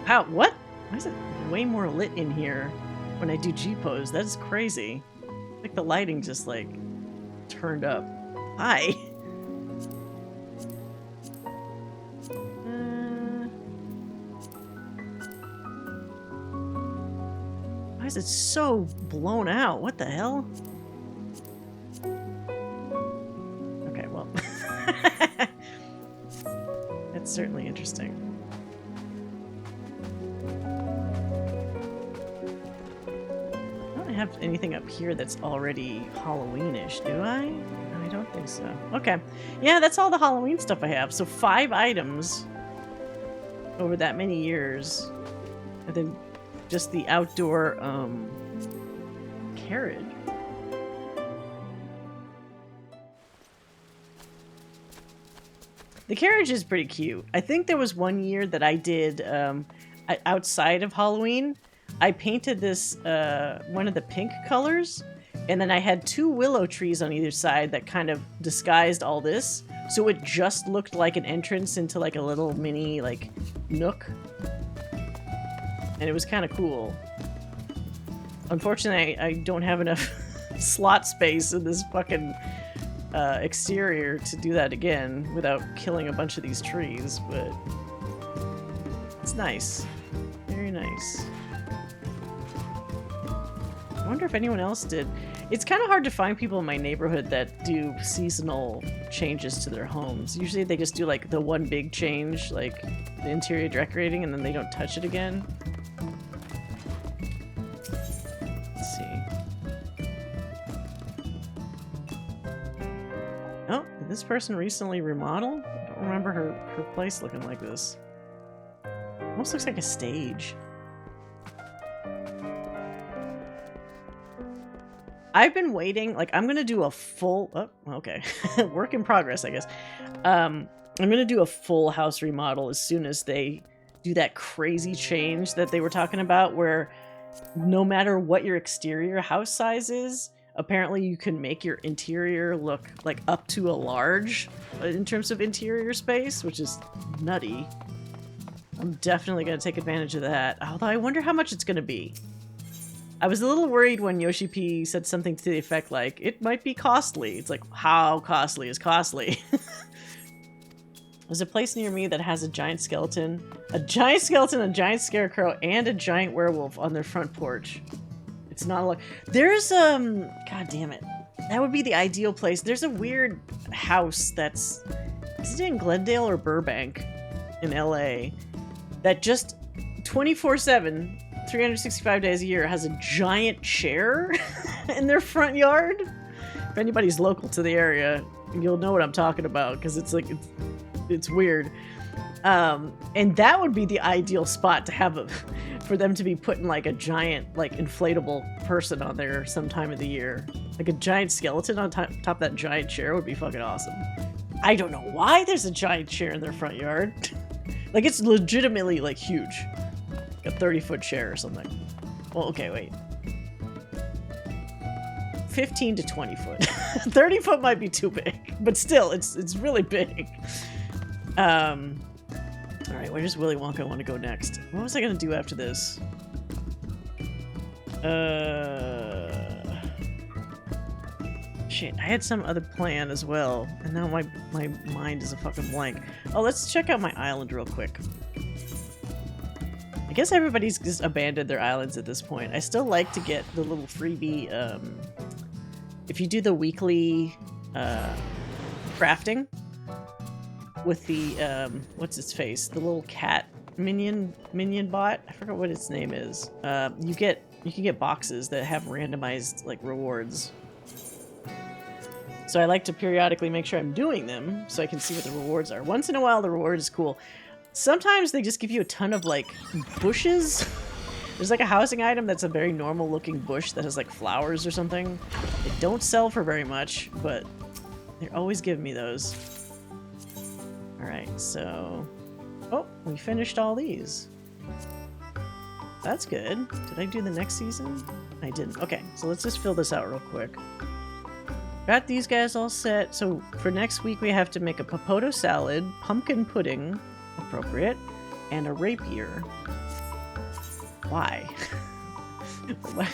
Wow, what? Why is it way more lit in here when I do G-pose? That's crazy. Like the lighting just like turned up. Hi. Why is it so blown out? What the hell? Okay, well. That's certainly interesting. Have anything up here that's already Halloweenish, do I? No, I don't think so. Okay. Yeah, that's all the Halloween stuff I have. So 5 items over that many years. And then just the outdoor carriage. The carriage is pretty cute. I think there was one year that I did outside of Halloween. I painted this, one of the pink colors, and then I had 2 willow trees on either side that kind of disguised all this. So it just looked like an entrance into like a little mini, like, nook. And it was kind of cool. Unfortunately, I don't have enough slot space in this fucking exterior to do that again without killing a bunch of these trees, but it's nice. Very nice. I wonder if anyone else did. It's kind of hard to find people in my neighborhood that do seasonal changes to their homes. Usually they just do like the one big change, like the interior decorating, and then they don't touch it again. Let's see. Oh, did this person recently remodel? I don't remember her place looking like this. Almost looks like a stage. I've been waiting, like, I'm gonna do a full, oh, okay, work in progress, I guess. I'm gonna do a full house remodel as soon as they do that crazy change that they were talking about, where no matter what your exterior house size is, apparently you can make your interior look, like, up to a large in terms of interior space, which is nutty. I'm definitely gonna take advantage of that, although I wonder how much it's gonna be. I was a little worried when Yoshi P said something to the effect like, it might be costly. It's like, how costly is costly? There's a place near me that has a giant skeleton, a giant scarecrow, and a giant werewolf on their front porch. It's not a lot. There's, god damn it. That would be the ideal place. There's a weird house that's, is it in Glendale or Burbank in LA, that just 24/7, 365 days a year has a giant chair in their front yard. If anybody's local to the area, you'll know what I'm talking about, because it's like, it's weird. And that would be the ideal spot to have for them to be putting like a giant, like, inflatable person on there some time of the year. Like a giant skeleton on top of that giant chair would be fucking awesome. I don't know why there's a giant chair in their front yard. Like, it's legitimately, like, huge. A 30-foot chair or something. Well, okay, wait. 15 to 20 foot. 30 foot might be too big, but still, it's really big. All right, where does Willy Wonka want to go next? What was I gonna do after this? Shit, I had some other plan as well, and now my mind is a fucking blank. Oh, let's check out my island real quick. I guess everybody's just abandoned their islands at this point. I still like to get the little freebie, if you do the weekly crafting with the what's its face? The little cat minion bot. I forgot what its name is. You can get boxes that have randomized like rewards. So I like to periodically make sure I'm doing them so I can see what the rewards are. Once in a while the reward is cool. Sometimes they just give you a ton of like bushes. There's like a housing item that's a very normal looking bush that has like flowers or something. They don't sell for very much, but they're always giving me those. Alright, so... Oh, we finished all these. That's good. Did I do the next season? I didn't. Okay, so let's just fill this out real quick. Got these guys all set. So for next week we have to make a potato salad, pumpkin pudding, appropriate, and a rapier. Why? What?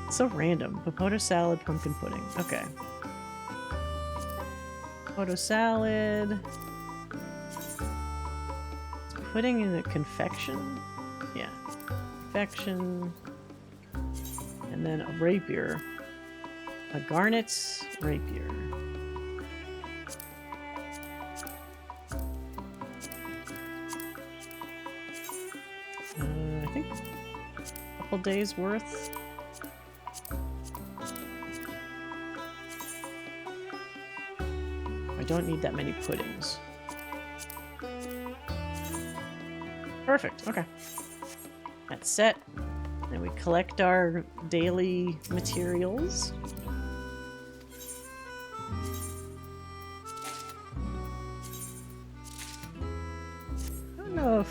So random. Potato salad, pumpkin pudding. Okay. Potato salad. Pudding in a confection? Yeah. Confection. And then a rapier. A garnet rapier. I think a couple days worth. I don't need that many puddings. Perfect, okay. That's set. Then we collect our daily materials. I don't know if...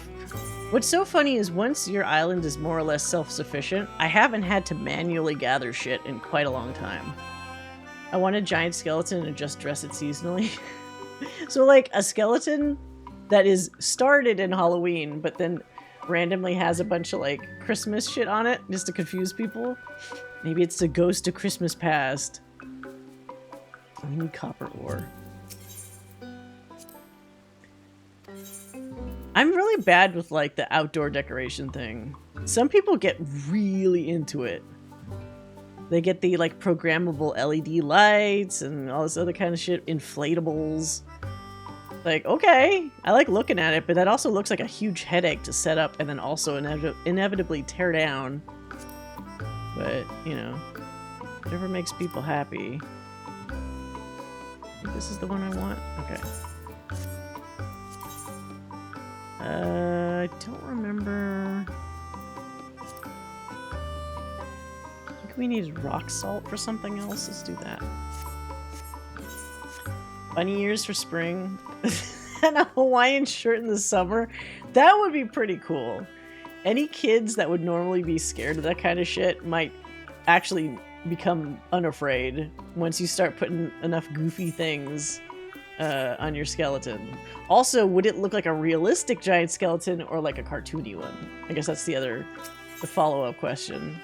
What's so funny is once your island is more or less self-sufficient, I haven't had to manually gather shit in quite a long time. I want a giant skeleton and just dress it seasonally. So like a skeleton that is started in Halloween, but then randomly has a bunch of like Christmas shit on it just to confuse people. Maybe it's the ghost of Christmas past. We need copper ore. I'm really bad with like the outdoor decoration thing. Some people get really into it. They get the like programmable LED lights and all this other kind of shit, inflatables. Like, okay, I like looking at it, but that also looks like a huge headache to set up and then also inevitably tear down. But, you know, whatever makes people happy. I think this is the one I want? Okay. I don't remember. I think we need rock salt for something else. Let's do that. Bunny ears for spring. And a Hawaiian shirt in the summer. That would be pretty cool. Any kids that would normally be scared of that kind of shit might actually become unafraid once you start putting enough goofy things on your skeleton. Also, would it look like a realistic giant skeleton or like a cartoony one? I guess that's the follow-up question.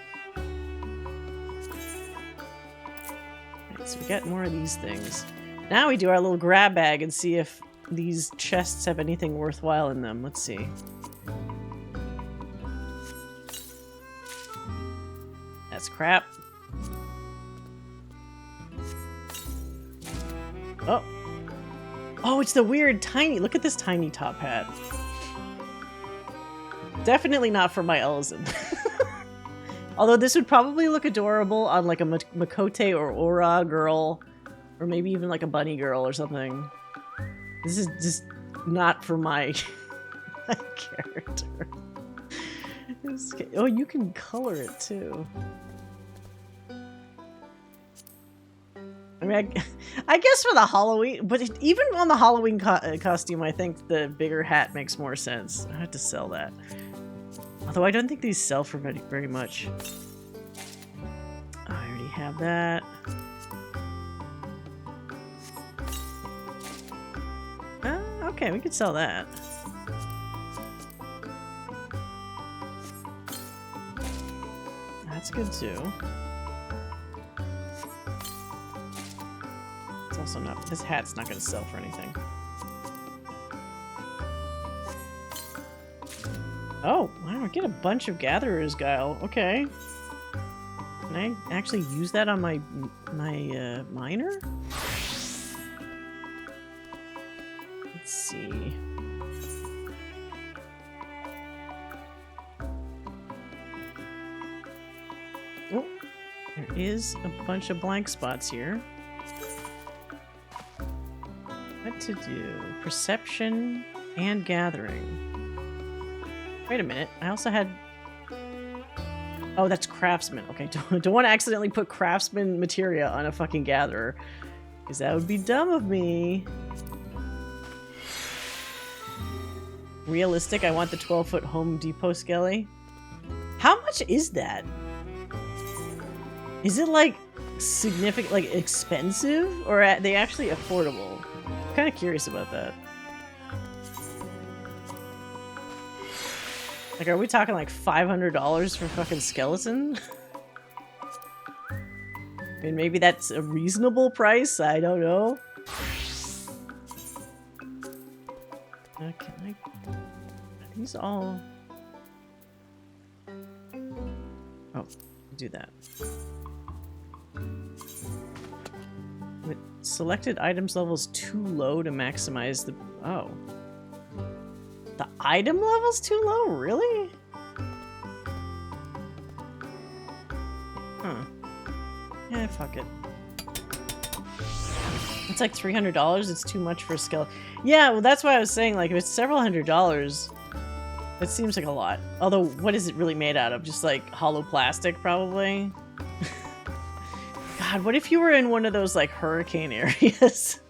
Alright, so we got more of these things. Now we do our little grab bag and see if these chests have anything worthwhile in them. Let's see. That's crap. Oh. Oh, it's the weird tiny... Look at this tiny top hat. Definitely not for my Elzen. Although this would probably look adorable on like a Makote or Aura girl. Or maybe even like a bunny girl or something. This is just not for my, my character. Oh, you can color it too. I mean, I guess for the Halloween, but even on the Halloween costume, I think the bigger hat makes more sense. I have to sell that. Although I don't think these sell for very much. I already have that. Okay, we could sell that. That's good too. It's also not, this hat's not going to sell for anything. Oh, wow, I get a bunch of Gatherer's Guile. Okay. Can I actually use that on my miner? Let's see. Oh, there is a bunch of blank spots here. What to do? Perception and gathering. Wait a minute. I also had... Oh, that's craftsman. Okay, don't want to accidentally put craftsman materia on a fucking gatherer. Because that would be dumb of me. Realistic, I want the 12-foot Home Depot skelly. How much is that? Is it, like, significant, like, expensive? Or are they actually affordable? I'm kind of curious about that. Like, are we talking, like, $500 for fucking skeleton? I mean, maybe that's a reasonable price? I don't know. Can I... Are these all... Oh, do that. With selected items levels too low to maximize the... Oh. The item level's too low? Really? Huh. Yeah, fuck it. It's like $300. It's too much for a skeleton. Yeah, well, that's why I was saying, like, if it's several $100s, it seems like a lot. Although, what is it really made out of? Just, like, hollow plastic, probably? God, what if you were in one of those, like, hurricane areas?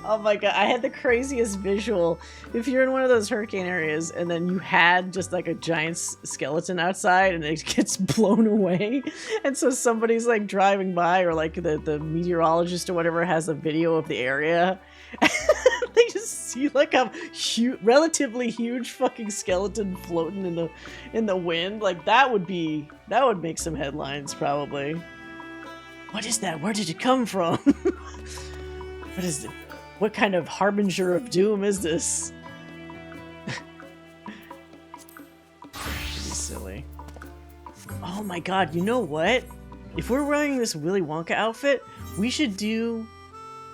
Oh my god, I had the craziest visual. If you're in one of those hurricane areas and then you had just like a giant skeleton outside and it gets blown away, and so somebody's like driving by, or like the meteorologist or whatever has a video of the area, they just see like a relatively huge fucking skeleton floating in the wind. Like that would make some headlines probably. What is that? Where did it come from? What is it? What kind of harbinger of doom is this? Silly. Oh my god, you know what? If we're wearing this Willy Wonka outfit, we should do...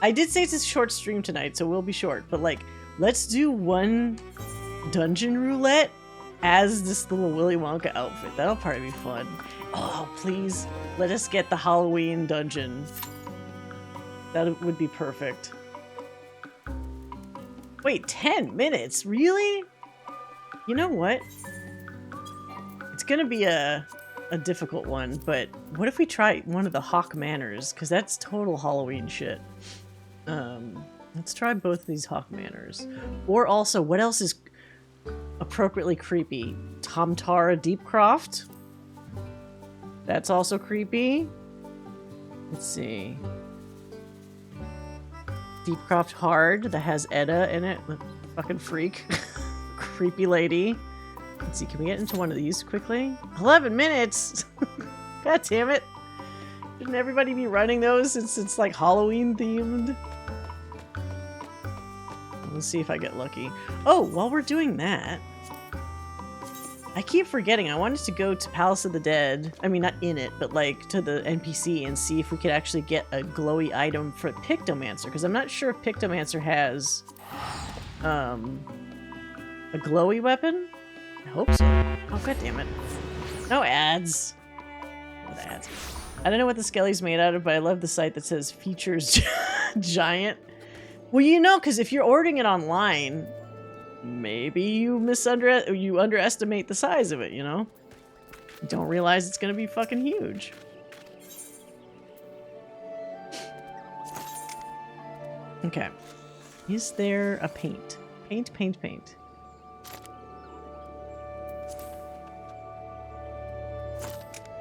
I did say it's a short stream tonight, so we'll be short, but like, let's do one dungeon roulette as this little Willy Wonka outfit. That'll probably be fun. Oh, please, let us get the Halloween dungeon. That would be perfect. Wait, 10 minutes? Really? You know what? It's gonna be a difficult one, but what if we try one of the Hawk Manors? Because that's total Halloween shit. Let's try both of these Hawk Manors. Or also, what else is appropriately creepy? Tomtara Deepcroft? That's also creepy. Let's see. Deepcroft Hard that has Edda in it. Fucking freak. Creepy lady. Let's see, can we get into one of these quickly? 11 minutes! God damn it. Shouldn't everybody be running those since it's like Halloween themed? Let's see if I get lucky. Oh, while we're doing that, I keep forgetting. I wanted to go to Palace of the Dead. I mean, not in it, but like to the NPC and see if we could actually get a glowy item for Pictomancer. Because I'm not sure if Pictomancer has a glowy weapon. I hope so. Oh, god damn it. No ads. No ads. I don't know what the skelly's made out of, but I love the site that says features giant. Well, you know, because if you're ordering it online, maybe you underestimate the size of it, you know? You don't realize it's gonna be fucking huge. Okay. Is there a paint? Paint.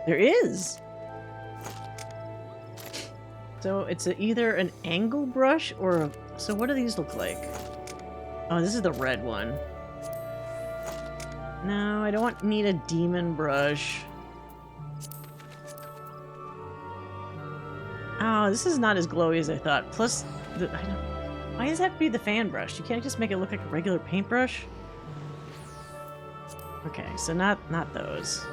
There is! So it's either an angle brush or a... So what do these look like? Oh, this is the red one. No, I don't need a demon brush. Oh, this is not as glowy as I thought. Plus, why does that have to be the fan brush? You can't just make it look like a regular paintbrush? Okay, so not those.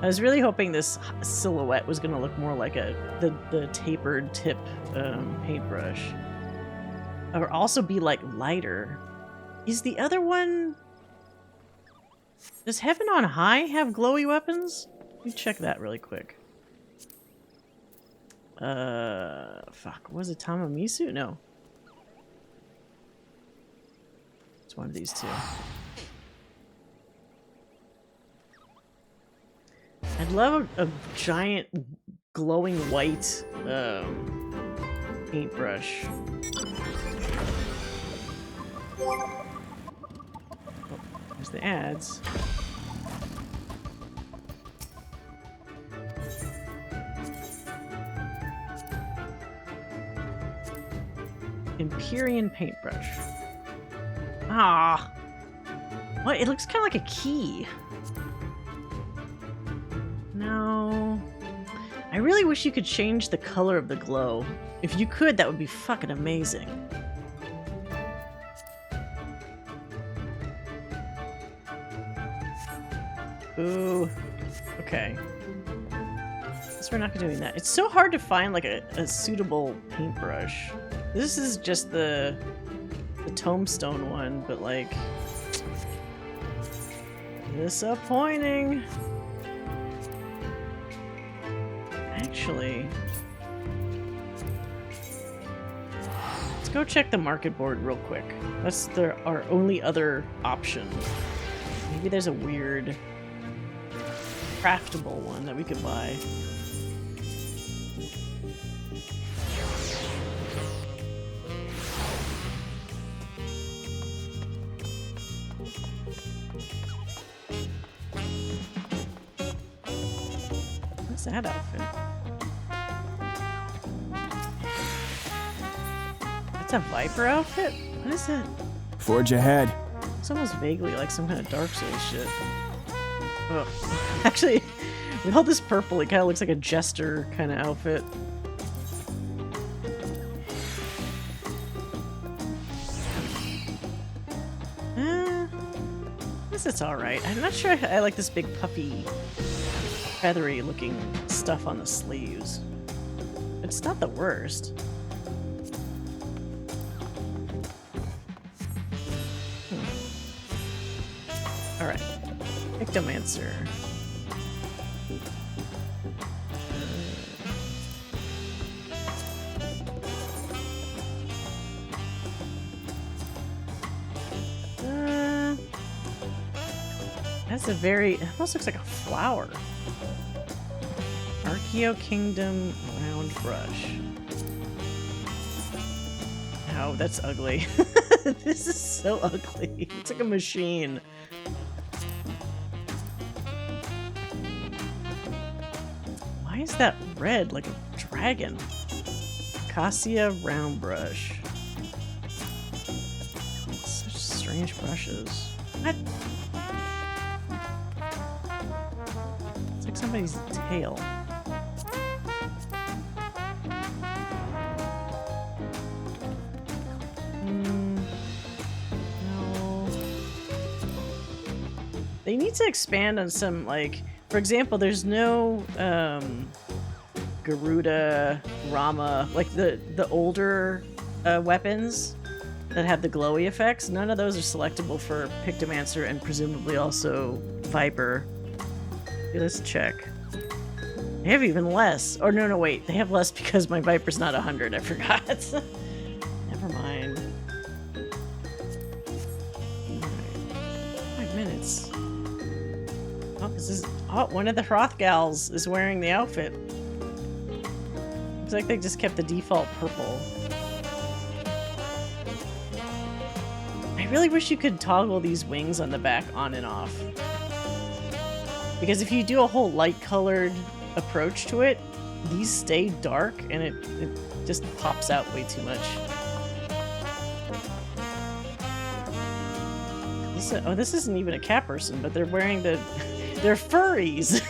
I was really hoping this silhouette was going to look more like the tapered tip paintbrush. or also be like lighter. Is the other one... Does Heaven on High have glowy weapons? Let me check that really quick. Fuck, was it Tamamisu? No. It's one of these two. I'd love a giant glowing white paintbrush. Oh, there's the ads. Empyrean paintbrush. Ah. What? It looks kind of like a key. No. I really wish you could change the color of the glow. If you could, that would be fucking amazing. Ooh. Okay. Guess we're not doing that. It's so hard to find like a suitable paintbrush. This is just the tombstone one, but like disappointing. Actually, let's go check the market board real quick. That's our only other option. Maybe there's a weird craftable one that we could buy. What's that outfit? That's a Viper outfit? What is it? Forge ahead. It's almost vaguely like some kind of Dark Souls shit. Oh. Actually, with all this purple, it kind of looks like a jester kind of outfit. I guess it's alright. I'm not sure I like this big puffy, feathery looking stuff on the sleeves. It's not the worst. Alright. Ectomancer. That's a very... It almost looks like a flower. Archeo Kingdom round brush. Ow, that's ugly. This is so ugly. It's like a machine. Why is that red like a dragon? Cassia round brush. Such strange brushes. What? It's like somebody's tail. No. They need to expand on some, like, for example, there's no Garuda, Rama, like the older weapons that have the glowy effects. None of those are selectable for Pictomancer and presumably also Viper. Okay, let's check. They have even less. Or no, wait. They have less because my Viper's not 100. I forgot. Never mind. Alright. 5 minutes. Oh, this is... Oh, one of the Hrothgals is wearing the outfit. Looks like they just kept the default purple. I really wish you could toggle these wings on the back on and off. Because if you do a whole light-colored approach to it, these stay dark and it just pops out way too much. This isn't even a cat person, but they're wearing the... They're furries!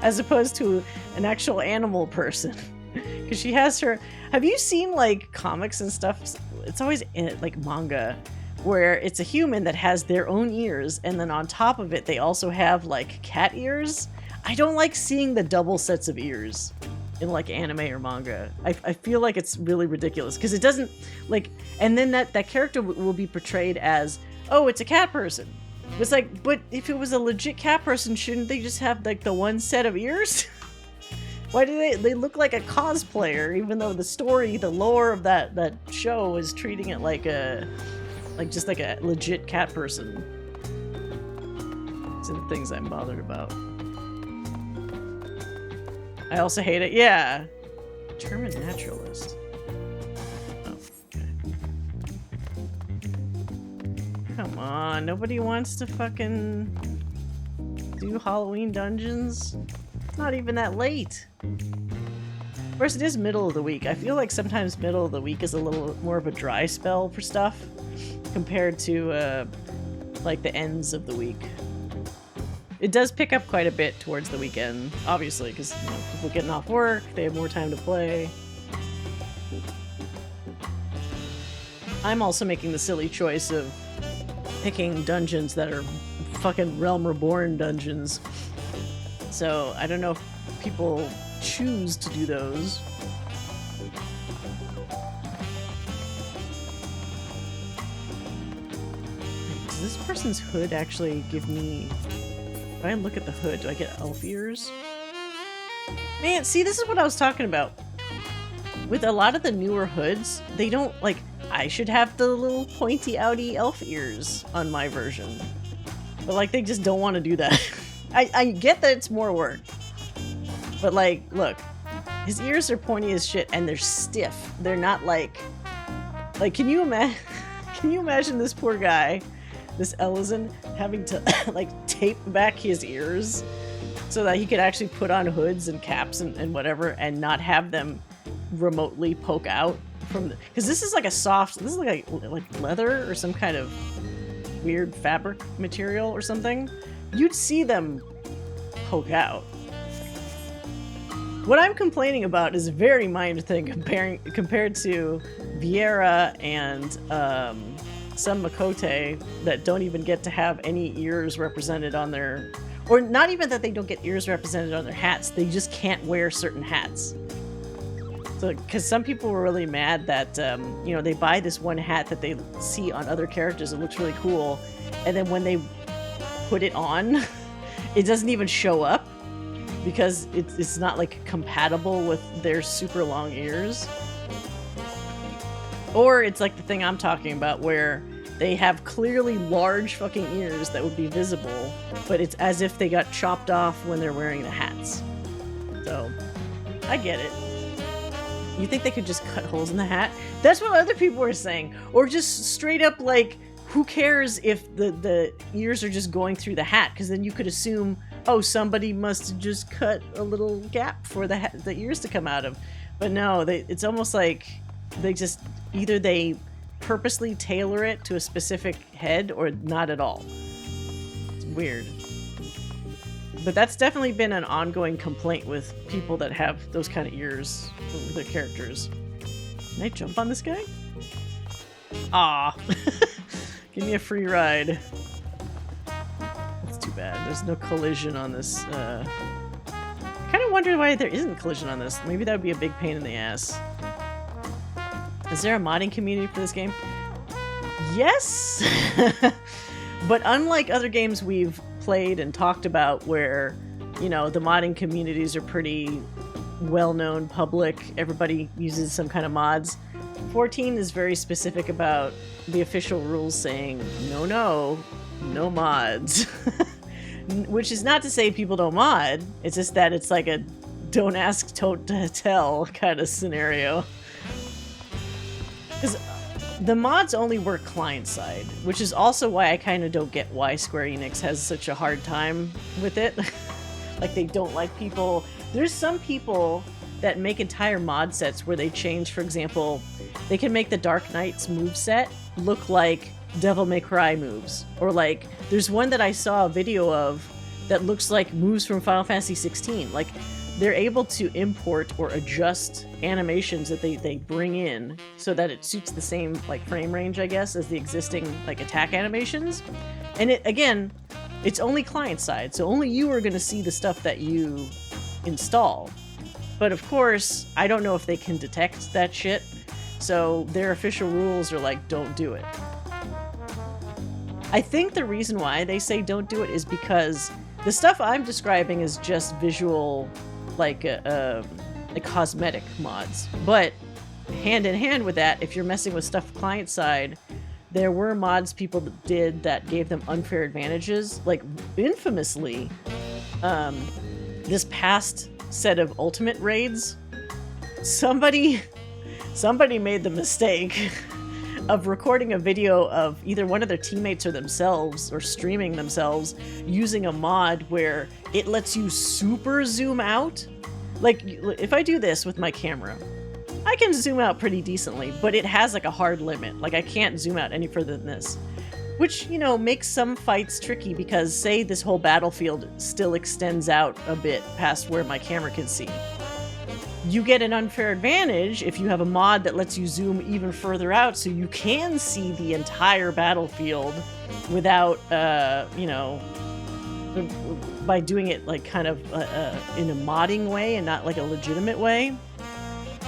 As opposed to an actual animal person. Because she has her... Have you seen, like, comics and stuff? It's always, like, manga, where it's a human that has their own ears, and then on top of it, they also have, like, cat ears. I don't like seeing the double sets of ears. in like anime or manga. I feel like it's really ridiculous because it doesn't like, and then that character will be portrayed as, oh, it's a cat person. It's like, but if it was a legit cat person, shouldn't they just have like the one set of ears? Why do they look like a cosplayer, even though the story, the lore of that show is treating it like just like a legit cat person. These are the things I'm bothered about. I also hate it. Yeah. German naturalist. Oh, okay. Come on. Nobody wants to fucking do Halloween dungeons? It's not even that late. Of course, it is middle of the week. I feel like sometimes middle of the week is a little more of a dry spell for stuff compared to like the ends of the week. It does pick up quite a bit towards the weekend, obviously, because you know, people getting off work, they have more time to play. I'm also making the silly choice of picking dungeons that are fucking Realm Reborn dungeons. So I don't know if people choose to do those. Does this person's hood actually give me... If I look at the hood, do I get elf ears? Man, see, this is what I was talking about. With a lot of the newer hoods, they don't, like, I should have the little pointy outy elf ears on my version. But, like, they just don't want to do that. I get that it's more work. But, like, look. His ears are pointy as shit, and they're stiff. They're not, like, can you imagine this poor guy, this Ellison, having to, like, tape back his ears so that he could actually put on hoods and caps and whatever and not have them remotely poke out from the... Because this is like a soft... This is like leather or some kind of weird fabric material or something. You'd see them poke out. What I'm complaining about is a very minor thing compared to Vieira and some Makote that don't even get to have any ears represented on their... Or not even that they don't get ears represented on their hats, they just can't wear certain hats. So, because some people were really mad that, you know, they buy this one hat that they see on other characters, it looks really cool, and then when they put it on, it doesn't even show up because it's not, like, compatible with their super long ears. Or it's like the thing I'm talking about where they have clearly large fucking ears that would be visible, but it's as if they got chopped off when they're wearing the hats. So, I get it. You think they could just cut holes in the hat? That's what other people were saying. Or just straight up, like, who cares if the ears are just going through the hat? Because then you could assume, oh, somebody must have just cut a little gap for the ears to come out of. But no, it's almost like they just... Either they purposely tailor it to a specific head or not at all. It's weird. But that's definitely been an ongoing complaint with people that have those kind of ears with their characters. Can I jump on this guy? Ah, give me a free ride. That's too bad. There's no collision on this. Kind of wonder why there isn't collision on this. Maybe that would be a big pain in the ass. Is there a modding community for this game? Yes! But unlike other games we've played and talked about where, you know, the modding communities are pretty well-known, public, everybody uses some kind of mods, 14 is very specific about the official rules saying, no mods. Which is not to say people don't mod, it's just that it's like a don't ask, don't tell kind of scenario. Because the mods only work client-side, which is also why I kind of don't get why Square Enix has such a hard time with it. Like, they don't like people... There's some people that make entire mod sets where they change, for example, they can make the Dark Knight's moveset look like Devil May Cry moves. Or like, there's one that I saw a video of that looks like moves from Final Fantasy 16. Like, they're able to import or adjust animations that they bring in so that it suits the same like frame range, I guess, as the existing like attack animations. And it, again, it's only client side, so only you are going to see the stuff that you install. But of course, I don't know if they can detect that shit. So their official rules are like, don't do it. I think the reason why they say don't do it is because the stuff I'm describing is just visual, like cosmetic mods. But hand in hand with that, if you're messing with stuff client side, there were mods people did that gave them unfair advantages. Like infamously, this past set of ultimate raids, somebody made the mistake of recording a video of either one of their teammates or themselves, or streaming themselves, using a mod where it lets you super zoom out. Like, if I do this with my camera, I can zoom out pretty decently, but it has like a hard limit. Like, I can't zoom out any further than this. Which, you know, makes some fights tricky because, say, this whole battlefield still extends out a bit past where my camera can see. You get an unfair advantage if you have a mod that lets you zoom even further out so you can see the entire battlefield without, you know, by doing it like kind of in a modding way and not like a legitimate way.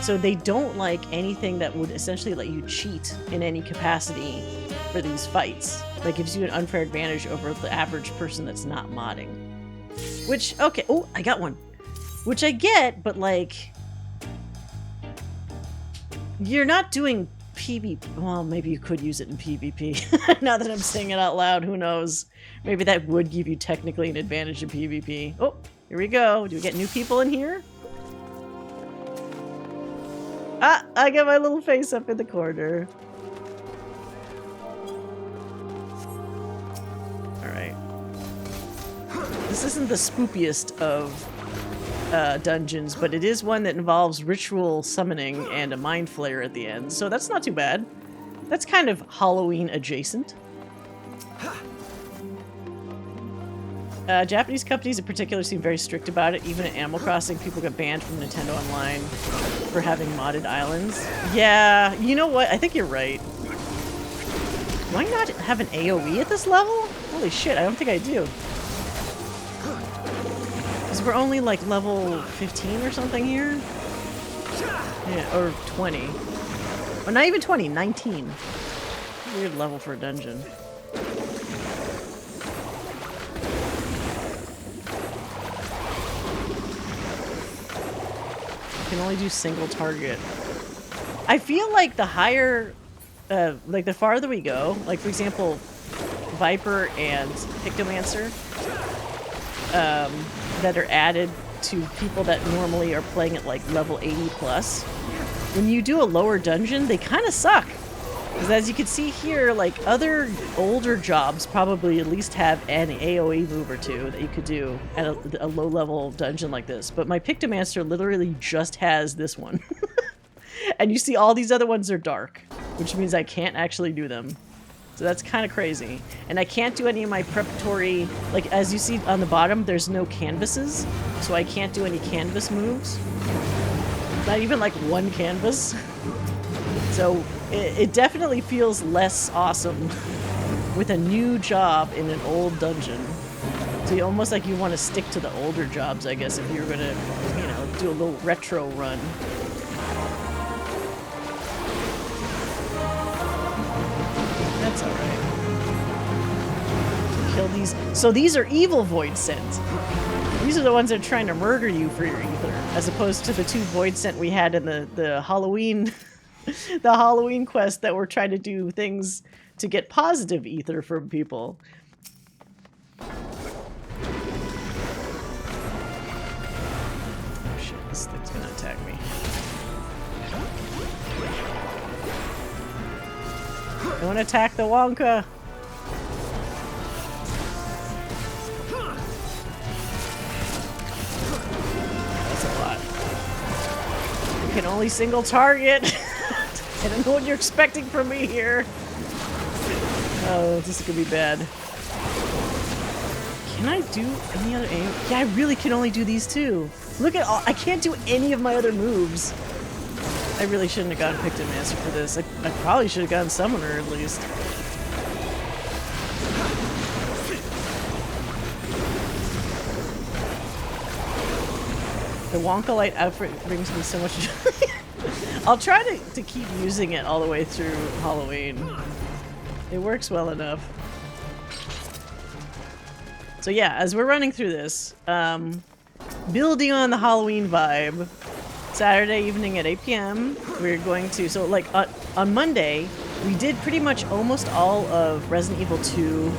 So they don't like anything that would essentially let you cheat in any capacity for these fights. That gives you an unfair advantage over the average person that's not modding. Which, okay, oh, I got one. Which I get, but like, you're not doing PvP. Well, maybe you could use it in PvP. Now that I'm saying it out loud, who knows? Maybe that would give you technically an advantage in PvP. Oh, here we go. Do we get new people in here? Ah, I got my little face up in the corner. Alright. This isn't the spookiest of dungeons, but it is one that involves ritual summoning and a mind flare at the end, so that's not too bad. That's kind of Halloween adjacent. Japanese companies in particular seem very strict about it. Even at Animal Crossing, people get banned from Nintendo Online for having modded islands. Yeah, you know what? I think you're right. Do I not have an AoE at this level? Holy shit, I don't think I do. Because we're only like level 15 or something here? Yeah, or 20. Oh, not even 20, 19. Weird level for a dungeon. Can only do single target. I feel like the higher, like the farther we go, like for example, Viper and Pictomancer, that are added to people that normally are playing at like level 80 plus, when you do a lower dungeon, they kind of suck. Because as you can see here, like other older jobs probably at least have an AoE move or two that you could do at a low level dungeon like this. But my Pictomancer literally just has this one. And you see all these other ones are dark, which means I can't actually do them. So that's kind of crazy. And I can't do any of my preparatory, like as you see on the bottom, there's no canvases. So I can't do any canvas moves. Not even like one canvas. So it definitely feels less awesome with a new job in an old dungeon. So you almost like you want to stick to the older jobs, I guess, if you're going to, you know, do a little retro run. That's alright. Kill these. So these are evil Void Scent. These are the ones that are trying to murder you for your ether, as opposed to the two Void Scent we had in the Halloween... the Halloween quest that we're trying to do things to get positive ether from people. Oh shit, this thing's gonna attack me. Don't attack the Wonka! That's a lot. You can only single target! I don't know what you're expecting from me here. Oh, this is gonna be bad. Can I do any other aim? Yeah, I really can only do these two. Look at all, I can't do any of my other moves. I really shouldn't have gotten Pictomancer for this. I probably should have gotten Summoner at least. The Wonka Light outfit brings me so much joy. I'll try to keep using it all the way through Halloween. It works well enough. So yeah, as we're running through this, building on the Halloween vibe, Saturday evening at 8 p.m. we're going to, so like on Monday, we did pretty much almost all of Resident Evil 2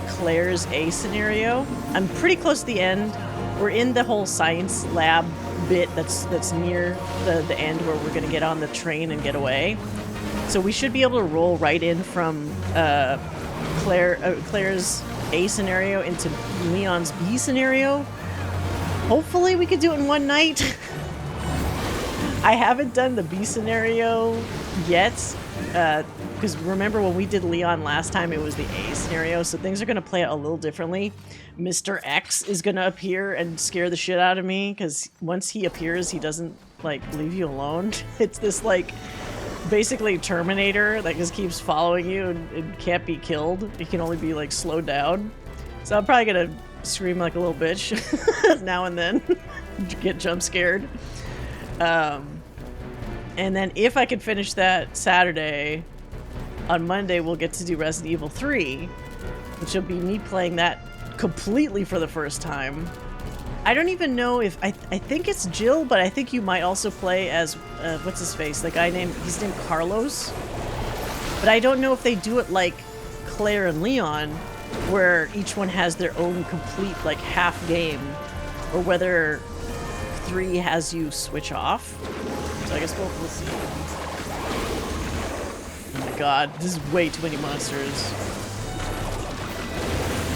Claire's A scenario. I'm pretty close to the end. We're in the whole science lab bit that's near the end where we're gonna get on the train and get away. So we should be able to roll right in from Claire's A scenario into Leon's B scenario. Hopefully we could do it in one night. I haven't done the B scenario yet, because remember when we did Leon last time, it was the A scenario, so things are going to play out a little differently. Mr. X is going to appear and scare the shit out of me, because once he appears, he doesn't, like, leave you alone. It's this, like, basically Terminator that just keeps following you and can't be killed. He can only be, like, slowed down. So I'm probably going to scream like a little bitch now and then, get jump scared. And then if I could finish that Saturday, on Monday we'll get to do Resident Evil 3, which will be me playing that completely for the first time. I don't even know if, I think it's Jill, but I think you might also play as, what's his face, the guy he's named Carlos. But I don't know if they do it like Claire and Leon, where each one has their own complete, like, half game, or whether 3 has you switch off. So I guess we'll see. Oh my god, this is way too many monsters.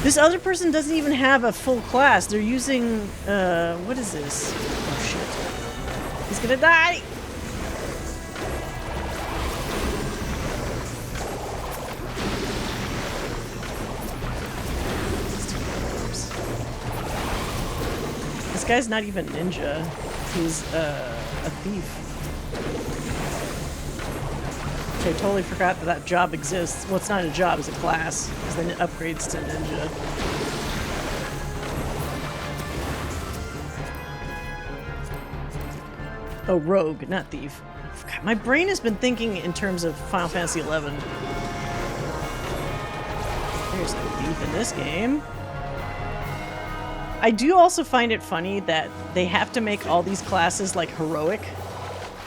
This other person doesn't even have a full class. They're using, what is this? Oh shit. He's gonna die! This guy's not even ninja. He's, a thief. I totally forgot that job exists. Well, it's not a job, it's a class, because then it upgrades to ninja. Oh, rogue, not thief. My brain has been thinking in terms of Final Fantasy XI. There's no thief in this game. I do also find it funny that they have to make all these classes, like, heroic.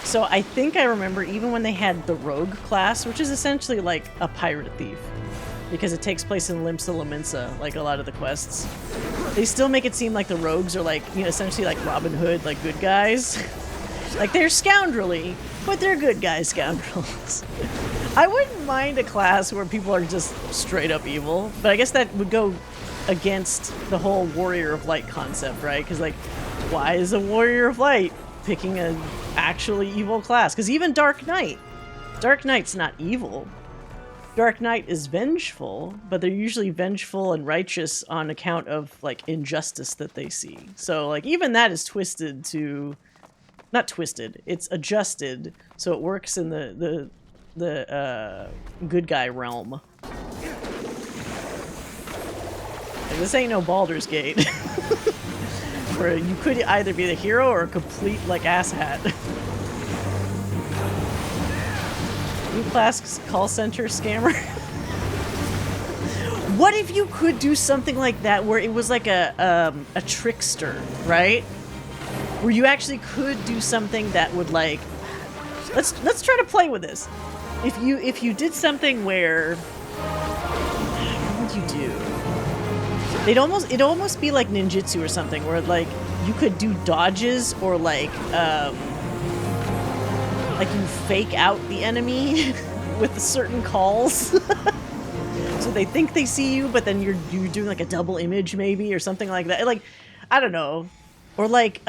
So I think I remember even when they had the rogue class, which is essentially like a pirate thief, because it takes place in Limsa Lominsa, like a lot of the quests. They still make it seem like the rogues are like, you know, essentially like Robin Hood, like good guys. Like they're scoundrelly, but they're good guys scoundrels. I wouldn't mind a class where people are just straight up evil, but I guess that would go against the whole Warrior of Light concept, right? Because like, why is a Warrior of Light picking an actually evil class? Because even Dark Knight's not evil. Dark Knight is vengeful, but they're usually vengeful and righteous on account of like injustice that they see. So like even that is twisted to, not twisted, it's adjusted so it works in the good guy realm. Like, this ain't no Baldur's Gate. Where you could either be the hero or a complete, like, asshat. New class call center scammer. What if you could do something like that where it was like a trickster, right? Where you actually could do something that would, like, let's try to play with this. If you did something where, what would you do? It'd almost be like ninjutsu or something, where like you could do dodges or like you fake out the enemy with certain calls, so they think they see you, but then you're doing like a double image maybe or something like that. Like I don't know, or like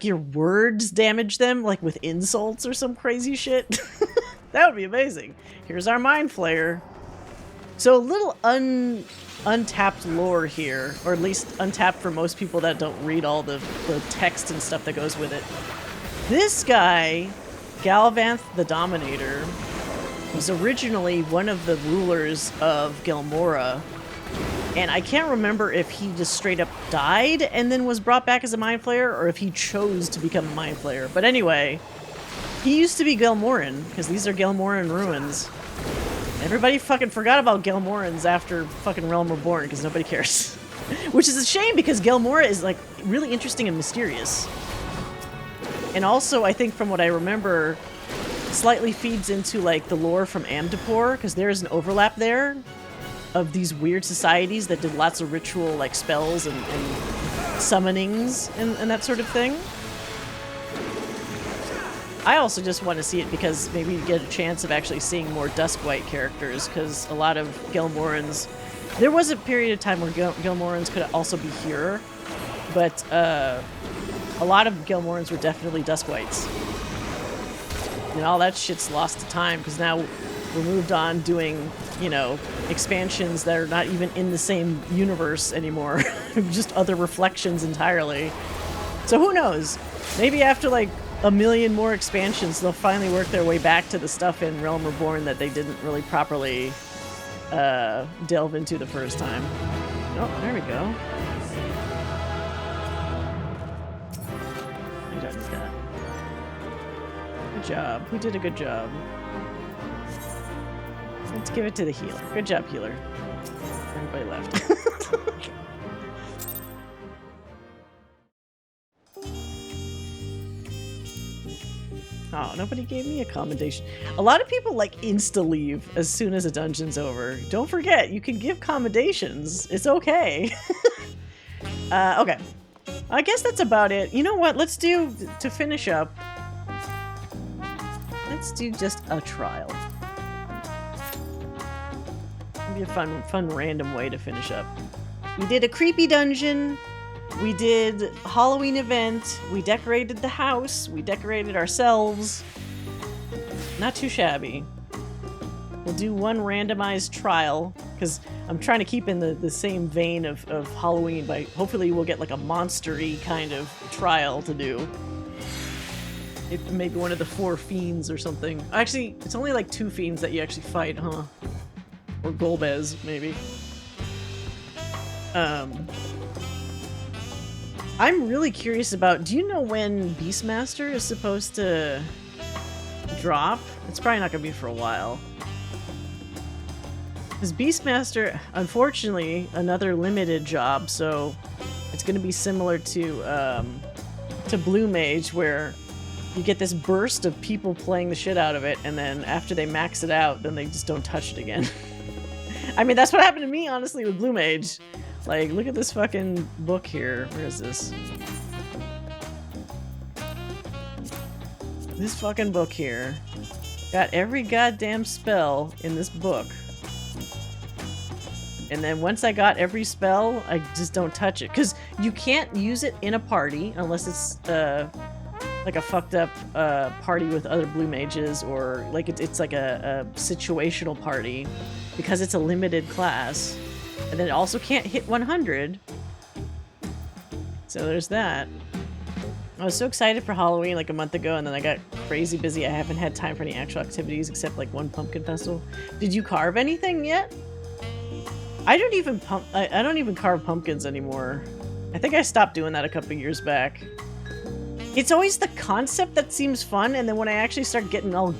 your words damage them like with insults or some crazy shit. That would be amazing. Here's our mind flayer. So a little untapped lore here, or at least untapped for most people that don't read all the text and stuff that goes with it. This guy, Galvanth the Dominator, was originally one of the rulers of Gelmora And I can't remember if he just straight up died and then was brought back as a Mind Flayer, or if he chose to become a Mind Flayer. But anyway, he used to be Gelmoran, because these are Gelmoran ruins. Everybody fucking forgot about Gelmorans after fucking Realm Reborn, because nobody cares. Which is a shame, because Gelmora is, like, really interesting and mysterious. And also, I think from what I remember, slightly feeds into, like, the lore from Amdapor, because there is an overlap there of these weird societies that did lots of ritual, like, spells and summonings and that sort of thing. I also just want to see it because maybe you get a chance of actually seeing more Duskwhite characters, because a lot of Gelmorans... There was a period of time where Gelmorans could also be here, but a lot of Gelmorans were definitely Duskwhites. And all that shit's lost to time, because now we're moved on doing, you know, expansions that are not even in the same universe anymore. Just other reflections entirely. So who knows? Maybe after, like, a million more expansions, they'll finally work their way back to the stuff in Realm Reborn that they didn't really properly delve into the first time. Oh, there we go. I don't need that. Good job. Who did a good job? Let's give it to the healer. Good job, healer. Everybody left. Oh, nobody gave me a commendation. A lot of people, like, insta-leave as soon as a dungeon's over. Don't forget, you can give commendations. It's okay. Okay. I guess that's about it. You know what? Let's do, to finish up, let's do just a trial. Maybe a fun random way to finish up. We did a creepy dungeon. We did a Halloween event. We decorated the house. We decorated ourselves. Not too shabby. We'll do one randomized trial, because I'm trying to keep in the same vein of Halloween, by hopefully we'll get like a monster-y kind of trial to do. Maybe one of the 4 fiends or something. Actually, it's only like 2 fiends that you actually fight, huh? Or Golbez, maybe. I'm really curious about, do you know when Beastmaster is supposed to drop? It's probably not going to be for a while. Because Beastmaster, unfortunately, another limited job, so it's going to be similar to Blue Mage, where you get this burst of people playing the shit out of it, and then after they max it out, then they just don't touch it again. I mean, that's what happened to me, honestly, with Blue Mage. Like, look at this fucking book here. Where is this? This fucking book here. Got every goddamn spell in this book. And then once I got every spell, I just don't touch it. Because you can't use it in a party unless it's like a fucked up party with other blue mages, or like it's like a situational party, because it's a limited class. And then it also can't hit 100. So there's that. I was so excited for Halloween like a month ago, and then I got crazy busy. I haven't had time for any actual activities except like one pumpkin festival. Did you carve anything yet? I don't even carve pumpkins anymore. I think I stopped doing that a couple years back. It's always the concept that seems fun, and then when I actually start getting all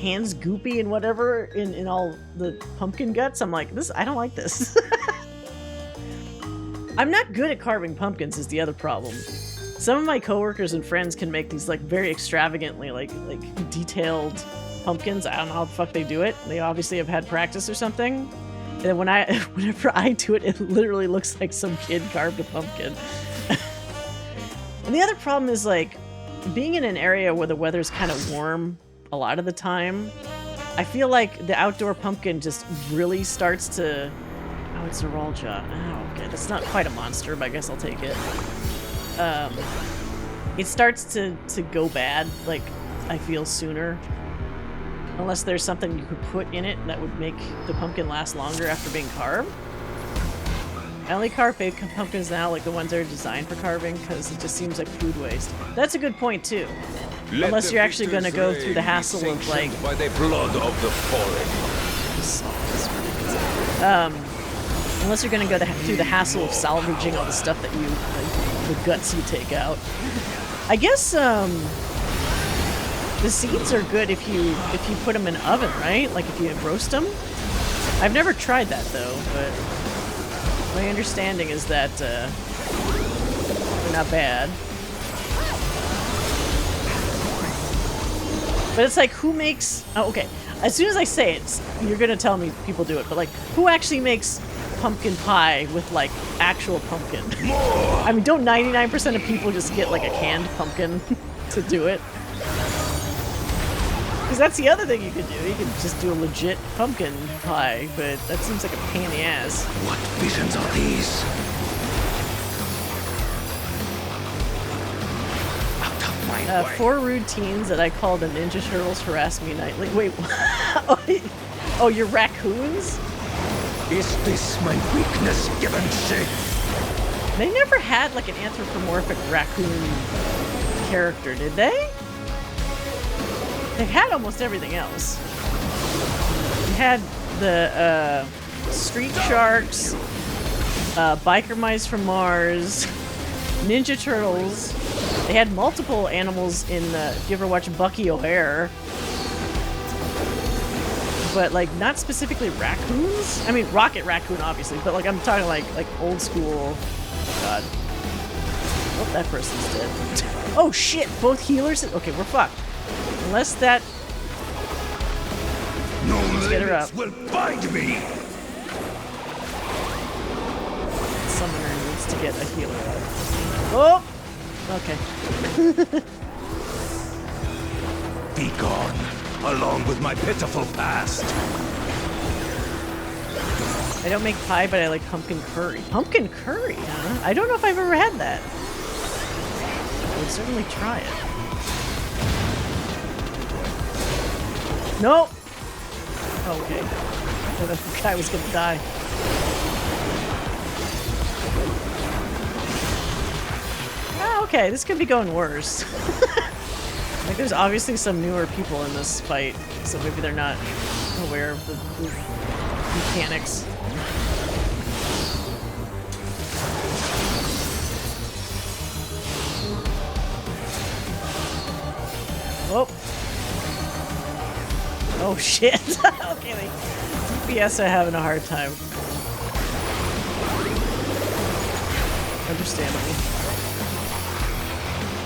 hands goopy and whatever in all the pumpkin guts, I'm like, I don't like this. I'm not good at carving pumpkins is the other problem. Some of my coworkers and friends can make these like very extravagantly like detailed pumpkins. I don't know how the fuck they do it. They obviously have had practice or something. And then whenever I do it, it literally looks like some kid carved a pumpkin. And the other problem is like being in an area where the weather's kind of warm a lot of the time. I feel like the outdoor pumpkin just really starts to... Oh, it's a Ralja. Oh, okay. That's not quite a monster, but I guess I'll take it. It starts to go bad, like, I feel sooner. Unless there's something you could put in it that would make the pumpkin last longer after being carved. I only carve big pumpkins now, like the ones that are designed for carving, because it just seems like food waste. That's a good point, too. Unless you're actually going to go through the hassle of, like... By the blood of the fallen. Unless you're gonna go through the hassle of salvaging all the stuff that you, like, the guts you take out. I guess the seeds are good if you put them in an oven, right? Like if you roast them. I've never tried that though, but my understanding is that they're not bad. But it's like, who makes... Oh, okay. As soon as I say it, you're gonna tell me people do it, but like, who actually makes pumpkin pie with like actual pumpkin? I mean, don't 99% of people just get like a canned pumpkin to do it? Because that's the other thing you could do. You could just do a legit pumpkin pie, but that seems like a pain in the ass. What visions are these? Out of my way. 4 rude teens that I call the Ninja Turtles harass me nightly. Wait, oh, you're raccoons? Is this my weakness given shape? They never had like an anthropomorphic raccoon character, did they? They've had almost everything else. They had the street sharks, biker mice from Mars, Ninja Turtles. They had multiple animals in if you ever watch Bucky O'Hare. But like not specifically raccoons. I mean Rocket Raccoon obviously, but like I'm talking like old school. God. Oh, that person's dead. Oh shit, both healers? Okay, we're fucked. Unless that... No Let's get her up. will bind me. Summoner needs to get a healer up. Oh! Okay. Be gone, along with my pitiful past. I don't make pie, but I like pumpkin curry. Pumpkin curry, huh? I don't know if I've ever had that. I would certainly try it. Nope! Okay. I thought the guy was gonna die. Ah, okay, this could be going worse. Like, there's obviously some newer people in this fight, so maybe they're not aware of the mechanics. Oh. Oh shit. Okay, like, DPS are having a hard time. Understandable.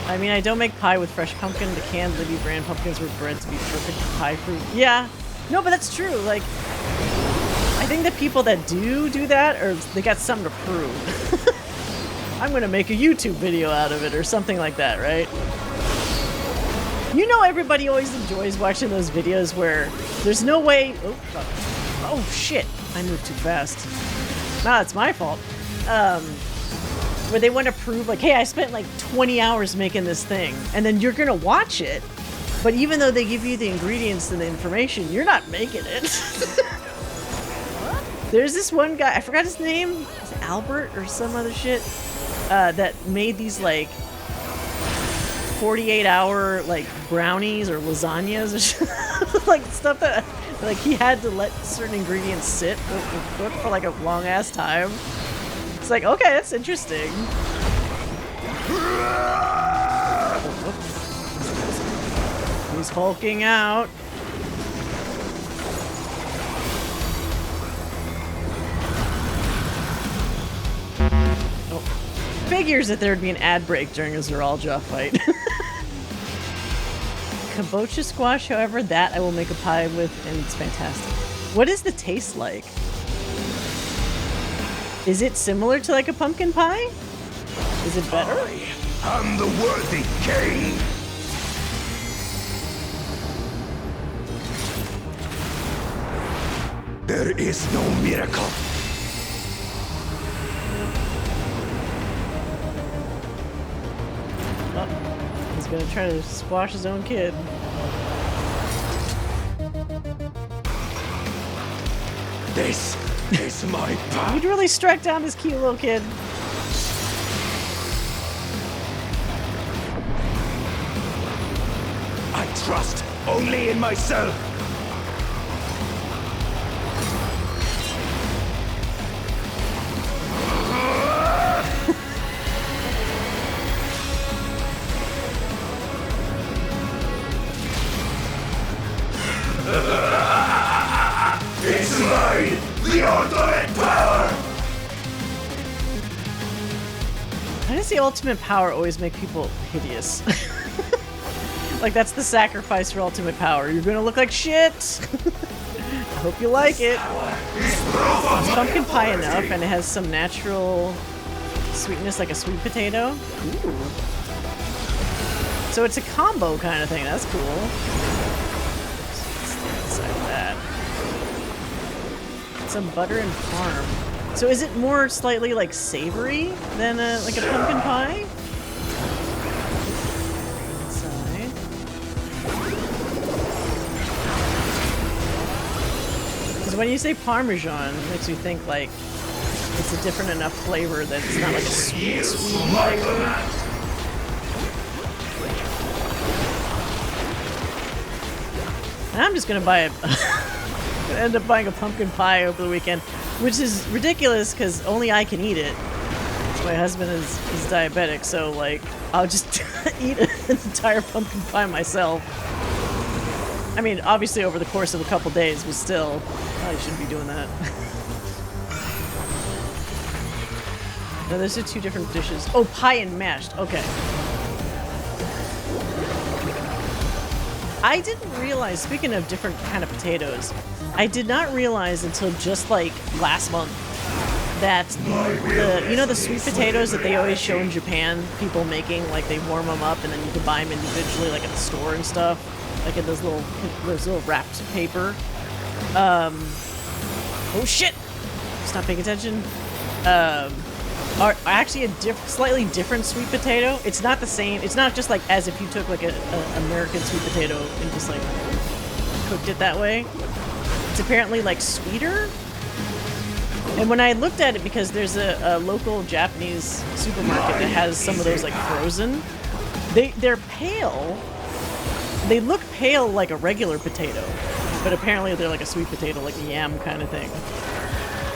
I mean, I don't make pie with fresh pumpkin. The canned Libby brand pumpkins were bred to be perfect pie fruit. Yeah. No, but that's true. Like, I think the people that do that, or they got something to prove. I'm gonna make a YouTube video out of it or something like that, right? You know everybody always enjoys watching those videos where there's no way... Oh, fuck. Oh shit. I moved too fast. Nah, it's my fault. Where they want to prove, like, hey, I spent like 20 hours making this thing. And then you're gonna watch it, but even though they give you the ingredients and the information, you're not making it. There's this one guy, I forgot his name, is it Albert or some other shit, that made these like 48-hour like brownies or lasagnas or shit. Like stuff that like he had to let certain ingredients sit for like a long ass time. It's like, okay, that's interesting. He's hulking out. Oh. Figures that there would be an ad break during a Zeralja fight. Kabocha squash, however, that I will make a pie with, and it's fantastic. What does the taste like? Is it similar to like a pumpkin pie? Is it better? I'm the worthy king. There is no miracle. Oh, he's gonna try to squash his own kid. This is my path. You'd really struck down this cute little kid. I trust only in myself. does the ultimate power always make people hideous? Like, that's the sacrifice for ultimate power. You're gonna look like shit! I hope you like it. It's pumpkin pie enough, and it has some natural sweetness, like a sweet potato. Ooh. So it's a combo kind of thing. That's cool. Let's stand aside of that. Some butter and parm. So is it more slightly like savory than like a pumpkin pie? Inside. Because when you say Parmesan, it makes me think like it's a different enough flavor that it's not like a sweet flavor. I'm just gonna buy gonna end up buying a pumpkin pie over the weekend, which is ridiculous because only I can eat it. My husband is diabetic, so like I'll just eat an entire pumpkin pie myself. I mean, obviously over the course of a couple days, but still, I shouldn't be doing that. No, those are two different dishes. Oh, pie and mashed. Okay. I didn't realize, speaking of different kind of potatoes, I did not realize until just like last month that you know the sweet potatoes that they always show in Japan, people making, like they warm them up and then you can buy them individually like at the store and stuff, like in those little wrapped paper. Oh shit! Stop paying attention. Are actually a slightly different sweet potato. It's not the same. It's not just like as if you took like an American sweet potato and just like cooked it that way. It's apparently like sweeter. And when I looked at it, because there's a local Japanese supermarket that has some of those like frozen, they're pale. They look pale like a regular potato, but apparently they're like a sweet potato, like a yam kind of thing.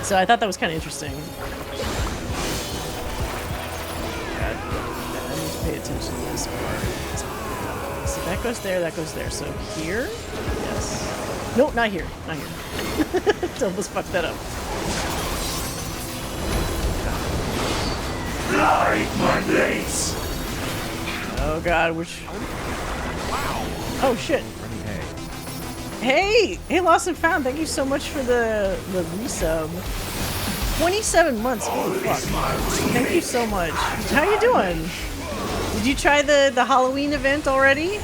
So I thought that was kind of interesting. I need to pay attention to this part. So that goes there, that goes there. So here? Yes. No, not here. Not here. Almost fucked that up. Light my blades! Oh god, which... Oh shit. Hey! Hey, Lost and Found, thank you so much for the resub. 27 months, holy fuck. Thank you so much. How you doing? Did you try the Halloween event already?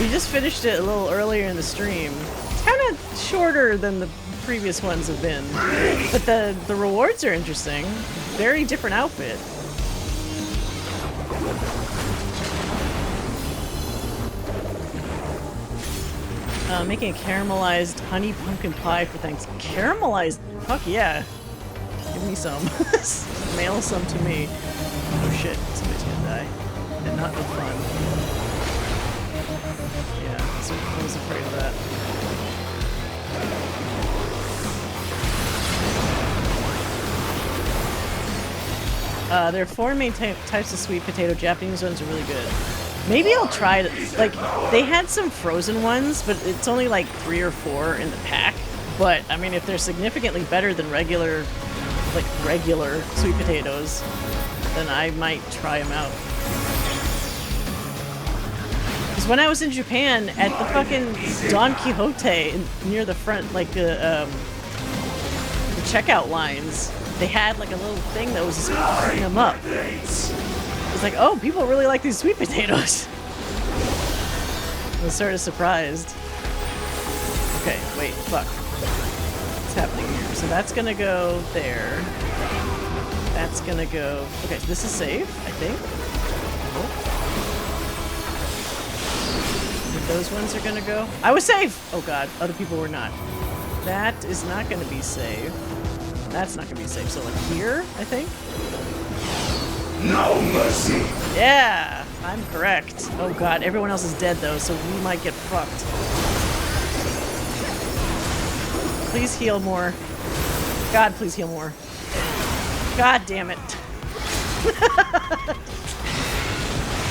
We just finished it a little earlier in the stream. It's kind of shorter than the previous ones have been. But the rewards are interesting. Very different outfit. Making a caramelized honey pumpkin pie for thanks. Caramelized? Fuck yeah. Give me some. Mail some to me. Oh shit, somebody's gonna die. And not with fun. Yeah, I was afraid of that. There are 4 main types of sweet potato. Japanese ones are really good. Maybe I'll try it. Like, they had some frozen ones, but it's only like 3 or 4 in the pack. But, I mean, if they're significantly better than regular sweet potatoes, then I might try them out. Because when I was in Japan, at the fucking Don Quixote, near the front, like the checkout lines, they had like a little thing that was just picking them up. It's like, oh, people really like these sweet potatoes. I was sort of surprised. Okay, wait, fuck. What's happening here? So that's gonna go there. That's gonna go... Okay, so this is safe, I think. Oh. Those ones are gonna go. I was safe! Oh god, other people were not. That is not gonna be safe. That's not gonna be safe. So like here, I think? No mercy! Yeah, I'm correct. Oh god, everyone else is dead though, so we might get fucked. Please heal more. God, please heal more. God damn it.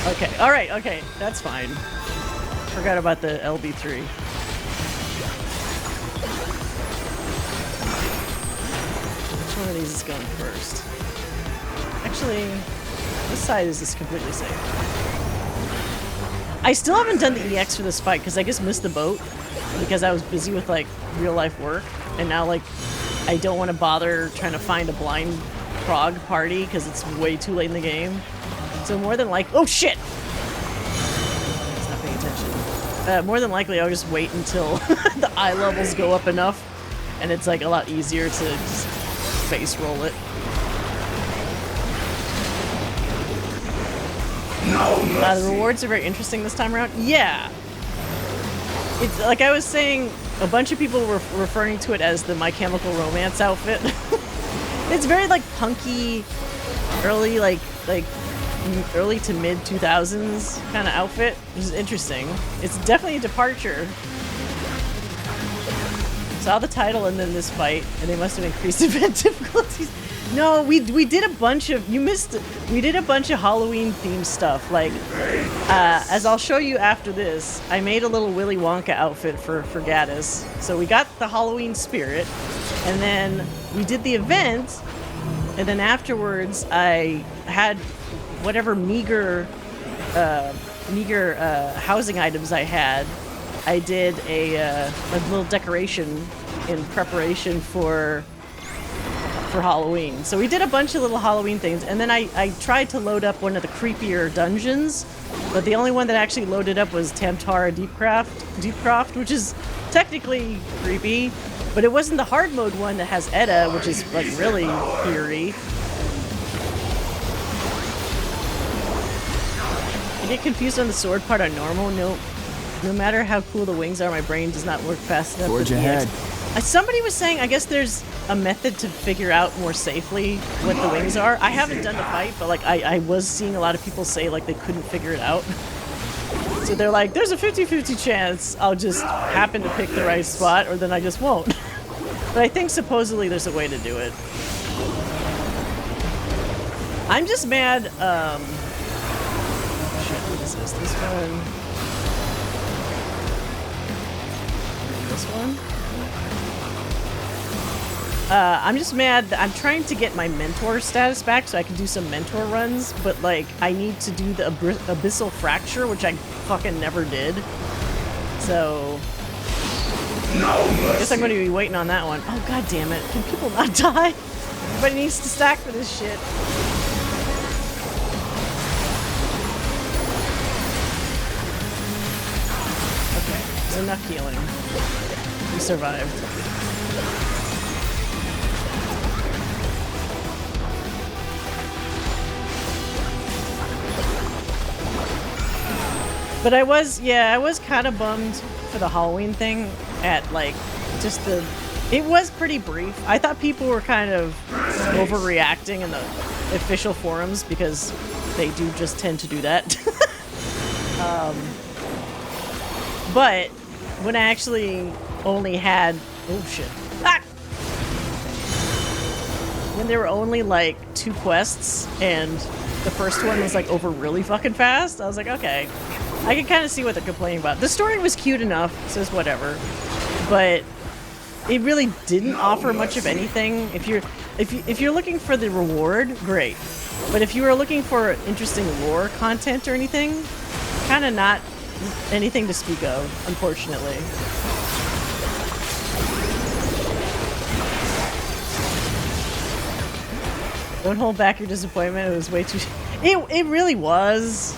Okay, alright, okay, that's fine. Forgot about the LB3. Which one of these is going first? Actually, side is just completely safe. I still haven't done the EX for this fight because I just missed the boat because I was busy with like real life work, and now like I don't want to bother trying to find a blind prog party because it's way too late in the game. So more than like, oh shit! Stop paying attention. More than likely, I'll just wait until the eye levels go up enough, and it's like a lot easier to just face roll it. The rewards are very interesting this time around. Yeah. It's like I was saying, a bunch of people were referring to it as the My Chemical Romance outfit. It's very like punky, early early to mid 2000s kind of outfit, which is interesting. It's definitely a departure. Saw the title and then this fight, and they must have increased event difficulties. No, we did a bunch of, you missed, we did a bunch of Halloween themed stuff. Like, as I'll show you after this, I made a little Willy Wonka outfit for Gaddis. So we got the Halloween spirit, and then we did the event, and then afterwards I had whatever meager housing items I had. I did a little decoration in preparation for Halloween. So we did a bunch of little Halloween things, and then I tried to load up one of the creepier dungeons, but the only one that actually loaded up was Tamtara Deepcroft, which is technically creepy, but it wasn't the hard mode one that has Edda, which is like really eerie. I get confused on the sword part on normal. No matter how cool the wings are, my brain does not work fast enough. Forge ahead. Somebody was saying, I guess there's a method to figure out more safely what the wings are. I haven't done the fight, but like I was seeing a lot of people say like they couldn't figure it out. So they're like, there's a 50-50 chance I'll just happen to pick the right spot, or then I just won't. But I think supposedly there's a way to do it. I'm just mad, shit, what is this? This one? This one? I'm just mad that I'm trying to get my mentor status back so I can do some mentor runs, but like I need to do the abyssal fracture, which I fucking never did. So I guess I'm going to be waiting on that one. Oh god damn it! Can people not die? Everybody needs to stack for this shit. Okay, there's enough healing. We survived. But I was kind of bummed for the Halloween thing at like just it was pretty brief. I thought people were kind of overreacting in the official forums because they do just tend to do that. But when I actually only had, oh shit, when there were only like 2 quests and the first one was like over really fucking fast, I was like, okay. I can kind of see what they're complaining about. The story was cute enough, so it's whatever. But it really didn't offer much of anything. If you're looking for the reward, great. But if you are looking for interesting lore content or anything, kind of not anything to speak of, unfortunately. Don't hold back your disappointment. It was way too. It really was.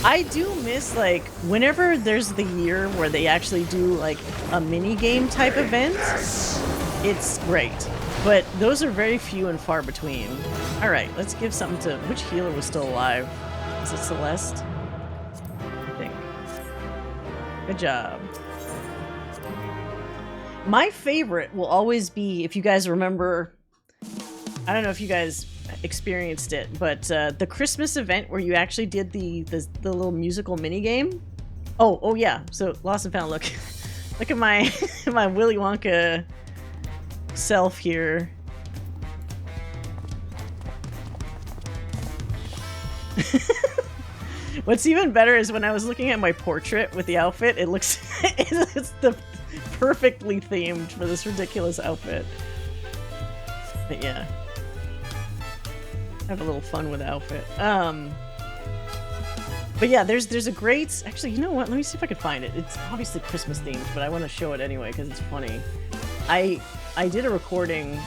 I do miss, like, whenever there's the year where they actually do, like, a mini-game type event, it's great. But those are very few and far between. Alright, let's give something to... Which healer was still alive? Is it Celeste? I think. Good job. My favorite will always be, if you guys remember... I don't know if you guys... experienced it, but the Christmas event where you actually did the little musical mini game. Oh yeah. So Lost and Found. Look at my my Willy Wonka self here. What's even better is when I was looking at my portrait with the outfit, it looks it's the perfectly themed for this ridiculous outfit. But yeah. have a little fun with the outfit. But yeah, there's a great... Actually, you know what? Let me see if I can find it. It's obviously Christmas themed, but I want to show it anyway because it's funny. I did a recording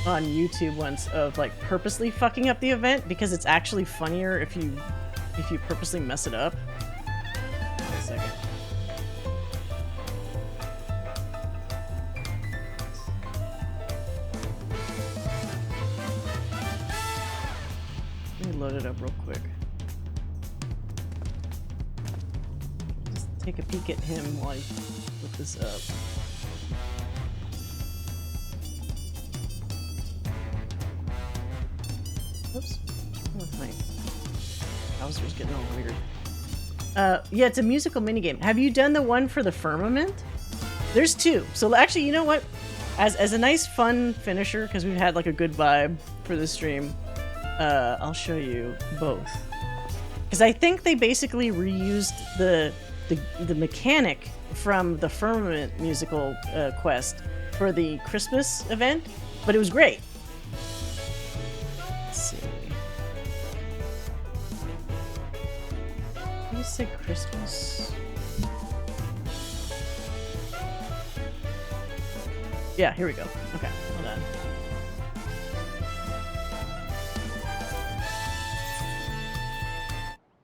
on YouTube once of like purposely fucking up the event because it's actually funnier if you purposely mess it up. Wait a second. Let me load it up real quick. Just take a peek at him while I put this up. Oops. Oh, my browser's getting all weird. Yeah, it's a musical minigame. Have you done the one for the firmament? There's two. So actually, you know what? As a nice fun finisher, because we've had like a good vibe for this stream, I'll show you both. Because I think they basically reused the mechanic from the firmament musical quest for the Christmas event, but it was great. Let's see. Let me say Christmas. Yeah, here we go. Okay, hold on.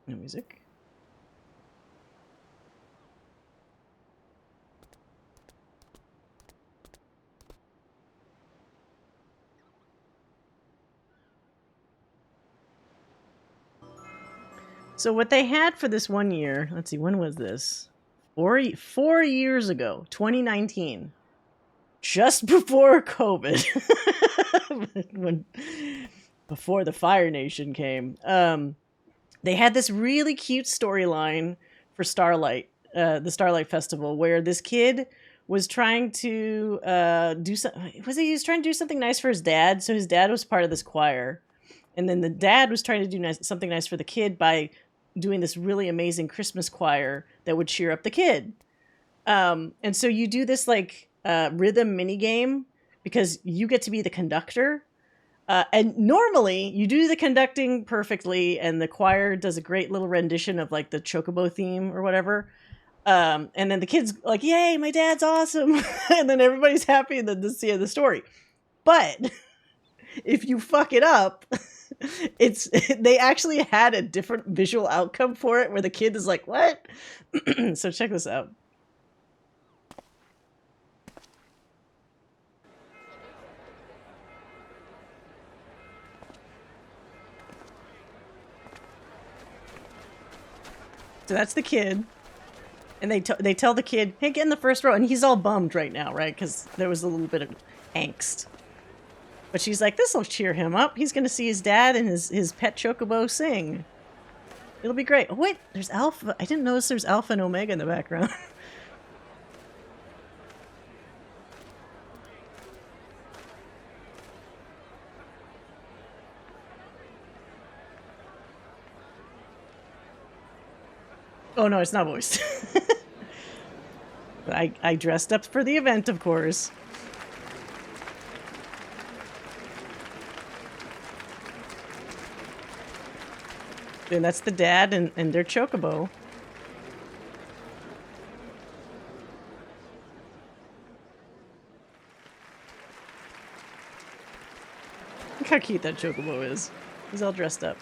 No music. So what they had for this one year, let's see, when was this? 4 years ago, 2019. Just before COVID. Before the Fire Nation came. They had this really cute storyline for Starlight, the Starlight Festival, where this kid was trying to he was trying to do something nice for his dad, so his dad was part of this choir. And then the dad was trying to do something nice for the kid by doing this really amazing Christmas choir that would cheer up the kid. And so you do this like rhythm mini game because you get to be the conductor. And normally you do the conducting perfectly and the choir does a great little rendition of like the Chocobo theme or whatever. And then the kid's like, yay, my dad's awesome. And then everybody's happy and then that's the end of the story. But if you fuck it up, they actually had a different visual outcome for it where the kid is like, what? So check this out. So that's the kid. And they tell the kid, hey, get in the first row. And he's all bummed right now, right? Because there was a little bit of angst. But she's like, this will cheer him up. He's going to see his dad and his pet Chocobo sing. It'll be great. Oh, wait, there's Alpha. I didn't notice there's Alpha and Omega in the background. Oh, no, it's not voiced. I dressed up for the event, of course. And that's the dad and their Chocobo. Look how cute that Chocobo is. He's all dressed up.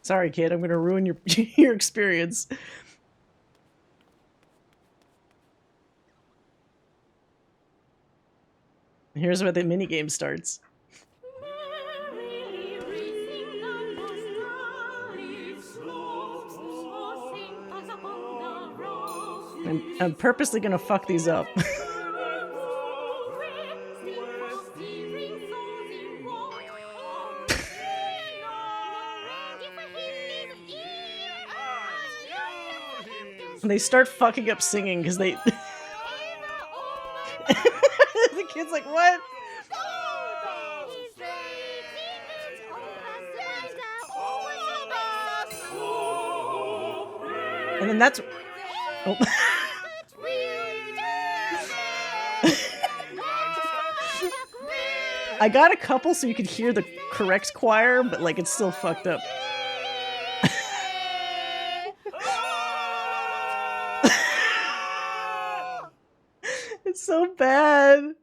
Sorry, kid, I'm gonna ruin your your experience. Here's where the minigame starts. I'm purposely gonna fuck these up. They start fucking up singing because they... The kid's like, what? And then that's... Oh. I got a couple so you could hear the correct choir, but like it's still fucked up. It's so bad.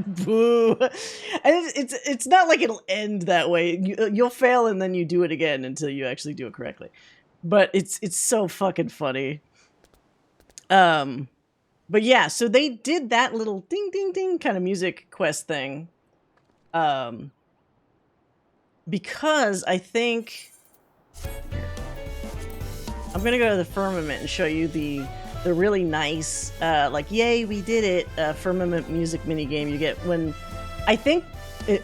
Boo. And it's not like it'll end that way. You'll fail and then you do it again until you actually do it correctly. But it's so fucking funny. But yeah, so they did that little ding ding ding kind of music quest thing. Because I think I'm gonna go to the firmament and show you the really nice like yay we did it firmament music minigame you get when I think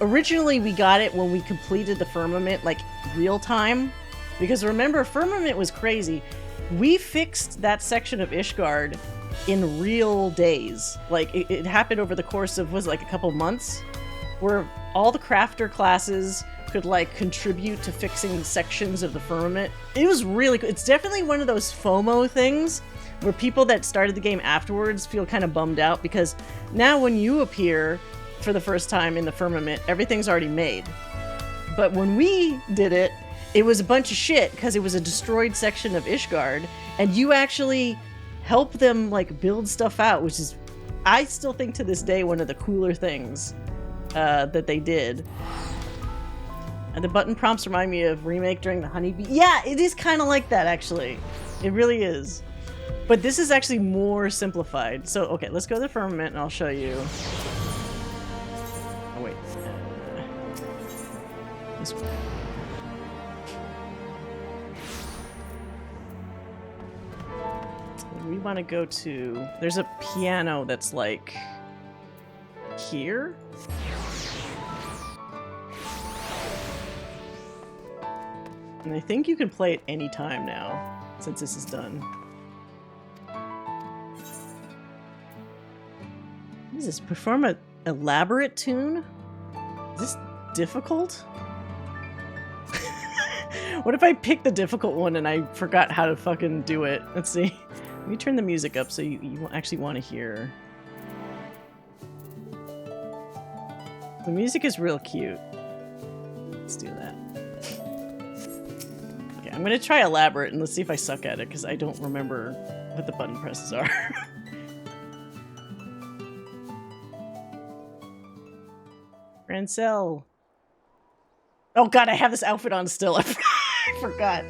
originally we got it when we completed the firmament like real time, because remember firmament was crazy. We fixed that section of Ishgard in real days. Like it happened over the course of was like a couple months where all the crafter classes could like contribute to fixing sections of the firmament. It was really cool. It's definitely one of those FOMO things where people that started the game afterwards feel kind of bummed out, because now when you appear for the first time in the firmament, everything's already made. But when we did it, it was a bunch of shit because it was a destroyed section of Ishgard, and you actually help them like build stuff out, which is, I still think to this day, one of the cooler things that they did. And the button prompts remind me of Remake during the Honeybee. Yeah, it is kind of like that, actually. It really is. But this is actually more simplified. So, okay, let's go to the firmament and I'll show you. Oh, wait. This one. We want to go to... There's a piano that's like... here? And I think you can play it any time now, since this is done. What is this? Perform an elaborate tune? Is this difficult? What if I pick the difficult one and I forgot how to fucking do it? Let's see. Let me turn the music up so you actually want to hear. The music is real cute. Let's do that. Okay, I'm gonna try elaborate and let's see if I suck at it, because I don't remember what the button presses are. Rancel. Oh god, I have this outfit on still. I forgot.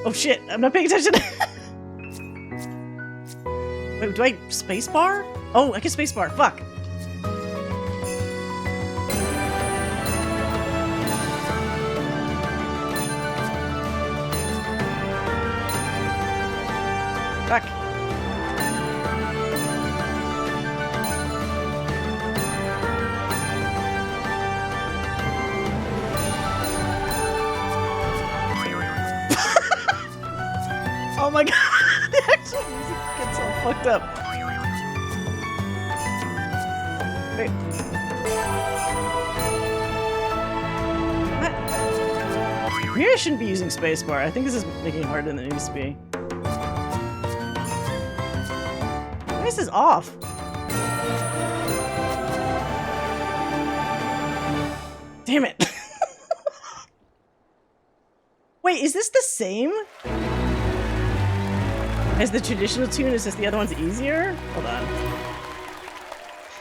Oh shit, I'm not paying attention. Wait, do I spacebar? Oh, I can spacebar. Fuck. Fuck. Oh my god, the actual music gets all fucked up. Wait. What? Maybe I shouldn't be using spacebar. I think this is making it harder than it needs to be. Why is this off? Damn it. Wait, is this the same as the traditional tune? Is this the other one's easier? Hold on.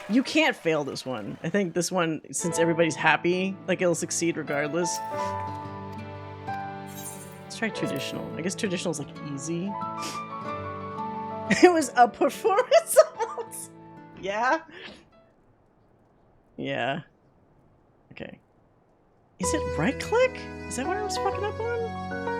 You can't fail this one. I think this one, since everybody's happy, like it'll succeed regardless. Let's try traditional. I guess traditional's like easy. It was a performance almost. Yeah? Yeah. Okay. Is it right click? Is that what I was fucking up on?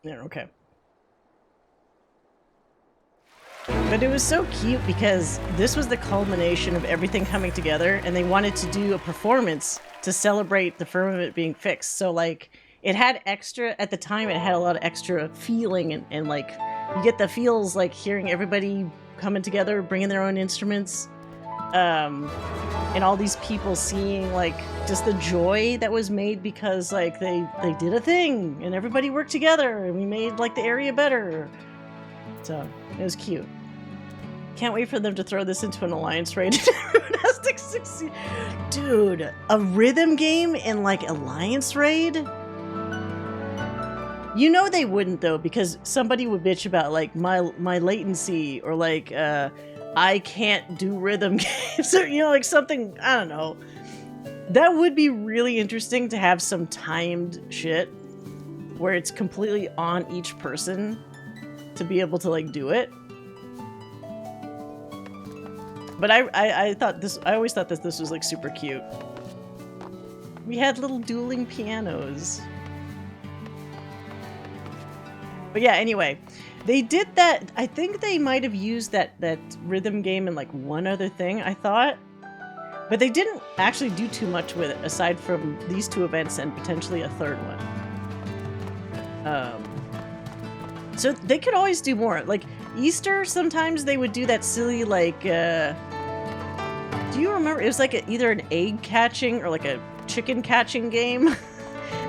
Yeah, okay. But it was so cute because this was the culmination of everything coming together, and they wanted to do a performance to celebrate the firmament being fixed. So, like, it had extra, at the time, it had a lot of extra feeling, and like, you get the feels like hearing everybody coming together, bringing their own instruments, and all these people seeing, like, just the joy that was made because, like, they did a thing, and everybody worked together, and we made, like, the area better. So, it was cute. Can't wait for them to throw this into an alliance raid and everyone has to succeed. Dude, a rhythm game in like alliance raid? You know they wouldn't though, because somebody would bitch about like my latency, or like I can't do rhythm games, or you know, like something, I don't know. That would be really interesting to have some timed shit where it's completely on each person to be able to like do it. But I thought this, I always thought that this was like super cute. We had little dueling pianos. But yeah, anyway, they did that. I think they might have used that rhythm game in like one other thing, I thought. But they didn't actually do too much with it aside from these two events and potentially a third one. So they could always do more. Like Easter, sometimes they would do that silly like do you remember, it was like either an egg catching or like a chicken catching game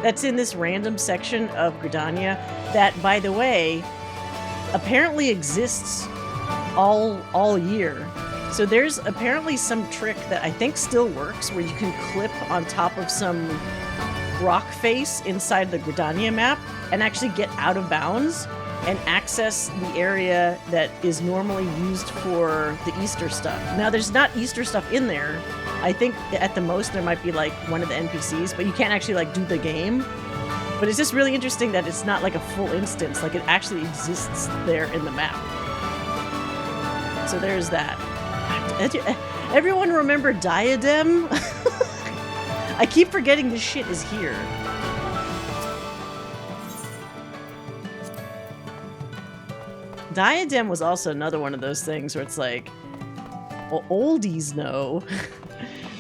that's in this random section of Gridania that, by the way, apparently exists all year. So there's apparently some trick that I think still works where you can clip on top of some rock face inside the Gridania map and actually get out of bounds and access the area that is normally used for the Easter stuff. Now, there's not Easter stuff in there. I think at the most there might be like one of the NPCs, but you can't actually like do the game. But it's just really interesting that it's not like a full instance, like it actually exists there in the map. So there's that. Everyone remember Diadem? I keep forgetting this shit is here. Diadem was also another one of those things where it's like, well, oldies know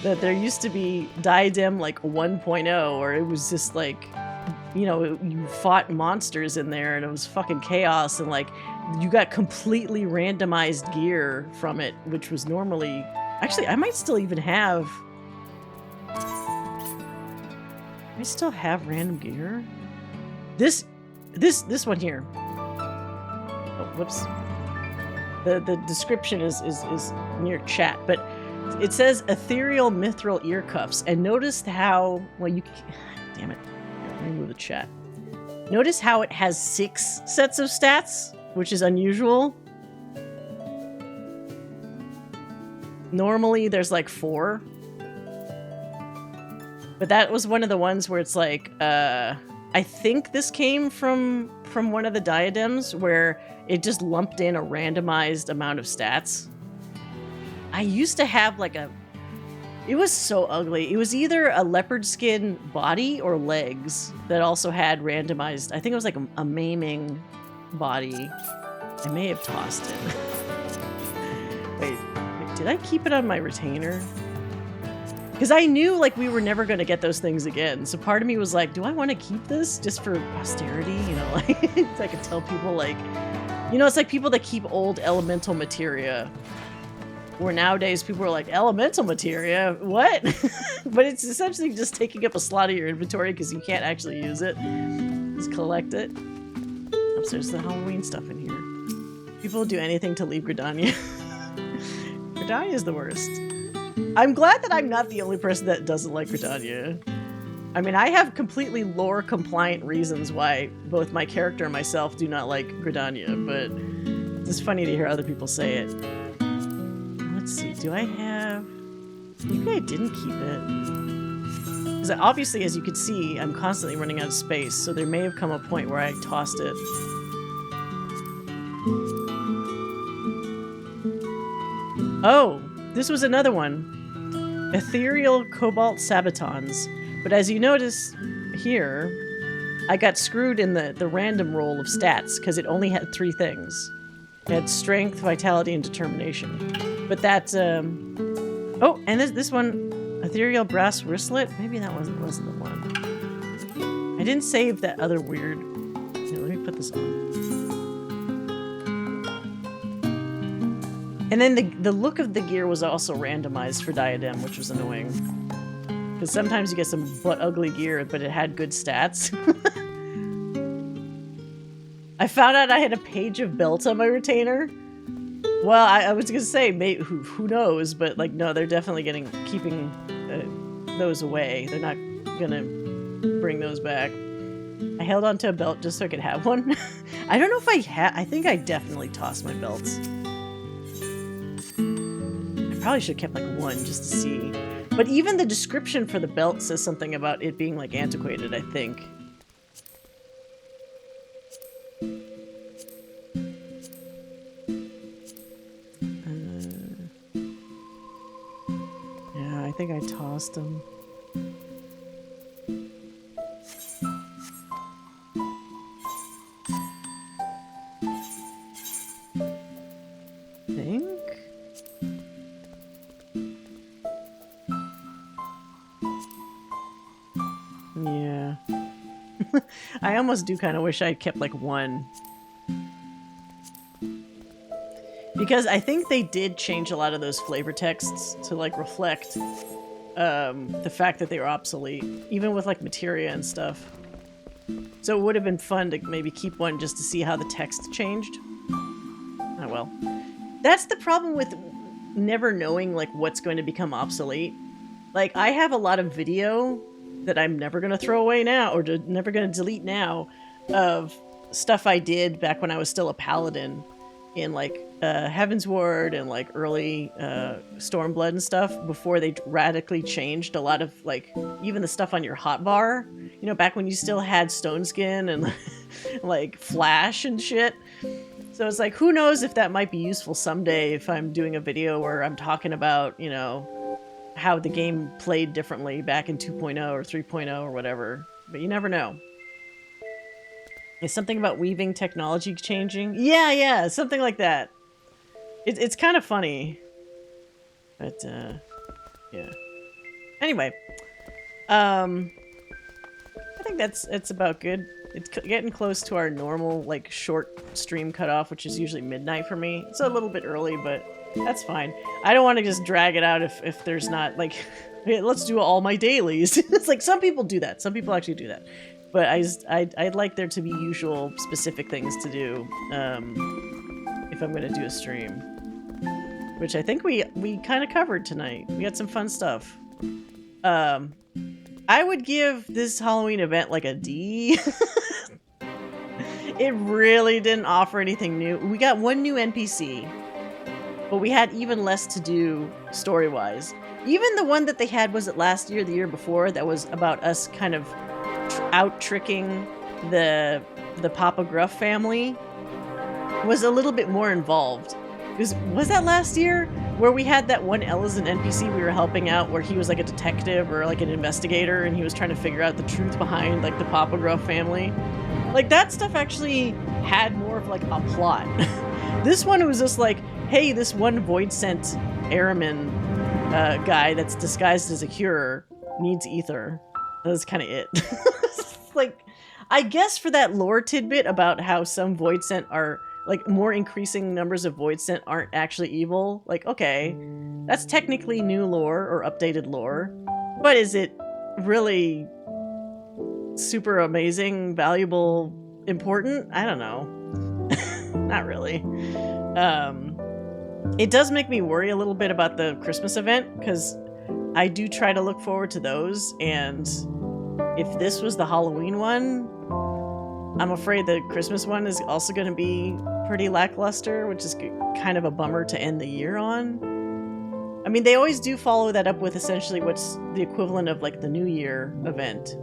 that there used to be Diadem like 1.0, or it was just like, you know, you fought monsters in there and it was fucking chaos, and like you got completely randomized gear from it, which was normally, actually I might still even have, I still have random gear. This one here. Oh, whoops. The description is near chat, but it says ethereal mithril ear cuffs, and notice how, well, you, damn it, remove the chat. Notice how it has 6 sets of stats, which is unusual. Normally there's like 4. But that was one of the ones where it's like, I think this came from one of the diadems where it just lumped in a randomized amount of stats. I used to have like it was so ugly. It was either a leopard skin body or legs that also had randomized, I think it was like a maiming body. I may have tossed it. Wait, did I keep it on my retainer? Because I knew like we were never going to get those things again. So part of me was like, do I want to keep this just for posterity? You know, like so I could tell people like, you know, it's like people that keep old elemental materia. Where nowadays people are like, elemental materia? What? But it's essentially just taking up a slot of your inventory because you can't actually use it. Just collect it. Oops, there's the Halloween stuff in here. People will do anything to leave Gridania. Gridania is the worst. I'm glad that I'm not the only person that doesn't like Gridania. I mean, I have completely lore-compliant reasons why both my character and myself do not like Gridania, but it's funny to hear other people say it. Let's see, do I have... Maybe I didn't keep it. Because obviously, as you can see, I'm constantly running out of space, so there may have come a point where I tossed it. Oh, this was another one. Ethereal Cobalt Sabatons. But as you notice here, I got screwed in the random roll of stats because it only had 3 things. It had strength, vitality, and determination. But that, oh, and this one, ethereal brass wristlet. Maybe that wasn't the one. I didn't save that other weird. Here, let me put this on. And then the look of the gear was also randomized for Diadem, which was annoying. Because sometimes you get some butt-ugly gear, but it had good stats. I found out I had a page of belts on my retainer. Well, I was going to say, who knows, but like, no, they're definitely keeping those away. They're not going to bring those back. I held onto a belt just so I could have one. I don't know if I think I definitely tossed my belts. Probably should have kept like one just to see. But even the description for the belt says something about it being like antiquated, I think. Yeah, I think I tossed them. I almost do kind of wish I'd kept like one. Because I think they did change a lot of those flavor texts to like reflect the fact that they were obsolete. Even with like materia and stuff. So it would have been fun to maybe keep one just to see how the text changed. Oh well. That's the problem with never knowing like what's going to become obsolete. Like I have a lot of video that I'm never going to throw away now, or never going to delete now, of stuff I did back when I was still a paladin in like Heaven's Ward and like early Stormblood and stuff, before they radically changed a lot of like even the stuff on your hotbar, you know, back when you still had Stone Skin and like Flash and shit. So it's like, who knows if that might be useful someday if I'm doing a video where I'm talking about, you know, how the game played differently back in 2.0 or 3.0 or whatever. But you never know. Is something about weaving technology changing? Yeah, something like that. It's kind of funny. But, yeah. Anyway. I think it's about good. It's getting close to our normal, like, short stream cutoff, which is usually midnight for me. It's a little bit early, but that's fine. I don't want to just drag it out if there's not, like, hey, let's do all my dailies. It's like, some people do that. Some people actually do that. But I'd like there to be usual specific things to do if I'm going to do a stream. Which I think we kind of covered tonight. We had some fun stuff. I would give this Halloween event like a D. It really didn't offer anything new. We got one new NPC, but we had even less to do story-wise. Even the one that they had, was it last year, the year before, that was about us kind of out-tricking the Papa Gruff family, was a little bit more involved. Was that last year? Where we had that one Ellison NPC we were helping out, where he was like a detective or like an investigator, and he was trying to figure out the truth behind like the Papa Gruff family. Like, that stuff actually had more of like a plot. This one was just like, hey, this one void sent Airman guy that's disguised as a cure needs ether. That's kind of it. Like, I guess for that lore tidbit about how some void sent are like more increasing numbers of void sent aren't actually evil. Like, okay, that's technically new lore or updated lore, but is it really super amazing, valuable, important? I don't know. Not really. It does make me worry a little bit about the Christmas event, because I do try to look forward to those, and if this was the Halloween one, I'm afraid the Christmas one is also going to be pretty lackluster, which is kind of a bummer to end the year on. I mean, they always do follow that up with essentially what's the equivalent of like the New Year event,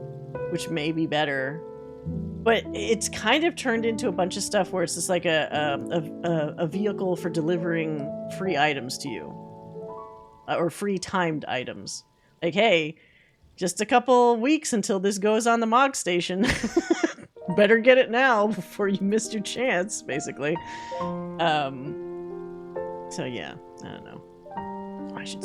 which may be better. But it's kind of turned into a bunch of stuff where it's just like a vehicle for delivering free items to you. Or free timed items. Like, hey, just a couple weeks until this goes on the Mog Station. Better get it now before you missed your chance, basically. So yeah, I don't know. I should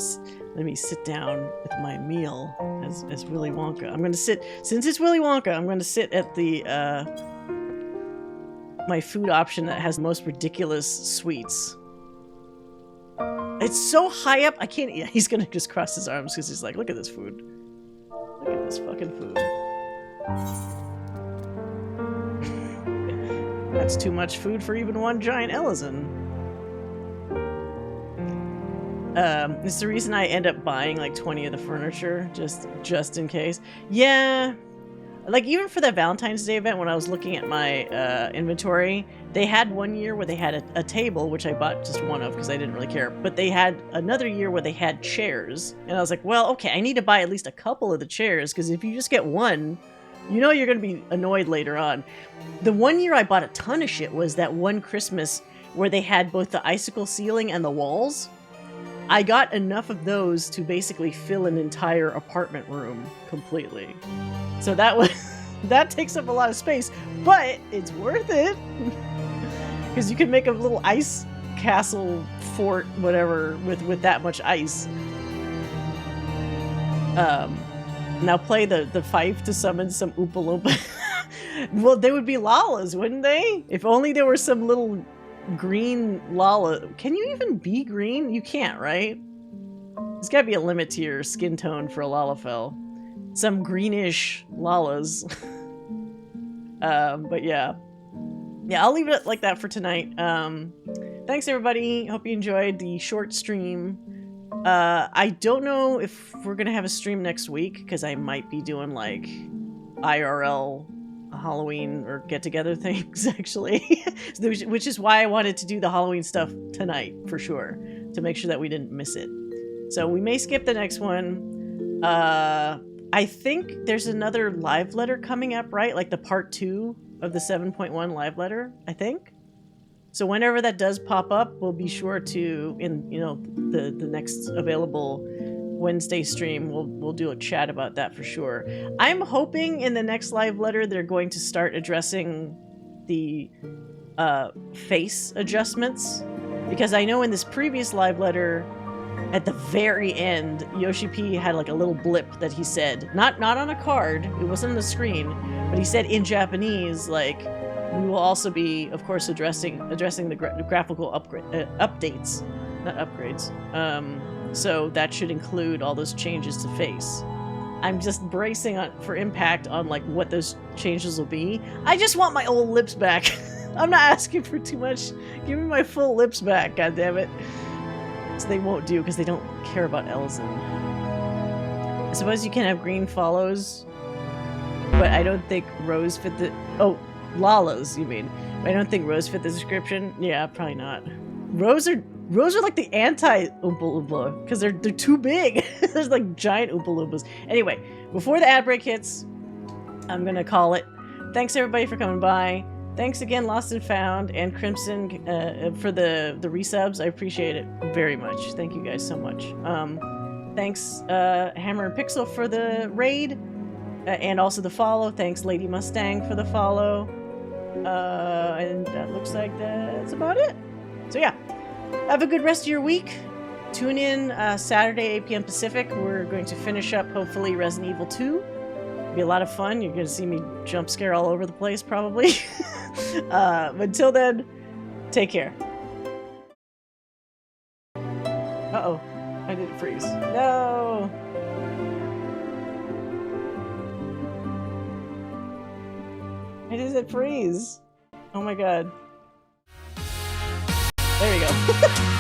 let me sit down with my meal as Willy Wonka. I'm gonna sit, since it's Willy Wonka, I'm gonna sit at the my food option that has the most ridiculous sweets. It's so high up, I can't. Yeah, he's gonna just cross his arms because he's like, look at this food. Look at this fucking food. That's too much food for even one giant Ellison. It's the reason I end up buying like 20 of the furniture, just in case. Yeah, like even for that Valentine's Day event, when I was looking at my inventory, they had one year where they had a table, which I bought just one of because I didn't really care. But they had another year where they had chairs, and I was like, well, okay, I need to buy at least a couple of the chairs because if you just get one, you know you're going to be annoyed later on. The one year I bought a ton of shit was that one Christmas where they had both the icicle ceiling and the walls. I got enough of those to basically fill an entire apartment room completely. So that was that takes up a lot of space, but it's worth it because you can make a little ice castle fort, whatever, with that much ice. Now play the fife to summon some Oompa Loompa. Well, they would be Lalas, wouldn't they? If only there were some little green Lala. Can you even be green? You can't, right? There's gotta be a limit to your skin tone for a Lalafell. Some greenish Lalas. But yeah. Yeah, I'll leave it like that for tonight. Thanks everybody. Hope you enjoyed the short stream. I don't know if we're gonna have a stream next week because I might be doing like IRL Halloween or get-together things actually, which is why I wanted to do the Halloween stuff tonight for sure, to make sure that we didn't miss it. So we may skip the next one. I think there's another live letter coming up, right? Like the part 2 of the 7.1 live letter, I think. So whenever that does pop up, we'll be sure to, in the next available Wednesday stream, we'll do a chat about that for sure. I'm hoping in the next live letter they're going to start addressing the face adjustments, because I know in this previous live letter at the very end, Yoshi P had like a little blip that he said, not on a card, it wasn't on the screen, but he said in Japanese, like, we will also be, of course, addressing the graphical updates, not upgrades. So that should include all those changes to face. I'm just bracing for impact on like what those changes will be. I just want my old lips back. I'm not asking for too much. Give me my full lips back, goddammit. So they won't do because they don't care about Elzen. I suppose you can have green follows, but I don't think Rose fit the... Oh, Lalas, you mean. But I don't think Rose fit the description. Yeah, probably not. Rose are like the anti-Oompa Loompa, because they're too big. There's like giant Oompa Loompas. Anyway, before the ad break hits, I'm gonna call it. Thanks everybody for coming by. Thanks again, Lost and Found and Crimson, for the resubs. I appreciate it very much. Thank you guys so much. Thanks Hammer and Pixel for the raid, and also the follow. Thanks Lady Mustang for the follow. And that looks like that's about it. So yeah. Have a good rest of your week. Tune in Saturday, 8 p.m. Pacific. We're going to finish up, hopefully, Resident Evil 2. It'll be a lot of fun. You're going to see me jump scare all over the place, probably. But until then, take care. Uh-oh. I didn't freeze. No! Why does it freeze? Oh my god. There we go.